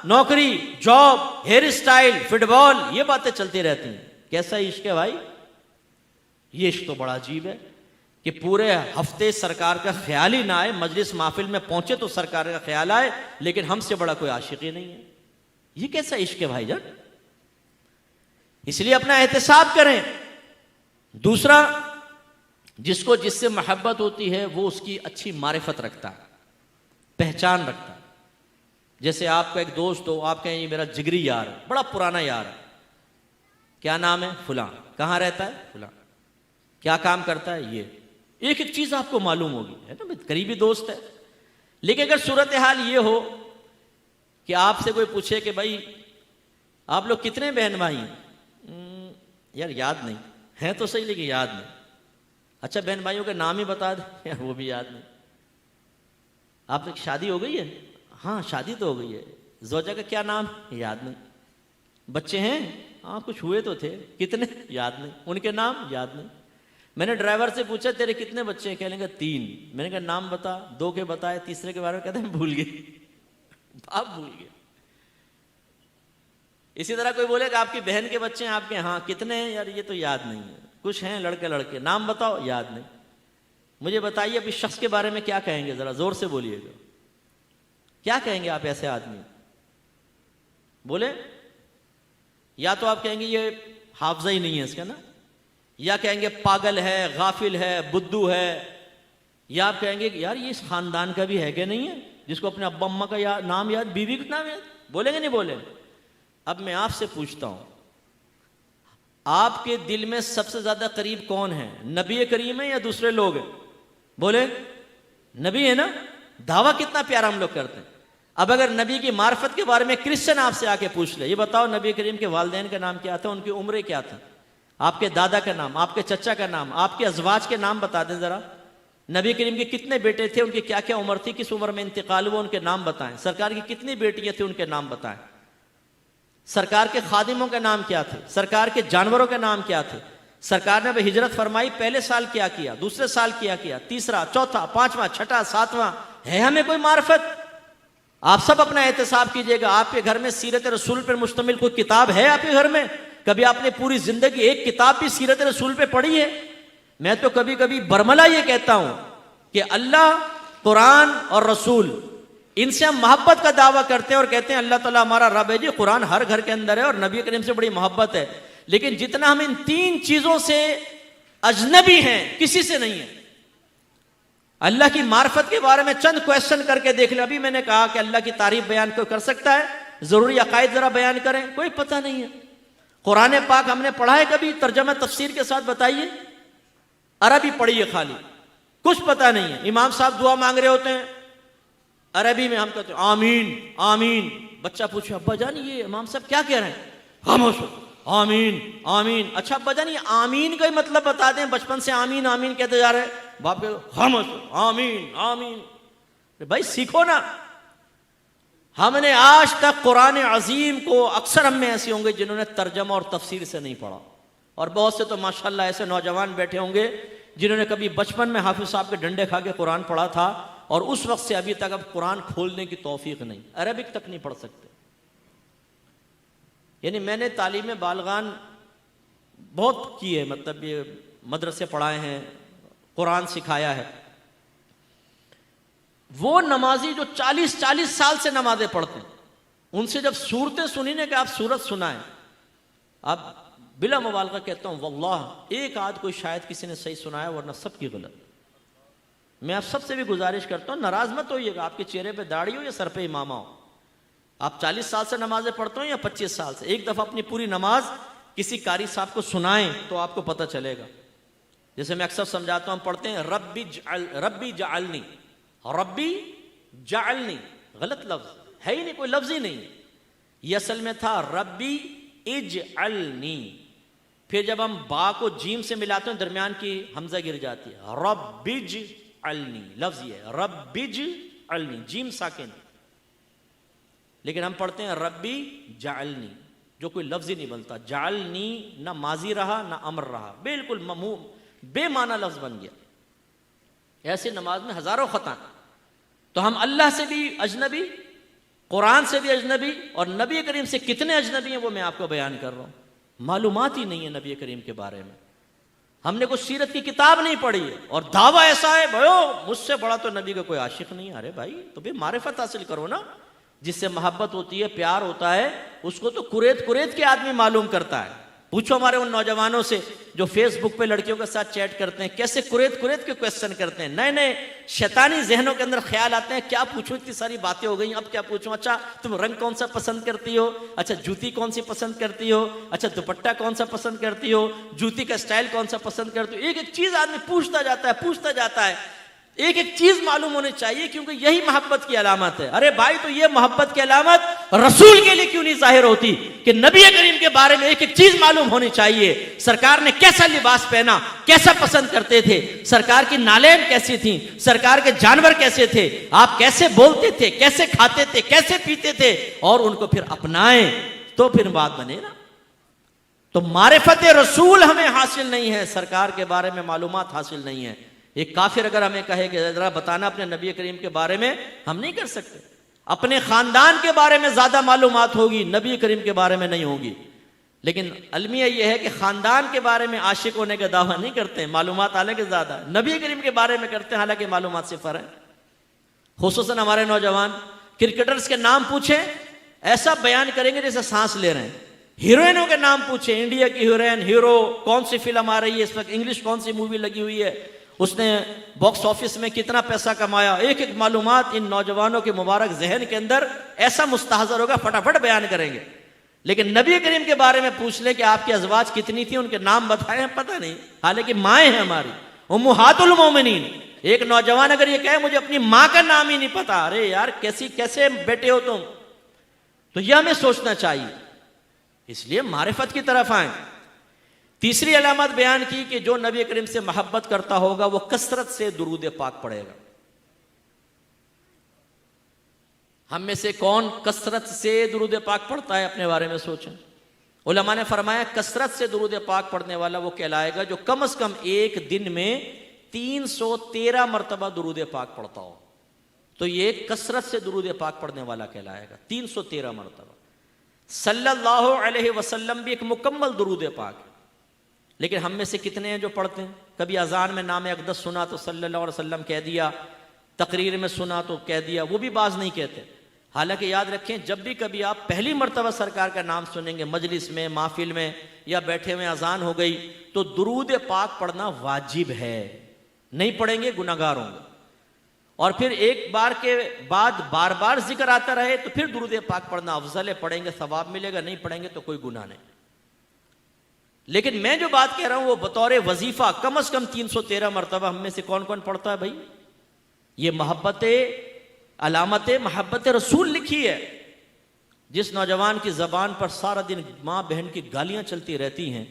[SPEAKER 1] नौकरी, जॉब, हेयर स्टाइल, फुटबॉल, ये बातें चलती रहती हैं। कैसा इश्क है भाई? ये इश्क तो बड़ा अजीब है कि पूरे हफ्ते सरकार का ख्याल ही ना आए, मजलिस महफिल में पहुंचे तो सरकार का ख्याल आए, लेकिन हमसे बड़ा कोई आशिक ही नहीं है। ये कैसा इश्क है भाईजान? इसलिए अपना एहतिसाब करें। दूसरा, जिसको जिससे मोहब्बत होती है वो उसकी अच्छी मारिफत रखता है, पहचान रखता है। जैसे आपका एक दोस्त हो, आप कहें ये मेरा जिगरी यार है, बड़ा पुराना यार है, क्या नाम है? फुला। कहां रहता है? फुला। क्या काम करता है? ये। एक एक चीज आपको मालूम होगी, है ना, करीबी दोस्त है। लेकिन अगर सूरत हाल ये हो कि आपसे कोई पूछे कि भाई आप लोग कितने बहन भाई हैं? यार याद नहीं है, तो सही लेकिन याद नहीं। अच्छा बहन भाइयों के नाम ही बता दे, यार वो भी याद नहीं। आप लोग शादी हो गई है? हाँ शादी तो हो गई है। जोजा का क्या नाम? याद नहीं। बच्चे हैं? हाँ कुछ हुए तो थे। कितने? याद नहीं। उनके नाम? याद नहीं। मैंने ड्राइवर से पूछा तेरे कितने बच्चे हैं? कह 3। मैंने कहा नाम बता। 2 के बताए, तीसरे के बारे में कहते हैं भूल गए। आप भूल गए। इसी तरह कोई बोलेगा आपकी बहन के बच्चे हैं आपके? हाँ कितने हैं? यार ये तो याद नहीं है। कुछ हैं लड़के लड़के, नाम बताओ। याद नहीं। मुझे बताइए अब इस शख्स के बारे में क्या कहेंगे, जरा जोर से बोलिएगा। क्या कहेंगे आप ऐसे आदमी? बोले। या तो आप कहेंगे ये हाफजा ही नहीं है इसका ना, या कहेंगे पागल है, गाफिल है, बुद्धू है, या आप कहेंगे कि यार ये इस खानदान का भी है क्या नहीं है, जिसको अपने अब्बा अम्मा का नाम याद, बीवी का नाम याद। बोलेंगे नहीं बोले? अब मैं आपसे पूछता हूं, आपके दिल में सबसे ज्यादा करीब कौन है, नबी करीम है या दूसरे लोग हैं? बोले नबी है ना। दावा कितना प्यारा हम लोग करते हैं। अब अगर नबी की मार्फत के बारे में क्रिश्चियन आपसे आके पूछ ले, ये बताओ नबी करीम के वालिदैन का नाम क्या था, उनकी उम्र क्या थी, आपके दादा का नाम, आपके चचा का नाम, आपके अजवाज के नाम बता दें जरा। नबी करीम के कितने बेटे थे, उनकी क्या क्या उम्र थी, किस उम्र में इंतकाल हुआ, उनके नाम बताएं। सरकार की कितनी बेटियां थी, उनके नाम बताएं। सरकार के खादिमों के नाम क्या थे, सरकार के जानवरों के नाम क्या थे। सरकार ने हिजरत फरमाई, पहले साल क्या किया, दूसरे साल क्या किया, तीसरा, चौथा, पांचवा, छठा, सातवां, है हमें कोई मार्फत? आप सब अपना एहतसाब कीजिएगा। आपके घर में सीरत रसूल पर मुश्तमिल कोई किताब है आपके घर में? कभी आपने पूरी जिंदगी एक किताब भी सीरत रसूल पे पढ़ी है? मैं तो कभी कभी बरमला ये कहता हूं कि अल्लाह, कुरान और रसूल, इनसे हम मोहब्बत का दावा करते हैं और कहते हैं अल्लाह ताला हमारा रब है जी। कुरान हर घर के अंदर है और नबी करीम से बड़ी मोहब्बत है, लेकिन जितना हम इन तीन चीजों से अजनबी हैं किसी से नहीं है। अल्लाह की मार्फत के बारे में चंद क्वेश्चन करके देख ले। अभी मैंने कहा कि अल्लाह की तारीफ बयान कोई कर सकता है? जरूरी अकायद जरा बयान करें, कोई पता नहीं है। कुरान पाक हमने पढ़ा है कभी तर्जमा तफसीर के साथ? बताइए। अरबी पढ़ी है खाली, कुछ पता नहीं है। इमाम साहब दुआ मांग रहे होते हैं अरबी में, हम कहते हैं आमीन आमीन। बच्चा पूछे अब्बा जान ये इमाम साहब क्या कह रहे हैं? खामोश, आमीन आमीन। अच्छा अब्बा जान ये आमीन का ही मतलब बता दें, बचपन से आमीन आमीन कहते जा रहे हैं। बाप के खामोश, आमीन आमीन। भाई सीखो ना। हमने आज तक कुरान अजीम को, अक्सर हम में ऐसे होंगे जिन्होंने तर्जमा और तफसीर से नहीं पढ़ा, और बहुत से तो माशाल्लाह ऐसे नौजवान बैठे होंगे जिन्होंने कभी बचपन में हाफिज साहब के डंडे खा के कुरान पढ़ा था और उस वक्त से अभी तक अब कुरान खोलने की तौफीक नहीं, अरबिक तक नहीं पढ़ सकते। यानी मैंने तालीम बालगान बहुत की है, मतलब ये मदरसे पढ़ाए हैं, कुरान सिखाया है। वो नमाजी जो 40-40 साल से नमाजें पढ़ते हैं, उनसे जब सूरतें सुनी ने कि आप सूरत सुनाएं, अब बिला मुबालगा कहता हूं वल्लाह एक आध कोई शायद किसी ने सही सुनाया, वरना सबकी गलत। मैं आप सबसे भी गुजारिश करता हूं, नाराज मत होइएगा, आपके चेहरे पे दाढ़ी हो या सर पे इमामा हो, आप 40 साल से नमाजें पढ़ते हो या 25 साल से, एक दफा अपनी पूरी नमाज किसी कारी साहब को सुनाएं तो आपको पता चलेगा। जैसे मैं अक्सर समझाता हूं, हम पढ़ते हैं रब्बी जालनी, रब्बी जालनी, गलत लफ्ज है ही नहीं, कोई लफ्ज ही नहीं। यह असल में था रब्बी इजअलनी। फिर जब हम बा को जीम से मिलाते हैं दरमियान की हमजा गिर जाती है, रब्बिज अलनी, लफ्ज ये है रब्बिज अलनी, जीम साकिन। लेकिन हम पढ़ते हैं रब्बी जालनी, जो कोई लफ्ज ही नहीं बनता। जालनी ना माजी रहा ना अमर रहा, बिल्कुल बेमाना लफ्ज बन गया। ऐसे नमाज में हजारों खता। तो हम अल्लाह से भी अजनबी, कुरान से भी अजनबी, और नबी करीम से कितने अजनबी हैं वो मैं आपको बयान कर रहा हूं। मालूमात ही नहीं है नबी करीम के बारे में, हमने कुछ सीरत की किताब नहीं पढ़ी है, और दावा ऐसा है भयो मुझसे बड़ा तो नबी का कोई आशिक नहीं है। अरे भाई तो भी मारिफत हासिल करो ना, जिससे मोहब्बत होती है, प्यार होता है, उसको तो कुरेद कुरेद के आदमी मालूम करता है। पूछो हमारे उन नौजवानों से जो फेसबुक पे लड़कियों के साथ चैट करते हैं, कैसे कुरेद कुरेद के क्वेश्चन करते हैं, नए नए शैतानी जहनों के अंदर ख्याल आते हैं, क्या पूछूं, इतनी सारी बातें हो गई, अब क्या पूछूं। अच्छा तुम रंग कौन सा पसंद करती हो, अच्छा जूती कौन सी पसंद करती हो, अच्छा दुपट्टा कौन सा पसंद करती हो, जूती का स्टाइल कौन सा पसंद करती हो। एक एक चीज आदमी पूछता जाता है, एक एक चीज मालूम होनी चाहिए, क्योंकि यही मोहब्बत की अलामत है। अरे भाई तो ये मोहब्बत की अलामत रसूल के लिए क्यों नहीं जाहिर होती कि नबी करीम के बारे में एक एक चीज मालूम होनी चाहिए। सरकार ने कैसा लिबास पहना, कैसा पसंद करते थे, सरकार की नालें कैसी थी, सरकार के जानवर कैसे थे, आप कैसे बोलते थे, कैसे खाते थे, कैसे पीते थे, और उनको फिर अपनाएं तो फिर बात बने ना। तो मारिफत रसूल हमें हासिल नहीं है, सरकार के बारे में मालूमात हासिल नहीं है। एक काफिर अगर हमें कहे कि जरा बताना अपने नबी करीम के बारे में, हम नहीं कर सकते। अपने खानदान के बारे में ज्यादा मालूमात होगी, नबी करीम के बारे में नहीं होगी। लेकिन अलमिया यह है कि खानदान के बारे में आशिक होने का दावा नहीं करते, मालूमात हालांकि ज्यादा, नबी करीम के बारे में करते हैं हालांकि मालूमात सिफर है। खुसूसन हमारे नौजवान क्रिकेटर्स के नाम पूछे, ऐसा बयान करेंगे जैसे सांस ले रहे हैं। हीरोइनों के नाम पूछे, इंडिया की हीरोइन, हीरो, कौन सी फिल्म आ रही है इस वक्त, इंग्लिश कौन सी मूवी लगी हुई है, उसने बॉक्स ऑफिस में कितना पैसा कमाया, एक एक मालूमात इन नौजवानों के मुबारक जहन के अंदर ऐसा मुस्तहज़र होगा, फटाफट बयान करेंगे। लेकिन नबी करीम के बारे में पूछ ले कि आपकी अजवाज कितनी थी, उनके नाम बताए हैं, पता नहीं, हालांकि माएँ हैं हमारी उम्मुहातुल मोमिनीन। एक नौजवान अगर ये कहे मुझे अपनी माँ का नाम ही नहीं पता, अरे यार कैसे बेटे हो तुम। तो यह हमें सोचना चाहिए, इसलिए मारिफत की तरफ आए। तीसरी अलामत बयान की कि जो नबी करीम से मोहब्बत करता होगा वो कसरत से दुरूद पाक पढ़ेगा। हम में से कौन कसरत से दुरूद पाक पढ़ता है, अपने बारे में सोचें। उलमा ने फरमाया कसरत से दुरूद पाक पढ़ने वाला वो कहलाएगा जो कम से कम एक दिन में 313 मरतबा दुरूद पाक पढ़ता हो, तो ये कसरत से दुरूद पाक पढ़ने वाला कहलाएगा। 313 मरतबा। सल्लल्लाहु अलैहि वसल्लम भी एक मुकम्मल दुरूद पाक है, लेकिन हम में से कितने हैं जो पढ़ते हैं? कभी अजान में नाम अक़दस सुना तो सल्लल्लाहु अलैहि वसल्लम कह दिया, तकरीर में सुना तो कह दिया, वो भी बाज नहीं कहते। हालांकि याद रखें, जब भी कभी आप पहली मरतबा सरकार का नाम सुनेंगे मजलिस में, महफिल में या बैठे हुए अजान हो गई, तो दुरूद पाक पढ़ना वाजिब है। नहीं पढ़ेंगे गुनाहगार होंगे। और फिर एक बार के बाद बार बार जिक्र आता रहे तो फिर दुरूद पाक पढ़ना अफजल है, पढ़ेंगे सवाब मिलेगा, नहीं पढ़ेंगे तो कोई गुनाह नहीं। लेकिन मैं जो बात कह रहा हूं वो बतौर वजीफा कम से कम 313 मरतबा हम में से कौन कौन पढ़ता है भाई? ये अलामत मोहब्बत रसूल लिखी है। जिस नौजवान की जबान पर सारा दिन माँ बहन की गालियां चलती रहती हैं,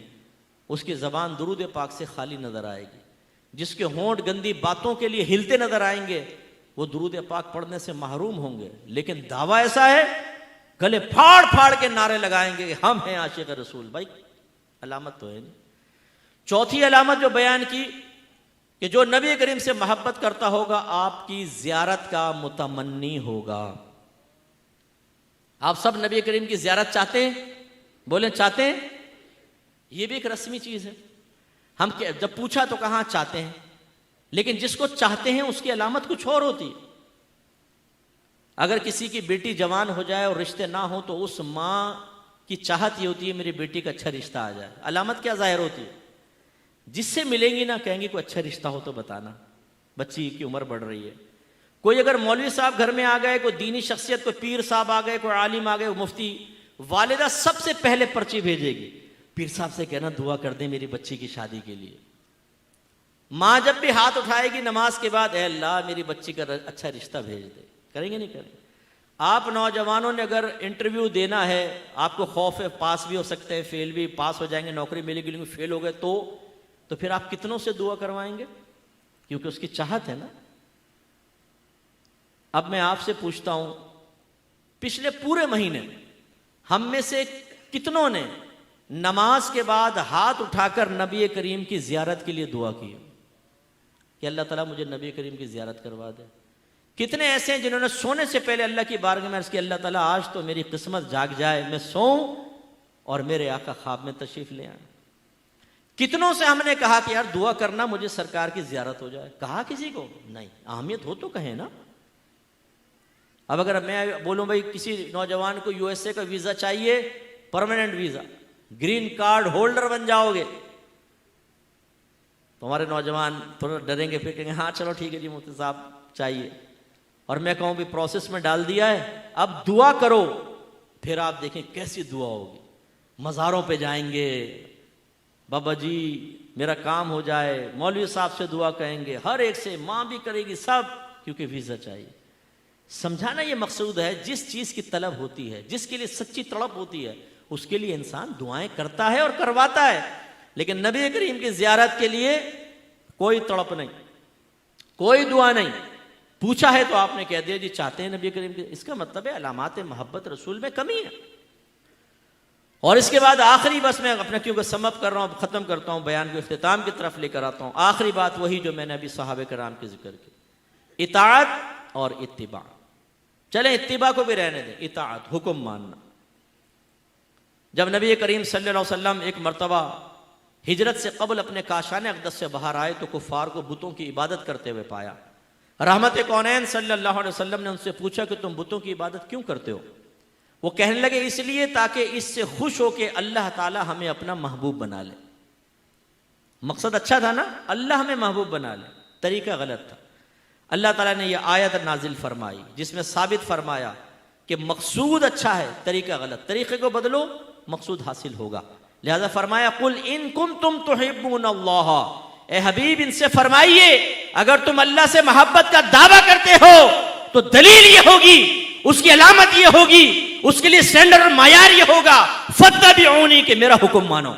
[SPEAKER 1] उसकी जबान दुरूद पाक से खाली नजर आएगी। जिसके होंठ गंदी बातों के लिए हिलते नजर आएंगे, वो दुरूद पाक पढ़ने से महरूम होंगे। लेकिन दावा ऐसा है, गले फाड़ फाड़ के नारे लगाएंगे कि हम हैं आशिक रसूल। भाई अलामत तो है नहीं। चौथी अलामत जो बयान की कि जो नबी करीम से मोहब्बत करता होगा आपकी जियारत का मुतमन्नी होगा। आप सब नबी करीम की जियारत चाहते हैं? बोले चाहते हैं। यह भी एक रस्मी चीज है। हम जब पूछा तो कहां चाहते हैं, लेकिन जिसको चाहते हैं उसकी अलामत कुछ और होती है। अगर किसी की बेटी जवान हो जाए और रिश्ते ना हो तो उस मां की चाहत ये होती है मेरी बेटी का अच्छा रिश्ता आ जाए। अलामत क्या जाहिर होती है? जिससे मिलेंगी ना कहेंगे कोई अच्छा रिश्ता हो तो बताना, बच्ची की उम्र बढ़ रही है। कोई अगर मौलवी साहब घर में आ गए, कोई दीनी शख्सियत, कोई पीर साहब आ गए, कोई आलिम आ गए, मुफ्ती, वालिदा सबसे पहले पर्ची भेजेगी, पीर साहब से कहना दुआ कर दे मेरी बच्ची की शादी के लिए। मां जब भी हाथ उठाएगी नमाज के बाद, ए अल्लाह मेरी बच्ची का अच्छा रिश्ता भेज दे। करेंगे नहीं करेंगे? आप नौजवानों ने अगर इंटरव्यू देना है, आपको खौफ है पास भी हो सकते हैं, फेल भी, पास हो जाएंगे नौकरी मिलेगी, लेकिन फेल हो गए तो फिर आप कितनों से दुआ करवाएंगे? क्योंकि उसकी चाहत है ना। अब मैं आपसे पूछता हूं, पिछले पूरे महीने हम में से कितनों ने नमाज के बाद हाथ उठाकर नबी करीम की जियारत के लिए दुआ की कि अल्लाह ताला मुझे नबी करीम की जियारत करवा दे? कितने ऐसे हैं जिन्होंने सोने से पहले अल्लाह की बारगाह में अर्ज़ की, अल्लाह ताला आज तो मेरी किस्मत जाग जाए, मैं सोऊं और मेरे आका ख्वाब में तशरीफ ले आए। कितनों से हमने कहा कि यार दुआ करना मुझे सरकार की जियारत हो जाए? कहा किसी को? नहीं। अहमियत हो तो कहे ना। अब अगर मैं बोलूं भाई किसी नौजवान को यूएसए का वीजा चाहिए, permanent visa, green card holder बन जाओगे, तो हमारे नौजवान थोड़ा डरेंगे, फिर कहेंगे हाँ चलो ठीक है जी मुफ्ती साहब चाहिए। और मैं कहूं भी प्रोसेस में डाल दिया है, अब दुआ करो। फिर आप देखें कैसी दुआ होगी। मज़ारों पे जाएंगे, बाबा जी मेरा काम हो जाए, मौलवी साहब से दुआ कहेंगे, हर एक से, माँ भी करेगी, सब, क्योंकि वीजा चाहिए। समझाना ये मकसूद है, जिस चीज की तलब होती है, जिसके लिए सच्ची तड़प होती है, उसके लिए इंसान दुआएं करता है और करवाता है। लेकिन नबी करीम की जियारत के लिए कोई तड़प नहीं, कोई दुआ नहीं। पूछा है तो आपने कह दिया जी चाहते हैं नबी करीम की, इसका मतलब है अलामात मोहब्बत रसूल में कमी है। और इसके बाद आखिरी, बस मैं अपना क्योंकि समअप कर रहा हूं, खत्म करता हूं, बयान को इख्तिताम की तरफ लेकर आता हूं। आखिरी बात वही जो मैंने अभी सहाबे कराम के जिक्र की, इताअत और इत्तिबा। चले इत्तिबा को भी रहने दें, इताअत हुक्म मानना। जब नबी करीम सल्लल्लाहु अलैहि वसल्लम एक मरतबा हिजरत से कबल अपने काशान अक़दस से बाहर आए तो कुफ़ार को बुतों की इबादत करते हुए पाया। रहमत कौनैन सल्लल्लाहु अलैहि वसल्लम ने उनसे पूछा कि तुम बुतों की इबादत क्यों करते हो? वो कहने लगे इसलिए ताकि इससे खुश हो के अल्लाह ताला हमें अपना महबूब बना ले। मकसद अच्छा था ना, अल्लाह हमें महबूब बना ले, तरीका गलत था। अल्लाह ताला ने यह आयत नाजिल फरमाई जिसमें साबित फरमाया कि मकसूद अच्छा है, तरीका गलत, तरीके को बदलो, मकसूद हासिल होगा। लिहाजा फरमाया कुल इन कुंतुम तुहिब्बून अल्लाह, ए हबीब इनसे फरमाइए अगर तुम अल्लाह से मोहब्बत का दावा करते हो तो दलील ये होगी, उसकी अलामत ये होगी, उसके लिए स्टैंडर्ड और मायार ये होगा, फत्तबिऊनी, कि मेरा हुक्म मानो।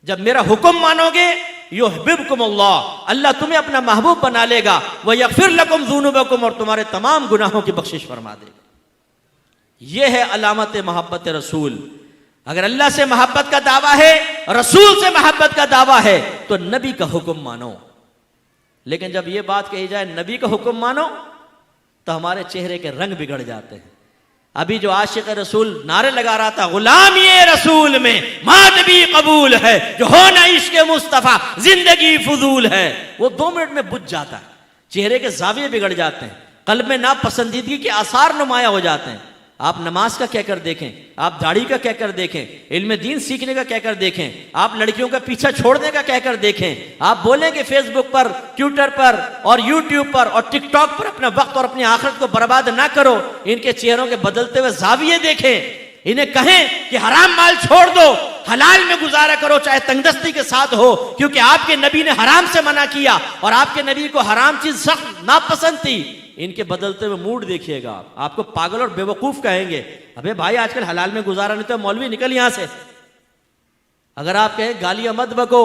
[SPEAKER 1] जब मेरा हुक्म मानोगे युहिब्बुकुम अल्लाह, अल्लाह तुम्हें अपना महबूब बना लेगा, व यगफिर लकुम ज़ुनूबकुम, और तुम्हारे तमाम गुनाहों की बख्शिश फरमा देगा। यह है अलामत मोहब्बत रसूल। अगर अल्लाह से मोहब्बत का दावा है, रसूल से मोहब्बत का दावा है, तो नबी का हुक्म मानो। लेकिन जब यह बात कही जाए नबी का हुक्म मानो, तो हमारे चेहरे के रंग बिगड़ जाते हैं। अभी जो आशिक रसूल नारे लगा रहा था, गुलाम ये रसूल में मानवी कबूल है, जो होना इश्क मुस्तफा जिंदगी फजूल है, वो 2 मिनट में बुझ जाता है। चेहरे के जाविये बिगड़ जाते हैं, कल्ब में नापसंदीदगी के आसार नुमाया हो जाते हैं। आप नमाज का कहकर देखें, आप दाढ़ी का कहकर देखें, इल्म दीन सीखने का कहकर देखें, आप लड़कियों का पीछा छोड़ने का कहकर देखें, आप बोलेंगे फेसबुक पर, ट्विटर पर और यूट्यूब पर और टिकटॉक पर अपना वक्त और अपनी आखिरत को बर्बाद ना करो। इनके चेहरों के बदलते हुए जाविये देखें, इन्हें कहें कि हराम माल छोड़ दो, हलाल में गुजारा करो, चाहे तंगदस्ती के साथ हो, क्योंकि आपके नबी ने हराम से मना किया और आपके नबी को हराम चीज सख्त नापसंद थी। इनके बदलते हुए मूड देखिएगा, आपको पागल और बेवकूफ कहेंगे। अबे भाई आजकल हलाल में गुजारा नहीं तो मौलवी निकल यहां से। अगर आप कहें गालियां मत बको,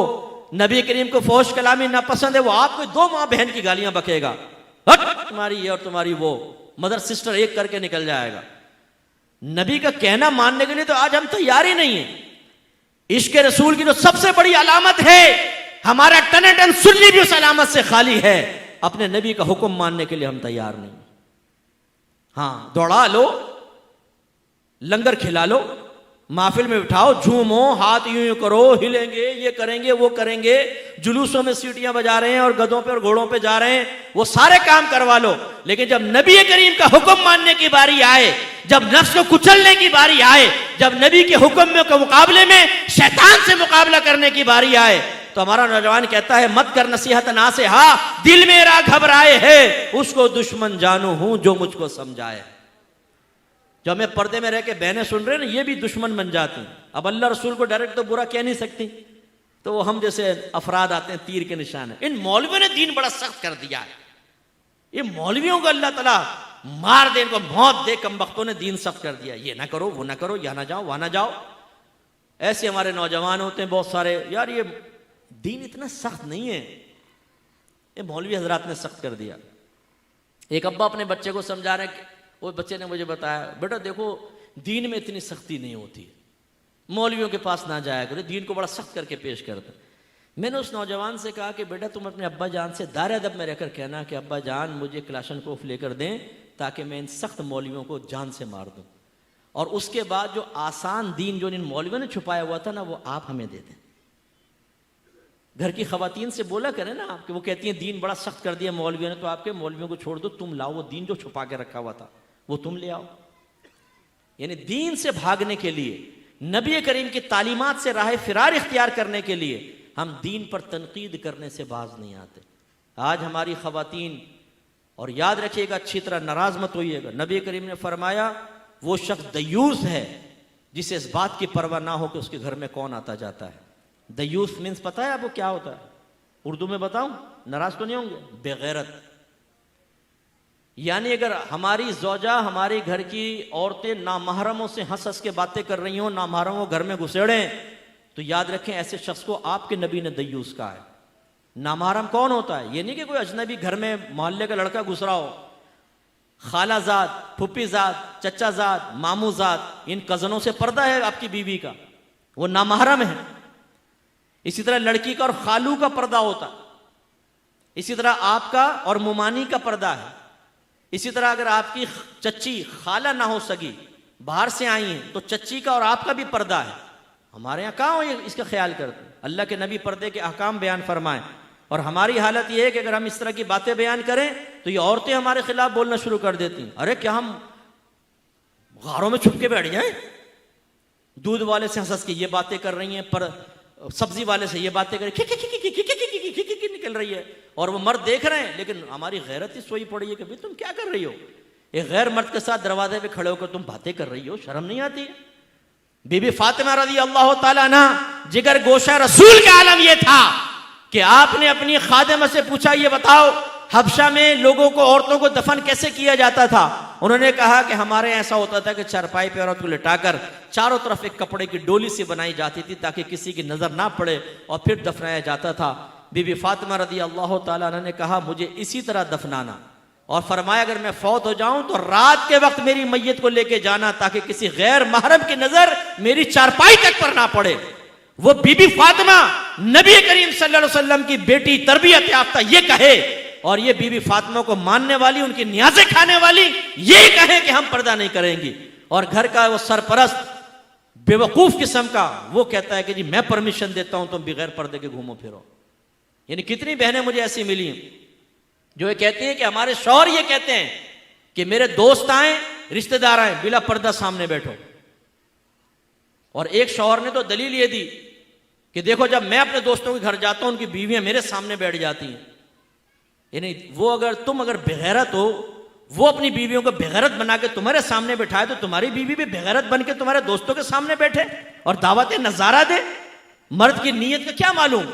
[SPEAKER 1] नबी करीम को फौश कलामी ना पसंद है, वो आपको 2 माँ बहन की गालियां बकेगा, तुम्हारी ये और तुम्हारी वो, मदर सिस्टर एक करके निकल जाएगा। नबी का कहना मानने के लिए तो आज हम तैयार ही नहीं है। इश्क रसूल की जो सबसे बड़ी अलामत है, हमारा टन टन सुन्नी भी उस अलामत से खाली है। अपने नबी का हुक्म मानने के लिए हम तैयार नहीं। हाँ, दौड़ा लो, लंगर खिला लो, महफिल में बिठाओ, झूमो, हाथ यूं यूं करो, हिलेंगे, ये करेंगे वो करेंगे, जुलूसों में सीटियां बजा रहे हैं और गधों पे और घोड़ों पे जा रहे हैं, वो सारे काम करवा लो। लेकिन जब नबी करीम का हुक्म मानने की बारी आए, जब नफ्स को कुचलने की बारी आए, जब नबी के हुक्म के मुकाबले में शैतान से मुकाबला करने की बारी आए, तो हमारा नौजवान कहता है मत कर नसीहत ना से, हा दिल मेरा घबराए है, उसको दुश्मन जानू हूं जो मुझको समझाए। जो हमें पर्दे में रह के बहनें सुन रहे हैं ना, ये भी दुश्मन बन जाती हैं। अब अल्लाह रसूल को डायरेक्ट तो बुरा कह नहीं सकती, तो वो हम जैसे अफराद आते हैं, तीर के निशान है। इन मौलवियों ने दीन बड़ा सख्त कर दिया है, ये मौलवियों को अल्लाह ताला मार दे, इनको मौत दे, कमबख्तों ने दीन सख्त कर दिया, ये ना करो वो ना करो, यहाँ ना जाओ वहां ना जाओ। ऐसे हमारे नौजवान होते हैं बहुत सारे, यार ये दीन इतना सख्त नहीं है, ये मौलवी हजरात ने सख्त कर दिया। एक अब्बा अपने बच्चे को समझा रहे, वो बच्चे ने मुझे बताया, बेटा देखो दीन में इतनी सख्ती नहीं होती, मौलवियों के पास ना जाया करो, दीन को बड़ा सख्त करके पेश करते। मैंने उस नौजवान से कहा कि बेटा तुम अपने अब्बा जान से दायरे अदब में रहकर कहना कि अब्बा जान मुझे क्लाशनकोफ लेकर दें, ताकि मैं इन सख्त मौलवियों को जान से मार दूं, और उसके बाद जो आसान दीन जो इन मौलवियों ने छुपाया हुआ था ना, वो आप हमें दे दें। घर की खवातीन से बोला करें ना आपके, वो कहती हैं दीन बड़ा सख्त कर दिया मौलवियों ने, तो आपके मौलवियों को छोड़ दो, तुम लाओ वो दीन जो छुपा के रखा हुआ था वो तुम ले आओ। यानी दीन से भागने के लिए, नबी करीम की तालीमात से राह फिरार इख्तियार करने के लिए हम दीन पर तनकीद करने से बाज नहीं आते। आज हमारी खवातीन, और याद रखिएगा अच्छी तरह, नाराज मत होइएगा, नबी करीम ने फरमाया वो शख्स दयूस है जिसे इस बात की परवाह ना हो कि उसके घर में कौन आता जाता है। दयूस मीन्स पता है आपको क्या होता है? उर्दू में बताऊं, नाराज तो नहीं होंगे? बेगैरत। यानी अगर हमारी ज़ौजा, हमारी घर की औरतें नामहरमों से हंस हंस के बातें कर रही हों, नामहरमों घर में घुसेड़े, तो याद रखें ऐसे शख्स को आपके नबी ने दयूस कहा है। नामहरम कौन होता है? ये नहीं कि कोई अजनबी घर में मोहल्ले का लड़का घुस रहा हो, खालाजाद, फुप्पीजाद, चचाजाद, मामूजाद, इन कजनों से पर्दा है आपकी बीवी का, वो नामहरम है। इसी तरह लड़की का और खालू का पर्दा होता, इसी तरह आपका और मुमानी का पर्दा है। इसी तरह अगर आपकी चच्ची खाला ना हो सकी, बाहर से आई हैं, तो चच्ची का और आपका भी पर्दा है। हमारे यहाँ कहाँ हो ये इसका ख्याल करते? अल्लाह के नबी पर्दे के अहकाम बयान फरमाएं, और हमारी हालत ये है कि अगर हम इस तरह की बातें बयान करें तो ये औरतें हमारे खिलाफ बोलना शुरू कर देती हैं। अरे क्या हम गारों में छुप के बैठ जाए? दूध वाले से हंस हंस के ये बातें कर रही हैं, पर सब्जी वाले से ये बातें कर निकल रही है, और वो मर्द देख रहे हैं, लेकिन हमारी गैरत ही सोई पड़ी है कि भाई तुम क्या कर रही हो? एक गैर मर्द के साथ दरवाजे पे खड़े होकर तुम बातें कर रही हो, शर्म नहीं आती? बीबी फातिमा रज़ी अल्लाह ताला अन्हा, जिगर गोशा रसूल का आलम यह था कि आपने अपनी खादिमा से पूछा, ये बताओ हबशा में लोगों को, औरतों को दफन कैसे किया जाता था? उन्होंने कहा कि हमारे ऐसा होता था कि चारपाई पे औरत को लिटाकर चारों तरफ एक कपड़े की डोली सी बनाई जाती थी ताकि किसी की नजर ना पड़े और फिर दफनाया जाता था। बीबी फातिमा रज़ी अल्लाह ताला अन्हा ने कहा, मुझे इसी तरह दफनाना, और फरमाया अगर मैं फौत हो जाऊं तो रात के वक्त मेरी मैयत को लेके जाना ताकि किसी गैर महरम की नजर मेरी चारपाई तक पर ना पड़े। वो बीबी फातिमा नबी करीम सल्लल्लाहु अलैहि वसल्लम की बेटी, तरबियत याफ्ता, ये कहे, और ये बीबी फातिमा को मानने वाली, उनकी नियाज़ें खाने वाली, ये कहे कि हम पर्दा नहीं करेंगी, और घर का वो सरपरस्त बेवकूफ किस्म का वो कहता है कि जी मैं परमिशन देता हूं तुम बगैर पर्दे के घूमो फिरो। यानी कितनी बहनें मुझे ऐसी मिली जो ये कहती हैं कि हमारे शौहर ये कहते हैं कि मेरे दोस्त आए, रिश्तेदार आए, बिला पर्दा सामने बैठो। और एक शौहर ने तो दलील ये दी कि देखो जब मैं अपने दोस्तों के घर जाता हूं उनकी बीवियां मेरे सामने बैठ जाती हैं। यानी वो तुम अगर बेगैरत हो, वो अपनी बीवियों को बेगैरत बना के तुम्हारे सामने बैठाए तो तुम्हारी बीवी भी बेगैरत बन के तुम्हारे दोस्तों के सामने बैठे और दावत नजारा दे। मर्द की नीयत का क्या मालूम?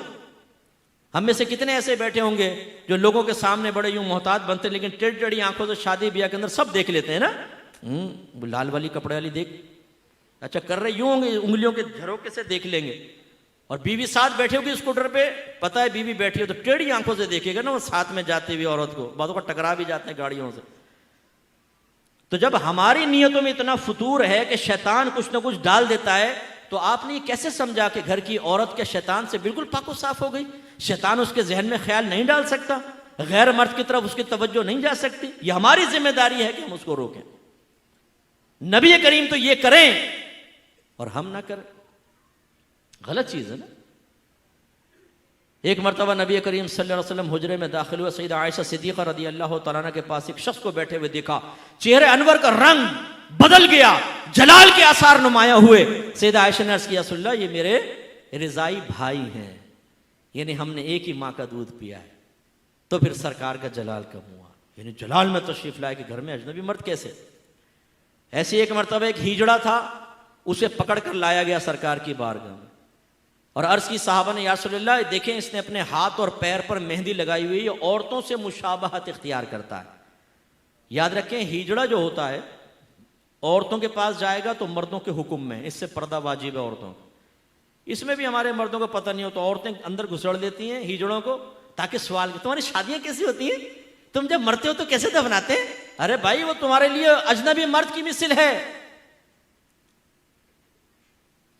[SPEAKER 1] हम में से कितने ऐसे बैठे होंगे जो लोगों के सामने बड़े यूं मोहतात बनते लेकिन टेढ़ी टेढ़ी आंखों से शादी ब्याह के अंदर सब देख लेते हैं ना। लाल वाली कपड़े वाली देख, अच्छा कर रहे यूं होंगे, उंगलियों के झरोके से देख लेंगे। और बीवी साथ बैठे होगी स्कूटर पे, पता है बीवी बैठी हो तो टेढ़ी आंखों से देखेगा ना वो साथ में जाती हुई औरत को, बातों का टकरा भी जाते हैं गाड़ियों से। तो जब हमारी नीयतों में इतना फतूर है कि शैतान कुछ ना कुछ डाल देता है, तो आपने कैसे समझा कि घर की औरत के शैतान से बिल्कुल पाको साफ हो गई? शैतान उसके जहन में ख्याल नहीं डाल सकता, गैर मर्द की तरफ उसकी तवज्जो नहीं जा सकती। यह हमारी जिम्मेदारी है कि हम उसको रोकें। नबी करीम तो ये करें और हम ना करें, गलत चीज है ना। एक मरतबा नबी करीम सल्लल्लाहु अलैहि वसल्लम हुजरे में दाखिल हुए, सईदा आयशा सिद्दीक़ा रज़ी अल्लाह तआला अन्हा के पास एक शख्स को बैठे हुए देखा, चेहरे अनवर का रंग बदल गया, जलाल के आसार नुमाया हुए। सईदा आयशा ने अर्ज़ किया, रसूलल्लाह ये मेरे रिज़ाई भाई हैं, यानी हमने एक ही माँ का दूध पिया है। तो फिर सरकार का जलाल कम हुआ, यानी जलाल में तशरीफ लाए कि घर में अजनबी मर्द कैसे। ऐसी एक मरतबा एक हिजड़ा था, उसे पकड़ कर लाया गया सरकार की बारगाह में और अर्ज की साहबा ने, या रसूलल्लाह देखें इसने अपने हाथ और पैर पर मेहंदी लगाई हुई, औरतों से मुशाबहत इख्तियार करता है। याद रखें हिजड़ा जो होता है औरतों के पास जाएगा तो मर्दों के हुक्म में, इससे पर्दा वाजिब है औरतों को। इसमें भी हमारे मर्दों को पता नहीं हो तो औरतें अंदर घुसड़ देती हैं हिजड़ों को ताकि सवाल, तुम्हारी शादियां कैसी होती हैं, तुम जब मरते हो तो कैसे दफनाते हैं? अरे भाई वो तुम्हारे लिए अजनबी मर्द की मिसल है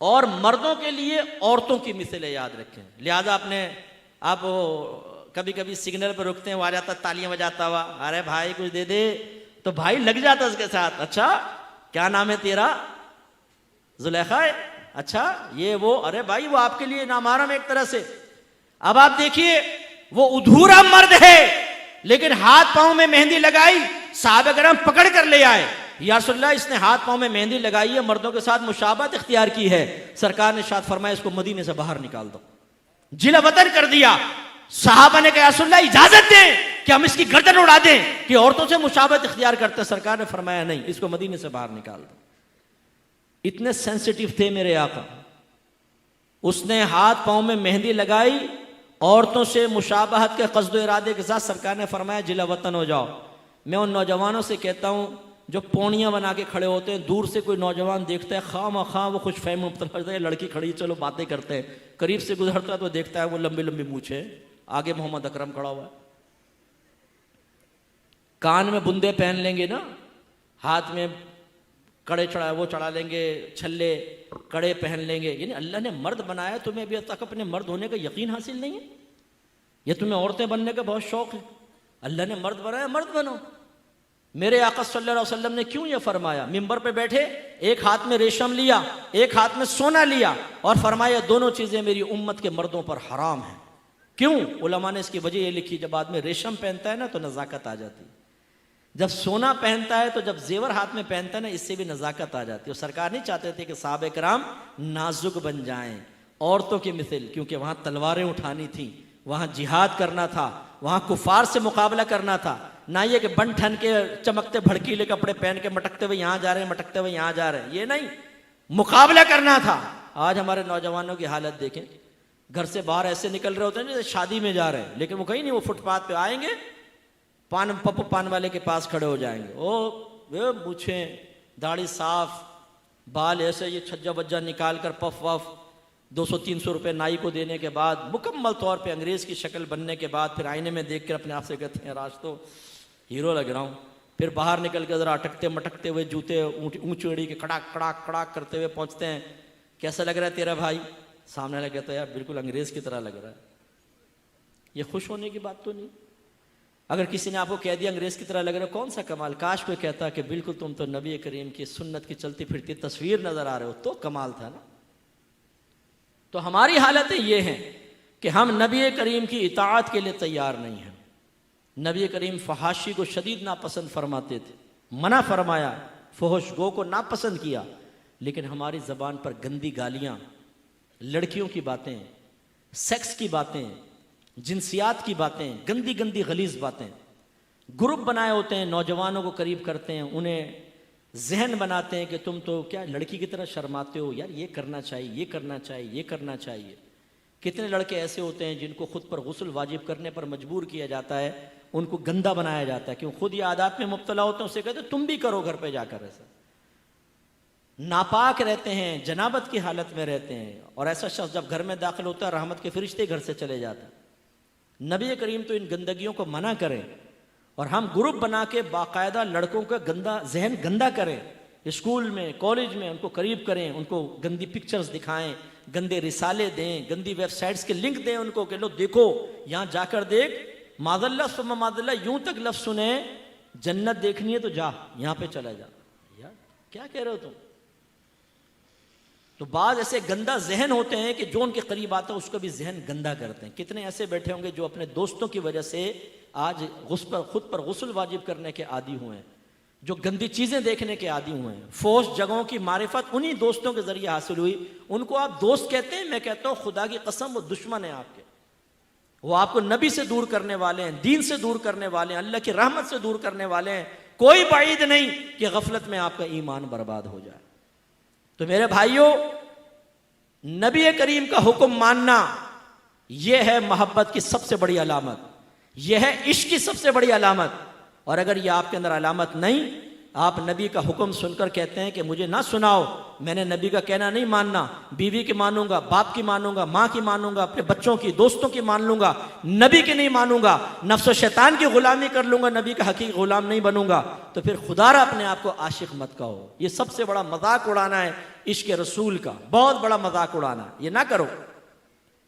[SPEAKER 1] और मर्दों के लिए औरतों की मिसल है, याद रखें। लिहाजा आप कभी कभी सिग्नल पर रुकते हैं, वो आ जाता तालियां बजाता हुआ, अरे भाई कुछ दे दे, तो भाई लग जाता उसके साथ। अच्छा क्या नाम है तेरा? जुलेखा है? अच्छा ये वो, अरे भाई वो आपके लिए नामारम एक तरह से। अब आप देखिए वो अधूरा मर्द है लेकिन हाथ पांव में मेहंदी लगाई, साहबा करम पकड़ कर ले आए, या रसूलल्लाह इसने हाथ पांव में मेहंदी लगाई है, मर्दों के साथ मुशाबहत इख्तियार की है। सरकार ने शाद फरमाया इसको मदीने से बाहर निकाल दो, जिला वतन कर दिया। साहबा ने कहा रसूलल्लाह इजाजत दें कि हम इसकी गर्दन उड़ा दें कि औरतों से मुशाबहत इख्तियार करते। सरकार ने फरमाया नहीं, इसको मदीने से बाहर निकाल दो। इतने सेंसिटिव थे मेरे आका। उसने हाथ पांव में मेहंदी लगाई, औरतों से मुशाबहत के कस्द इरादे के साथ सरकार ने फरमाया जिला वतन हो जाओ। मैं उन नौजवानों से कहता हूं जो पौड़ियां बना के खड़े होते हैं, दूर से कोई नौजवान देखता है खामखा वो खुश फहम मुब्तला है, लड़की खड़ी चलो बातें करते हैं, करीब से गुजरता है तो देखता है वो लंबी लंबी मूछे, आगे मोहम्मद अकरम खड़ा हुआ है, कान में बुंदे पहन लेंगे ना, हाथ में कड़े वो चढ़ा लेंगे, छल्ले कड़े पहन लेंगे। यानी अल्लाह ने मर्द बनाया, तुम्हें अभी तक अपने मर्द होने का यकीन हासिल नहीं है, या तुम्हें औरतें बनने का बहुत शौक है। अल्लाह ने मर्द बनाया, मर्द बनो। मेरे आका सल्लल्लाहु अलैहि वसल्लम ने क्यों ये फरमाया? मिंबर पे बैठे, एक हाथ में रेशम लिया, एक हाथ में सोना लिया और फरमाया दोनों चीजें मेरी उम्मत के मर्दों पर हराम है। क्यों? उलमा ने इसकी वजह ये लिखी, जब आदमी रेशम पहनता है ना तो नजाकत आ जाती है, जब सोना पहनता है तो जब जेवर हाथ में पहनता है ना इससे भी नजाकत आ जाती है। और सरकार नहीं चाहते थे कि साहबे कराम नाजुक बन जाएं औरतों की मिसल, क्योंकि वहां तलवारें उठानी थी, वहां जिहाद करना था, वहां कुफार से मुकाबला करना था।
[SPEAKER 2] ना ये कि बन ठन के चमकते भड़कीले कपड़े पहन के मटकते हुए यहाँ जा रहे हैं, मटकते हुए यहाँ जा रहे हैं, ये नहीं, मुकाबला करना था। आज हमारे नौजवानों की हालत देखें, घर से बाहर ऐसे निकल रहे होते हैं जैसे शादी में जा रहे हैं, लेकिन वो कहीं नहीं, वो फुटपाथ पे आएंगे, पप्पू पान वाले के पास खड़े हो जाएंगे, वे मूछें, दाढ़ी साफ, बाल ऐसे ये छज्जा बज्जा निकाल कर पफ वफ, 200-300 रुपए नाई को देने के बाद मुकम्मल तौर पे अंग्रेज की शक्ल बनने के बाद फिर आईने में देख कर अपने आप से कहते हैं आज तो हीरो लग रहा हूँ। फिर बाहर निकल कर जरा अटकते मटकते हुए जूते ऊंची एड़ी के कड़ाक कड़ाक कड़ाक करते हुए पहुँचते हैं, कैसा लग रहा है तेरा भाई? सामने लगे तो यार बिल्कुल अंग्रेज की तरह लग रहा है। ये खुश होने की बात तो नहीं। अगर किसी ने आपको कह दिया अंग्रेज की तरह लग रहा है, कौन सा कमाल, काश कोई कहता कि बिल्कुल तुम तो नबी करीम की सुन्नत की चलती फिरती तस्वीर नजर आ रहे हो, तो कमाल था ना। तो हमारी हालतें ये हैं कि हम नबी करीम की इताअत के लिए तैयार नहीं हैं। नबी करीम फहाशी को शदीद नापसंद फरमाते थे, मना फरमाया, फहश गो को नापसंद किया, लेकिन हमारी ज़बान पर गंदी गालियाँ, लड़कियों की बातें, सेक्स की बातें, जिनसियात की बातें, गंदी गंदी गलीज बातें, ग्रुप बनाए होते हैं, नौजवानों को करीब करते हैं, उन्हें जहन बनाते हैं कि तुम तो क्या लड़की की तरह शर्माते हो, यार ये करना चाहिए, ये करना चाहिए, ये करना चाहिए। कितने लड़के ऐसे होते हैं जिनको खुद पर गुस्ल वाजिब करने पर मजबूर किया जाता है, उनको गंदा बनाया जाता है, क्यों? खुद ये आदत में मुब्तला होते हैं, उससे कहते हैं तुम भी करो घर पे जाकर। ऐसा नापाक रहते हैं, जनाबत की हालत में रहते हैं, और ऐसा शख्स जब घर में दाखिल होता है रहमत के फरिश्ते घर से चले जाते हैं। नबी करीम तो इन गंदगियों को मना करें, और हम ग्रुप बना के बाकायदा लड़कों का गंदा जहन गंदा करें, स्कूल में कॉलेज में उनको करीब करें, उनको गंदी पिक्चर्स दिखाएं, गंदे रिसाले दें, गंदी वेबसाइट्स के लिंक दें उनको कि लो देखो यहाँ जाकर देख, मादल्ला सुम्मा मादल्ला, यूं तक लफ्ज़ सुने, जन्नत देखनी है तो जा, यहाँ पे चला जा। यार क्या कह रहे हो तुम? तो बाद ऐसे गंदा जहन होते हैं कि जो उनके करीब आता है उसको भी जहन गंदा करते हैं। कितने ऐसे बैठे होंगे जो अपने दोस्तों की वजह से आज खुद पर गुस्ल वाजिब करने के आदी हुए हैं, जो गंदी चीज़ें देखने के आदी हुए हैं। फोश जगहों की मारिफत उन्हीं दोस्तों के जरिए हासिल हुई। उनको आप दोस्त कहते हैं, मैं कहता हूँ खुदा की कसम वो दुश्मन है आपके। वो आपको नबी से दूर करने वाले हैं, दीन से दूर करने वाले हैं, अल्लाह की रहमत से दूर करने वाले हैं। कोई बाइद नहीं कि गफलत में आपका ईमान बर्बाद हो जाए। तो मेरे भाइयों, नबी करीम का हुक्म मानना यह है मोहब्बत की सबसे बड़ी अलामत, यह है इश्क की सबसे बड़ी अलामत। और अगर यह आपके अंदर अलामत नहीं, आप नबी का हुक्म सुनकर कहते हैं कि मुझे ना सुनाओ, मैंने नबी का कहना नहीं मानना, बीवी की मानूंगा, बाप की मानूंगा, माँ की मानूंगा, अपने बच्चों की, दोस्तों की मान लूंगा, नबी की नहीं मानूंगा, नफ्स और शैतान की गुलामी कर लूंगा, नबी का हकीकी गुलाम नहीं बनूंगा, तो फिर खुदारा अपने आप को आशिक मत कहो। ये सबसे बड़ा मजाक उड़ाना है इश्क रसूल का, बहुत बड़ा मजाक उड़ाना, ये ना करो।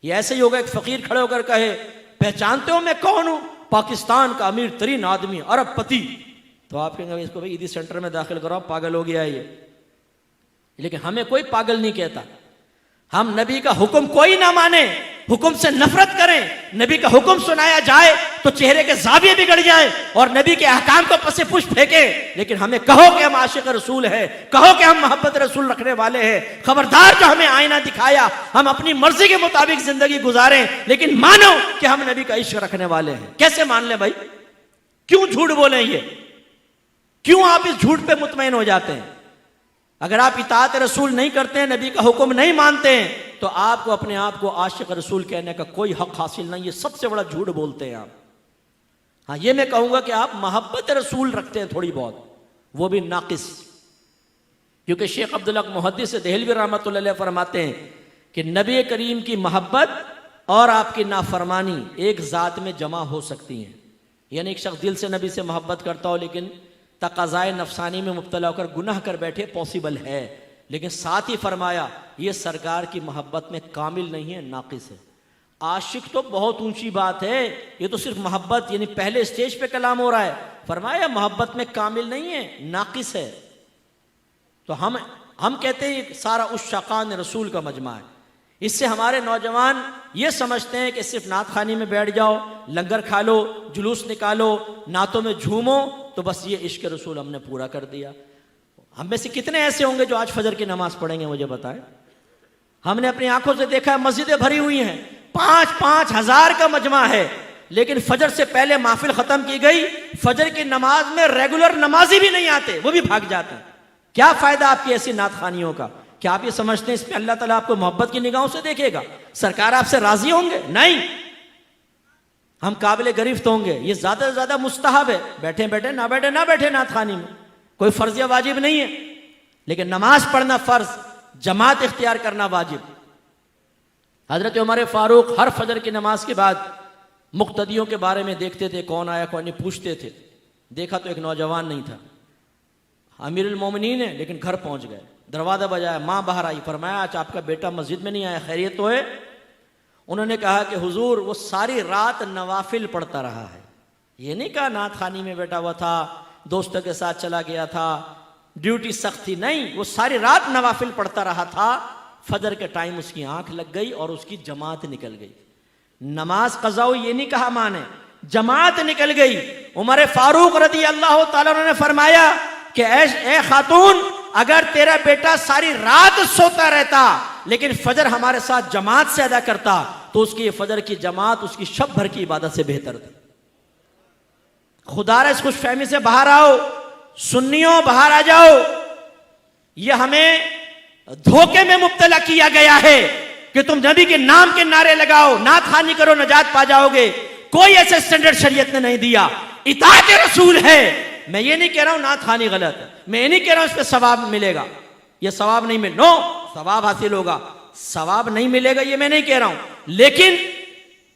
[SPEAKER 2] ये ऐसे ही होगा एक फकीर खड़े होकर कहे, पहचानते हो मैं कौन हूं? पाकिस्तान का अमीर तरीन आदमी, अरबपति। तो आप कहेंगे इसको भाई ईदी सेंटर में दाखिल कराओ, पागल हो गया ये। लेकिन हमें कोई पागल नहीं कहता। हम नबी का हुक्म कोई ना माने, हुक्म से नफरत करें, नबी का हुक्म सुनाया जाए तो चेहरे के जाविये बिगड़ जाए और नबी के अहकाम को पसे पुश फेंके। लेकिन हमें कहो कि हम आशिक रसूल है, कहो कि हम मोहब्बत रसूल रखने वाले हैं, खबरदार जो हमें आईना दिखाया हम अपनी मर्जी के मुताबिक जिंदगी गुजारें, लेकिन मानो कि हम नबी का इश्क रखने वाले हैं। कैसे मान ले भाई? क्यों झूठ बोले? ये क्यों आप इस झूठ पे मुतमईन हो जाते हैं? अगर आप इताअत रसूल नहीं करते हैं, नबी का हुक्म नहीं मानते हैं, तो आपको अपने आप को आशिक रसूल कहने का कोई हक हासिल नहीं। ये सबसे बड़ा झूठ बोलते हैं आप। हाँ, ये मैं कहूंगा कि आप मोहब्बत रसूल रखते हैं थोड़ी बहुत, वो भी नाकिस। क्योंकि शेख अब्दुल हक मुहद्दिस देहलवी रहमतुल्लाह अलैह फरमाते हैं कि नबी करीम की मोहब्बत और आपकी नाफरमानी एक जात में जमा हो सकती हैं। यानी एक शख्स दिल से नबी से मोहब्बत करता हो लेकिन तक़ाज़ाए नफसानी में मुब्तला होकर गुनाह कर बैठे, पॉसिबल है। लेकिन साथ ही फरमाया ये सरकार की मोहब्बत में कामिल नहीं है, नाकिस है। आशिक तो बहुत ऊंची बात है, ये तो सिर्फ मोहब्बत यानी पहले स्टेज पे कलाम हो रहा है। फरमाया मोहब्बत में कामिल नहीं है, नाकिस है। तो हम कहते हैं सारा उस शाकान रसूल का मजमा है। इससे हमारे नौजवान ये समझते हैं कि सिर्फ नात खानी में बैठ जाओ, लंगर खा लो, जुलूस निकालो, नातों में झूमो, तो बस ये इश्क रसूल हमने पूरा कर दिया। हम में से कितने ऐसे होंगे जो आज फजर की नमाज पढ़ेंगे? मुझे बताएं। हमने अपनी आंखों से देखा है मस्जिदें भरी हुई हैं, 5-5 हज़ार का मजमा है, लेकिन फजर से पहले महफिल खत्म की गई, फजर की नमाज में रेगुलर नमाजी भी नहीं आते, वो भी भाग जाते हैं। क्या फायदा आपकी ऐसी नात खानियों का? क्या आप ये समझते हैं इसमें अल्लाह ताला आपको मोहब्बत की निगाहों से देखेगा? सरकार आपसे राजी होंगे? नहीं। हम काबिल गिरफ्त होंगे, ये ज्यादा से ज्यादा मुस्तहब है, बैठे बैठे ना बैठे ना बैठे नात खानी में, कोई फर्ज या वाजिब नहीं है। लेकिन नमाज पढ़ना फर्ज, जमात इख्तियार करना वाजिब। हजरत उमर फारूक हर फजर की नमाज के बाद मुक्तदियों के बारे में देखते थे, कौन आया कौन नहीं, पूछते थे। देखा तो एक नौजवान नहीं था, अमीरुल मोमिनीन है, लेकिन घर पहुंच गए, दरवाजा बजाया, माँ बाहर आई, फरमाया आज आपका बेटा मस्जिद में नहीं आया, खैरियत तो है? उन्होंने कहा कि हुजूर वो सारी रात नवाफिल पढ़ता रहा है। ये नहीं कहा नात खानी में बैठा हुआ था, दोस्तों के साथ चला गया था, ड्यूटी सख्त थी, नहीं, वो सारी रात नवाफिल पढ़ता रहा था। फजर के टाइम उसकी आंख लग गई और उसकी जमात निकल गई। नमाज कज़ा हुई ये नहीं कहा माने, जमात निकल गई। उमर फारूक रज़ी अल्लाह ताला अन्हु ने फरमाया कि ए खातून, अगर तेरा बेटा सारी रात सोता रहता लेकिन फजर हमारे साथ जमात से अदा करता तो उसकी फजर की जमात उसकी शब भर की इबादत से बेहतर थी। खुदा इस खुशफहमी से बाहर आओ, सुन्नियों बाहर आ जाओ। यह हमें धोखे में मुब्तला किया गया है कि तुम नबी के नाम के नारे लगाओ, नात खानी करो, नजात पा जाओगे। कोई ऐसे स्टैंडर्ड शरीयत ने नहीं दिया। इताअत रसूल है। मैं ये नहीं कह रहा हूं नात खानी गलत है, मैं ये नहीं कह रहा हूं इस पे सवाब मिलेगा, ये सवाब नहीं मिल, नो, सवाब हासिल होगा, सवाब नहीं मिलेगा ये मैं नहीं कह रहा हूं। लेकिन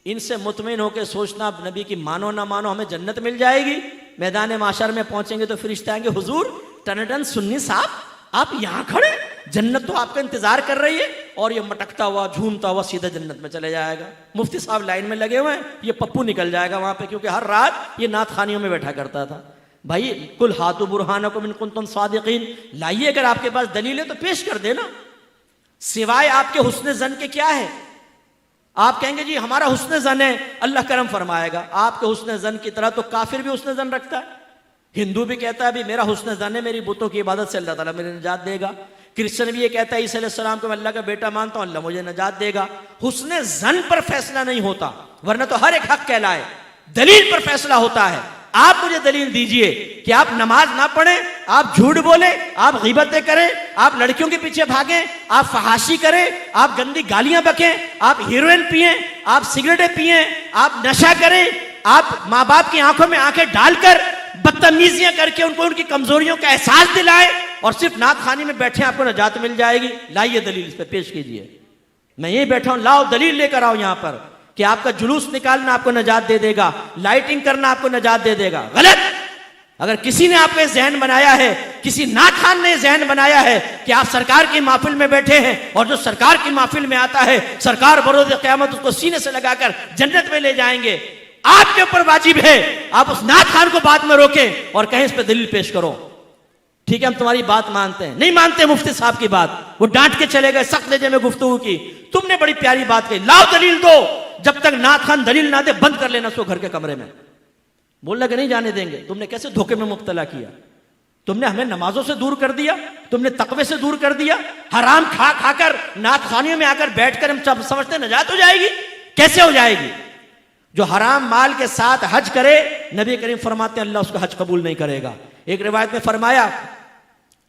[SPEAKER 2] इनसे मुतमिन होकर सोचना नबी की मानो ना मानो हमें जन्नत मिल जाएगी। मैदान माशर में पहुंचेंगे तो फरिश्ते आएंगे, हुजूर टनटन सुन्नी साहब आप यहां खड़े, जन्नत तो आपका इंतजार कर रही है। और ये मटकता हुआ झूमता हुआ सीधा जन्नत में चले जाएगा। मुफ्ती साहब लाइन में लगे हुए हैं, ये पप्पू निकल जाएगा वहां पे, क्योंकि हर रात ये नात खानियों में बैठा करता था। भाई कुल हाथु बुरहानकुम इन कुंतुम सादिकीन, लाइए, अगर आपके पास दलील है तो पेश कर देना। सिवाय आपके हुस्न जन के क्या है? आप कहेंगे जी हमारा हुस्न जन है, अल्लाह करम फरमाएगा। आपके हुस्न जन की तरह तो काफिर भी हुस्न जन रखता है। हिंदू भी कहता है अभी मेरा हुस्न जन है, मेरी बुतों की इबादत से अल्लाह ताला मुझे निजात देगा। क्रिश्चियन भी ये कहता है ईसा अलैहिस्सलाम को मैं अल्लाह का बेटा मानता हूं, अल्लाह मुझे निजात देगा। हुस्न जन पर फैसला नहीं होता, वरना तो हर एक हक कहलाए, दलील पर फैसला होता है। आप मुझे दलील दीजिए कि आप नमाज ना पढ़ें, आप झूठ बोले, आप गीबतें करें, आप लड़कियों के पीछे भागें, आप फहाशी करें, आप गंदी गालियां बकें, आप हीरोइन पिएं, आप सिगरेटें पिएं, आप नशा करें, आप माँ बाप की आंखों में आंखें डालकर बदतमीजियां करके उनको उनकी कमजोरियों का एहसास दिलाएं और सिर्फ नात खानी में बैठे आपको नजात मिल जाएगी। लाइए दलील, इस पर पेश कीजिए। मैं यही बैठा हूं, लाओ दलील लेकर आओ यहां पर कि आपका जुलूस निकालना आपको नजात दे देगा, लाइटिंग करना आपको नजात दे देगा। गलत। अगर किसी ने आपको जहन बनाया है, किसी नाखान ने जहन बनाया है कि आप सरकार की महफिल में बैठे हैं और जो सरकार की महफिल में आता है सरकार बरोज़ क़यामत उसको सीने से लगाकर जन्नत में ले जाएंगे, आपके ऊपर वाजिब है आप उस नाथ खान को बाद में रोकें और कहें इस पर दलील पेश करो। ठीक है, हम तुम्हारी बात मानते हैं। नहीं मानते मुफ्ती साहब की बात, वो डांट के चले गए, सख्त लहजे में गुफ्तगू की, तुमने बड़ी प्यारी बात कही, लाओ दलील दो। जब तक नाथ खान दलील ना दे बंद कर लेना उसको घर के कमरे में। बोलना कि नहीं जाने देंगे। तुमने कैसे धोखे में मुब्तला किया, तुमने हमें नमाजों से दूर कर दिया, तुमने तकवे से दूर कर दिया, हराम खा खाकर नाथ खानियों में आकर बैठकर हम समझते नजात हो जाएगी। कैसे हो जाएगी? जो हराम माल के साथ हज करे, नबी करीम फरमाते हैं अल्लाह उसका हज कबूल नहीं करेगा। एक रिवायत में फरमाया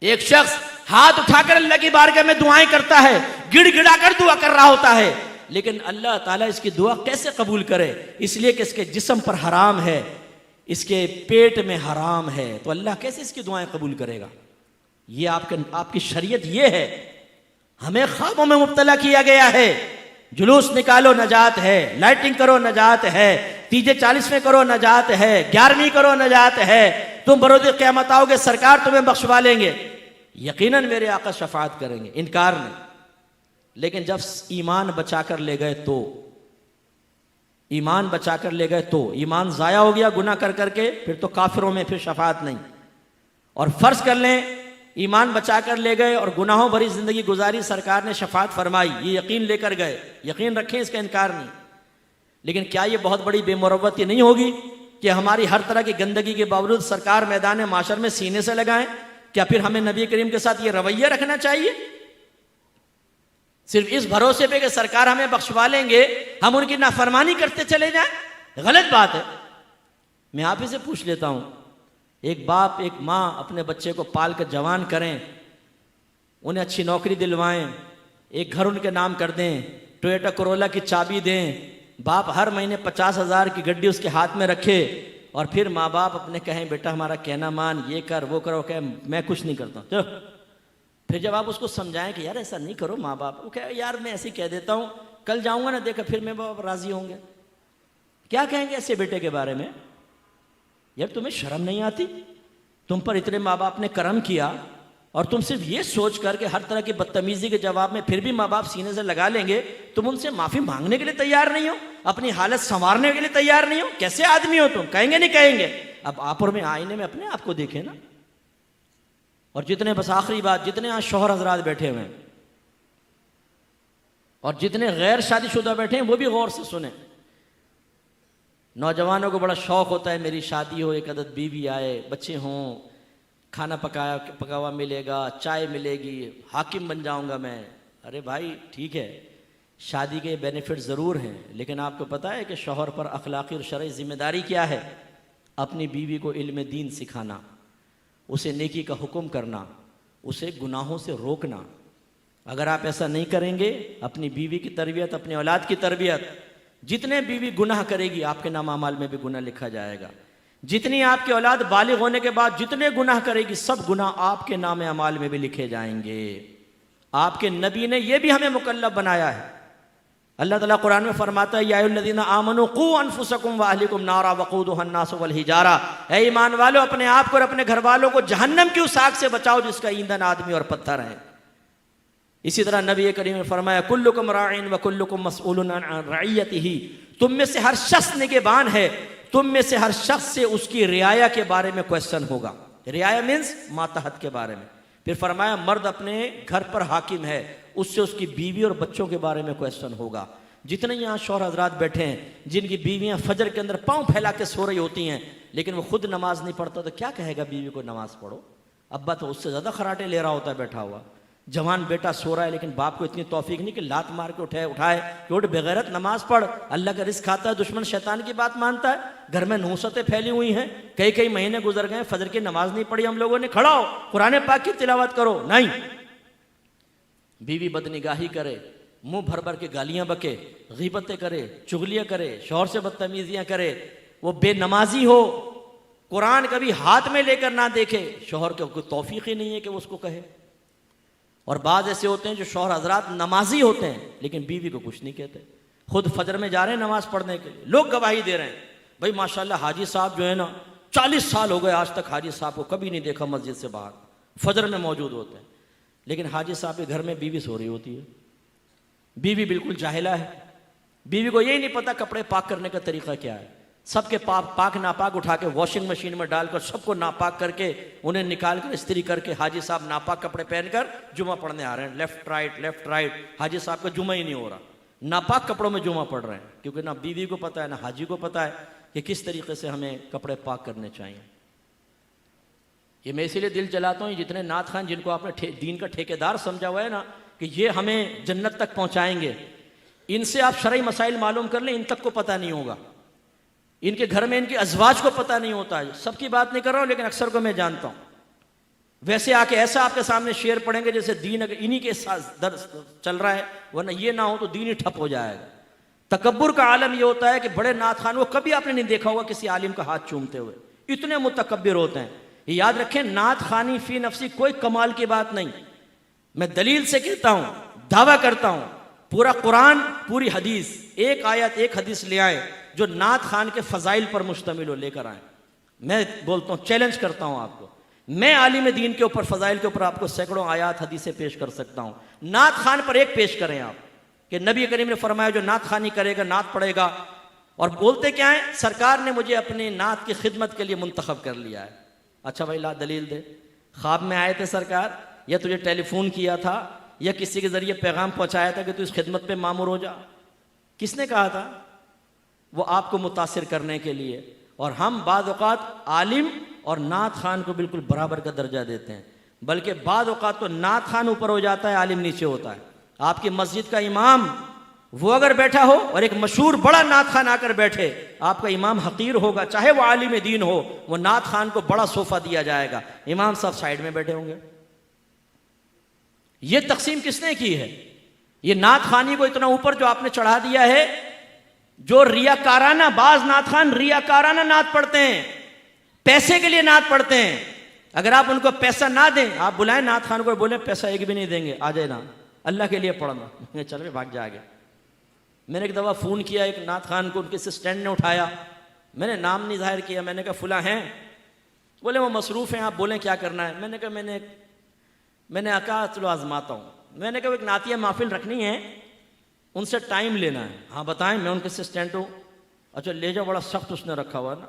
[SPEAKER 2] एक शख्स हाथ उठाकर अल्लाह की बारगाह में दुआएं करता है, गिड़गिड़ाकर दुआ कर रहा होता है, लेकिन अल्लाह ताला इसकी दुआ कैसे कबूल करे? इसलिए कि इसके जिस्म पर हराम है, इसके पेट में हराम है, तो अल्लाह कैसे इसकी दुआएं कबूल करेगा? ये आपकी शरीयत ये है। हमें ख्वाबों में मुब्तला किया गया है। जुलूस निकालो नजात है, लाइटिंग करो नजात है, तीजे 40वें करो नजात है, 11वीं करो नजात है, तुम बरोज़ क़यामत आओगे सरकार तुम्हें बख्शवा लेंगे, यकीनन मेरे आका शफाअत करेंगे, इनकार नहीं। लेकिन जब ईमान बचाकर ले गए तो, ईमान बचाकर ले गए तो ईमान जाया हो गया गुनाह कर करके, फिर तो काफिरों में फिर शफाअत नहीं। और फर्ज कर लें ईमान बचाकर ले गए और गुनाहों भरी जिंदगी गुजारी, सरकार ने शफाअत फरमाई, ये यकीन लेकर गए, यकीन रखें इसका इनकार नहीं। लेकिन क्या ये बहुत बड़ी बेमुरव्वती नहीं होगी कि हमारी हर तरह की गंदगी के बावजूद सरकार मैदान माशर में सीने से लगाएं? क्या फिर हमें नबी करीम के साथ ये रवैया रखना चाहिए? सिर्फ इस भरोसे पे कि सरकार हमें बख्शवा लेंगे हम उनकी नाफरमानी करते चले जाएं? गलत बात है। मैं आप ही से पूछ लेता हूं, एक बाप एक माँ अपने बच्चे को पाल कर जवान करें, उन्हें अच्छी नौकरी दिलवाएं, एक घर उनके नाम कर दें, टोयोटा कोरोला की चाबी दें, बाप हर महीने 50,000 की गड्डी उसके हाथ में रखे, और फिर माँ बाप अपने कहें बेटा हमारा कहना मान, ये कर वो करो, कहे मैं कुछ नहीं करता हूँ, चलो। फिर जब आप उसको समझाएं कि यार ऐसा नहीं करो माँ बाप, वो कहे यार मैं ऐसे ही कह देता हूँ, कल जाऊंगा ना देखा फिर मैं बाप राजी होंगे। क्या कहेंगे ऐसे बेटे के बारे में? यार तुम्हें शर्म नहीं आती? तुम पर इतने माँ बाप ने कर्म किया और तुम सिर्फ ये सोच कर के हर तरह की बदतमीजी के जवाब में फिर भी माँ बाप सीने से लगा लेंगे, तुम उनसे माफी मांगने के लिए तैयार नहीं हो, अपनी हालत संवारने के लिए तैयार नहीं हो। कैसे आदमी हो तुम? कहेंगे नहीं कहेंगे? अब आप और मैं आईने में अपने आप को देखें ना। और जितने, बस आखिरी बात, जितने आज शौहर हजरात बैठे हुए हैं और जितने गैर शादीशुदा बैठे हैं वो भी गौर से सुने। नौजवानों को बड़ा शौक होता है मेरी शादी हो, एक अदद बीवी आए, बच्चे हों, खाना पका हुआ मिलेगा, चाय मिलेगी, हाकिम बन जाऊंगा मैं। अरे भाई ठीक है, शादी के बेनिफिट ज़रूर हैं, लेकिन आपको पता है कि शौहर पर अखलाकी और शरई जिम्मेदारी क्या है? अपनी बीवी को इल्म दीन सिखाना, उसे नेकी का हुक्म करना, उसे गुनाहों से रोकना। अगर आप ऐसा नहीं करेंगे, अपनी बीवी की तरबियत, अपनी औलाद की तरबियत, जितने बीवी गुनाह करेगी आपके नाम अमाल में भी गुनाह लिखा जाएगा। जितनी आपकी औलाद बालिग होने के बाद जितने गुनाह करेगी, सब गुनाह आपके नाम अमाल में भी लिखे जाएंगे। आपके नबी ने यह भी हमें मुकल्लफ बनाया है। अल्लाह ताला कुरान में फरमाता है, या अय्युहल्लज़ीना आमनू क़ू अनफुसकुम व अहलिकुम नारा वक़ूदुहा अन्नास वल हिजारा, ऐ ईमान वालों अपने आप को और अपने घर वालों को जहन्नम की उस आग से बचाओ जिसका ईंधन आदमी और पत्थर है। इसी तरह नबी करीम ने फरमाया, कुल्लुकुम राइन व कुल्लुकुम मसऊलुन अन रइयतिही, तुम में से हर शख्स निगहबान है, तुम में से हर शख्स से उसकी रियाया के बारे में क्वेश्चन होगा। रियाया मीन्स मातहत के बारे में। फिर फरमाया, मर्द अपने घर पर हाकिम है, उससे उसकी बीवी और बच्चों के बारे में क्वेश्चन होगा। जितने यहाँ शौहर हजरात बैठे हैं जिनकी बीवियां फजर के अंदर पांव फैला के सो रही होती हैं, लेकिन वो खुद नमाज नहीं पढ़ता, तो क्या कहेगा बीवी को नमाज पढ़ो? अब्बा तो उससे ज्यादा खराटे ले रहा होता है बैठा हुआ। जवान बेटा सो रहा है, लेकिन बाप को इतनी तौफीक नहीं कि लात मार के उठाए कि उठ बेगैरत नमाज पढ़, अल्लाह का रिस्क खाता है, दुश्मन शैतान की बात मानता है। घर में नूसतें फैली हुई हैं, कई महीने गुजर गए, फजर की नमाज नहीं पढ़ी हम लोगों ने, खड़ा हो कुरान पाक की तिलावत करो। नहीं, बीवी बदनिगाही करे, मुंह भर भर के गालियां बके, गीबतें करे, चुगलियां करे, शौहर से बदतमीजियां करे, वो बेनमाजी हो, कुरान कभी हाथ में लेकर ना देखे, शौहर को कोई तौफीक ही नहीं है कि वो उसको कहे। और बाद ऐसे होते हैं जो शौहर हजरात नमाजी होते हैं लेकिन बीवी को कुछ नहीं कहते, खुद फजर में जा रहे हैं नमाज पढ़ने के लिए, लोग गवाही दे रहे हैं, भाई माशाल्लाह हाजी साहब जो है ना 40 साल हो गए आज तक हाजी साहब को कभी नहीं देखा मस्जिद से बाहर, फजर में मौजूद होते हैं, लेकिन हाजी साहब के घर में बीवी सो रही होती है। बीवी बिल्कुल जाहिला है, बीवी को यही नहीं पता कपड़े पाक करने का तरीका क्या है। सबके पाक नापाक उठा के वॉशिंग मशीन में डालकर सबको नापाक करके उन्हें निकाल कर इस्त्री करके हाजी साहब नापाक कपड़े पहनकर जुमा पढ़ने आ रहे हैं, लेफ्ट राइट। हाजी साहब का जुमा ही नहीं हो रहा, नापाक कपड़ों में जुमा पढ़ रहे हैं, क्योंकि ना बीवी को पता है ना हाजी को पता है कि किस तरीके से हमें कपड़े पाक करने चाहिए। ये मैं इसीलिए दिल जलाता हूँ, जितने नात खान जिनको आपने दीन का ठेकेदार समझा हुआ है ना कि ये हमें जन्नत तक पहुंचाएंगे, इनसे आप शरई मसाइल मालूम कर लें, इन तक को पता नहीं होगा, इनके घर में इनके अजवाज को पता नहीं होता है। सबकी बात नहीं कर रहा हूं लेकिन अक्सर को मैं जानता हूं। वैसे आके ऐसा आपके सामने शेर पढ़ेंगे जैसे दीन अगर इन्हीं के साथ दर्स चल रहा है, वरना ये ना हो तो दीन ही ठप हो जाएगा। तकब्बुर का आलम ये होता है कि बड़े नात खान को कभी आपने नहीं देखा होगा किसी आलिम का हाथ चूमते हुए, इतने मुतकब्बिर होते हैं। ये याद रखें, नात खानी फी नफसी कोई कमाल की बात नहीं। मैं दलील से कहता हूं, दावा करता हूं, पूरा कुरान पूरी हदीस, एक आयत एक हदीस ले आए जो नात खान के फजाइल पर मुश्तमिल हो, लेकर आए। मैं बोलता हूं, चैलेंज करता हूं आपको, मैं आलिम दीन के ऊपर फजाइल के ऊपर आपको सैकड़ों आयात हदीसें पेश कर सकता हूं। नात खान पर एक पेश करें आप कि नबी करीम ने फरमाया जो नात खानी करेगा, नात पढ़ेगा, और बोलते क्या है, सरकार ने मुझे अपनी नात की खिदमत के लिए मुंतखब कर लिया है। अच्छा भाई ला दलील दे, ख्वाब में आए थे सरकार, या तुझे टेलीफोन किया था, या किसी के जरिए पैगाम पहुंचाया था कि तू इस खिदमत पे मामूर हो जा? किसने कहा था? वो आपको मुतासिर करने के लिए। और हम बाद औक़ात आलिम और नात खान को बिल्कुल बराबर का दर्जा देते हैं, बल्कि बाद औक़ात तो नात खान ऊपर हो जाता है, आलिम नीचे होता है। आपकी मस्जिद का इमाम वो अगर बैठा हो और एक मशहूर बड़ा नात खान आकर बैठे, आपका इमाम हकीर होगा, चाहे वो आलिम दीन हो, वो नात खान को बड़ा सोफा दिया जाएगा, इमाम साहब साइड में बैठे होंगे। ये तकसीम किसने की है? ये नात खानी को इतना ऊपर जो आपने चढ़ा दिया है। जो रियाकाराना, बाज नात खान रियाकाराना नात पढ़ते हैं, पैसे के लिए नात पढ़ते हैं। अगर आप उनको पैसा ना दें, आप बुलाएं नात खान को, बोले पैसा एक भी नहीं देंगे, आ जाए ना, अल्लाह के लिए पढ़ना, चल भाग जाएगा। मैंने एक दफ़ा फ़ोन किया एक नात खान को, उनके असिस्टेंट ने उठाया, मैंने नाम नहीं जाहिर किया, मैंने कहा फुला हैं, बोले वो मसरूफ़ हैं, आप बोलें क्या करना है। मैंने कहा मैंने कहा चलो आजमाता हूँ। मैंने कहा एक नातिया महफिल रखनी है, उनसे टाइम लेना है। हाँ बताएं, मैं उनके असिस्टेंट हूँ। अच्छा ले जाओ, बड़ा सख्त उसने रखा हुआ ना।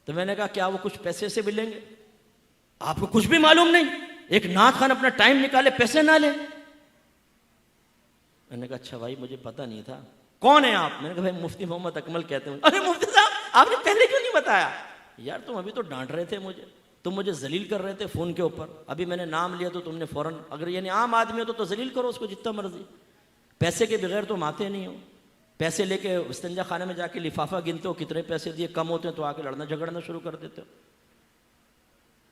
[SPEAKER 2] तो मैंने कहा क्या वो कुछ पैसे से भी लेंगे? आपको कुछ भी मालूम नहीं, एक नात खान अपना टाइम निकाले पैसे ना ले। मैंने कहा अच्छा भाई मुझे पता नहीं था, कौन है आप? मैंने कहा भाई मुफ्ती मोहम्मद अकमल कहते हैं। अरे मुफ्ती साहब आपने पहले क्यों नहीं बताया? यार तुम अभी तो डांट रहे थे मुझे, तुम मुझे जलील कर रहे थे फ़ोन के ऊपर, अभी मैंने नाम लिया तो तुमने फ़ौरन, अगर यानी आम आदमी हो तो जलील करो उसको जितना मर्जी, पैसे के बगैर तुम आते नहीं हो। पैसे लेके इस्तंजा खाने में जाके लिफाफा गिनते हो, कितने पैसे दिए, कम होते हैं तो आके लड़ना झगड़ना शुरू कर देते हो।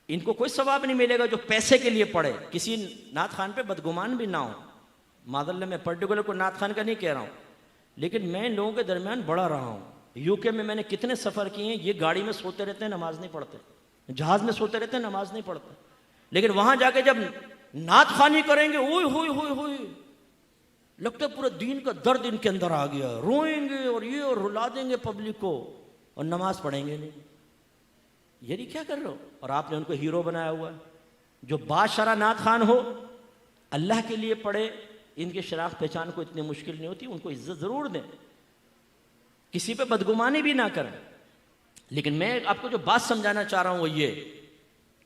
[SPEAKER 2] इनको कोई सवाब नहीं मिलेगा जो पैसे के लिए पढ़े। किसी नात खान पे बदगुमान भी ना हो, मादल्ला में पर्टिकुलर को नात खान का नहीं कह रहा हूँ, लेकिन मैं इन लोगों के दरमियान बड़ा रहा हूँ। यूके में मैंने कितने सफ़र किए हैं, ये गाड़ी में सोते रहते हैं, नमाज नहीं पढ़ते, जहाज में सोते रहते हैं, नमाज नहीं पढ़ते, लेकिन वहां जाके जब नात खानी करेंगे, ओए होए होए होए, लगता है पूरा दीन का दर्द इनके अंदर आ गया, रोएंगे और ये और रुला देंगे पब्लिक को, और नमाज पढ़ेंगे नहीं। ये नहीं क्या कर रहे हो? और आपने उनको हीरो बनाया हुआ है। जो बादशाह नात खान हो, अल्लाह के लिए पढ़े, इनकी शनाख्त पहचान को इतनी मुश्किल नहीं होती, उनको इज्जत ज़रूर दें, किसी पे बदगुमानी भी ना करें। लेकिन मैं आपको जो बात समझाना चाह रहा हूं वो ये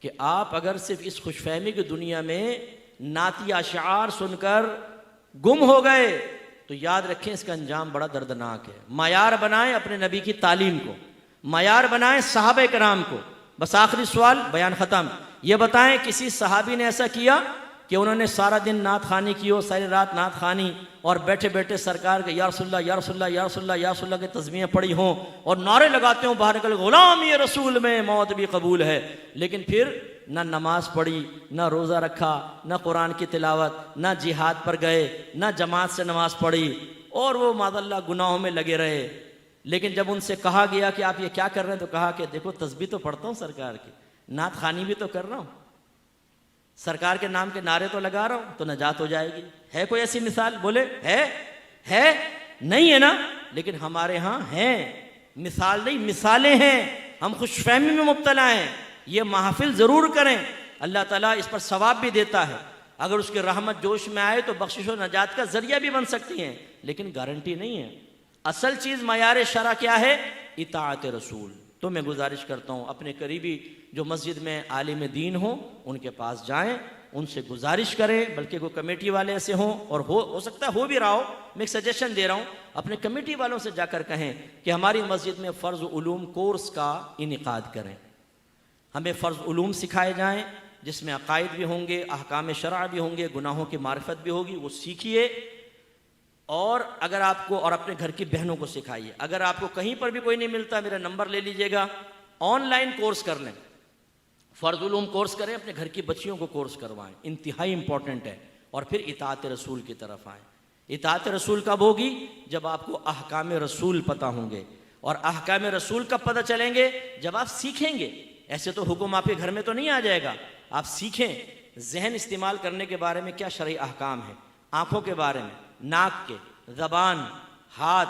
[SPEAKER 2] कि आप अगर सिर्फ इस खुशफहमी की दुनिया में नातिया अशार सुनकर गुम हो गए तो याद रखें इसका अंजाम बड़ा दर्दनाक है। मायार बनाएं अपने नबी की तालीम को, मायार बनाएं सहाबे कराम को। बस आखिरी सवाल, बयान ख़त्म। ये बताएं किसी सहाबी ने ऐसा किया कि उन्होंने सारा दिन नात खानी की हो, सारी रात नात खानी, और बैठे बैठे सरकार के या रसूलल्लाह या रसूलल्लाह या रसूलल्लाह या रसूलल्लाह के तस्बीहें पड़ी हों और नारे लगाते हों बाहर निकल, गुलाम ये रसूल में मौत भी कबूल है, लेकिन फिर ना नमाज पढ़ी, ना रोज़ा रखा, ना कुरान की तिलावत, ना जिहाद पर गए, ना जमात से नमाज पढ़ी, और वो मादल्ला गुनाहों में लगे रहे। लेकिन जब उनसे कहा गया कि आप ये क्या कर रहे हैं, तो कहा कि देखो तस्बीह तो पढ़ता हूँ सरकार की, नात खानी भी तो कर रहा हूँ, सरकार के नाम के नारे तो लगा रहा हूं, तो नजात हो जाएगी। है कोई ऐसी मिसाल? बोले है नहीं है ना? लेकिन हमारे यहां है, मिसाल नहीं मिसालें हैं। हम खुशफहमी में मुब्तला हैं। ये महफिल जरूर करें, अल्लाह ताला इस पर सवाब भी देता है। अगर उसकी रहमत जोश में आए तो बख्शिश और नजात का जरिया भी बन सकती है, लेकिन गारंटी नहीं है। असल चीज मयार शरा क्या है? इताअत रसूल। तो मैं गुजारिश करता हूँ अपने करीबी जो मस्जिद में आलिम दीन हो उनके पास जाएं, उनसे गुजारिश करें, बल्कि कोई कमेटी वाले ऐसे हों, और हो सकता है हो भी रहा हो, मैं एक सजेशन दे रहा हूँ, अपने कमेटी वालों से जाकर कहें कि हमारी मस्जिद में फ़र्ज़ उलूम कोर्स का इनेकाद करें, हमें फ़र्ज़ उलूम सिखाए जाएँ, जिसमें अकायद भी होंगे, अहकाम शरअ भी होंगे, गुनाहों की मारिफत भी होगी, वो सीखिए। और अगर आपको, और अपने घर की बहनों को सिखाइए। अगर आपको कहीं पर भी कोई नहीं मिलता, मेरा नंबर ले लीजिएगा, ऑनलाइन कोर्स कर लें, फ़र्ज़ उलूम कोर्स करें, अपने घर की बच्चियों को कोर्स करवाएं, इंतहाई इंपॉर्टेंट है। और फिर इताअत रसूल की तरफ आएँ। इताअत रसूल कब होगी? जब आपको अहकाम रसूल पता होंगे। और अहकाम रसूल कब पता चलेंगे? जब आप सीखेंगे। ऐसे तो हुक्म आपके घर में तो नहीं आ जाएगा, आप सीखें जहन इस्तेमाल करने के बारे में क्या शरई अहकाम है, आँखों के बारे में, नाक के, ज़बान, हाथ,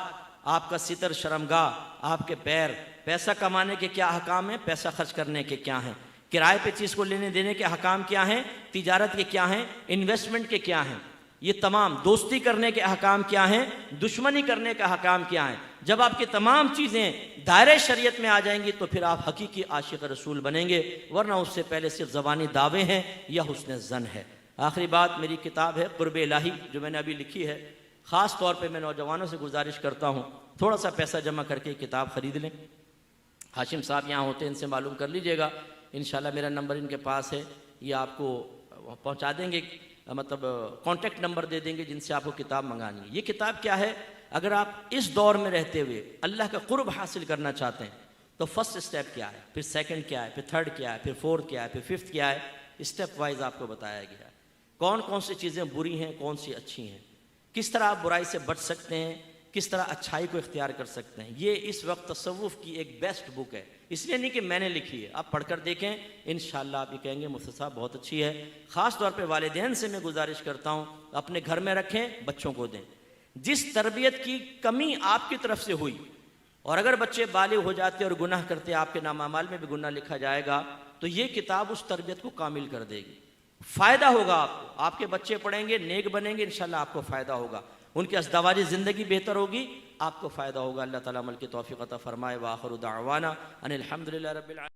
[SPEAKER 2] आपका सितर शर्मगाह, आपके पैर, पैसा कमाने के क्या अहकाम हैं, पैसा खर्च करने के क्या हैं, किराए पे चीज़ को लेने देने के अहकाम क्या हैं, तिजारत के क्या हैं, इन्वेस्टमेंट के क्या हैं, ये तमाम, दोस्ती करने के अहकाम क्या हैं, दुश्मनी करने का अहकाम क्या हैं। जब आपकी तमाम चीज़ें दायरे शरीयत में आ जाएंगी तो फिर आप हकीकी आशिक रसूल बनेंगे, वरना उससे पहले सिर्फ ज़बानी दावे हैं या हुस्न ज़न है। आखिरी बात, मेरी किताब है कुर्ब इलाही जो मैंने अभी लिखी है। ख़ास तौर पे मैं नौजवानों से गुजारिश करता हूँ थोड़ा सा पैसा जमा करके किताब ख़रीद लें। हाशिम साहब यहाँ होते हैं, इनसे मालूम कर लीजिएगा, इंशाल्लाह मेरा नंबर इनके पास है, ये आपको पहुँचा देंगे। मतलब कांटेक्ट नंबर दे देंगे जिनसे आपको किताब मंगानी है। ये किताब क्या है, अगर आप इस दौर में रहते हुए अल्लाह का कुर्ब हासिल करना चाहते हैं तो फर्स्ट स्टेप क्या है, फिर सेकंड क्या है, फिर थर्ड क्या है, फिर फोर्थ क्या है, फिर फिफ्थ क्या है, स्टेप वाइज आपको बताया गया है कौन कौन सी चीज़ें बुरी हैं, कौन सी अच्छी हैं, किस तरह आप बुराई से बच सकते हैं, किस तरह अच्छाई को इख्तियार कर सकते हैं। ये इस वक्त तसव्वुफ की एक बेस्ट बुक है, इसलिए नहीं कि मैंने लिखी है, आप पढ़कर देखें, इंशाअल्लाह आप ये कहेंगे मुफ्ती साहब बहुत अच्छी है। ख़ास तौर पे वालिदैन से मैं गुजारिश करता हूँ अपने घर में रखें, बच्चों को दें। जिस तरबियत की कमी आपकी तरफ से हुई और अगर बच्चे बालिग हो जाते और गुनाह करते, आपके नामामाल में भी गुनाह लिखा जाएगा, तो ये किताब उस तरबियत को कामिल कर देगी। फ़ायदा होगा आपको, आपके बच्चे पढ़ेंगे, नेक बनेंगे, इंशाल्लाह आपको फ़ायदा होगा, उनकी अज़दवाजी ज़िंदगी बेहतर होगी, आपको फ़ायदा होगा। अल्लाह ताला अमल की तौफ़ीक़ अता फ़रमाए। व आख़िरु दाअवाना अनिल हम्दुलिल्लाहि रब्बिल आलमीन।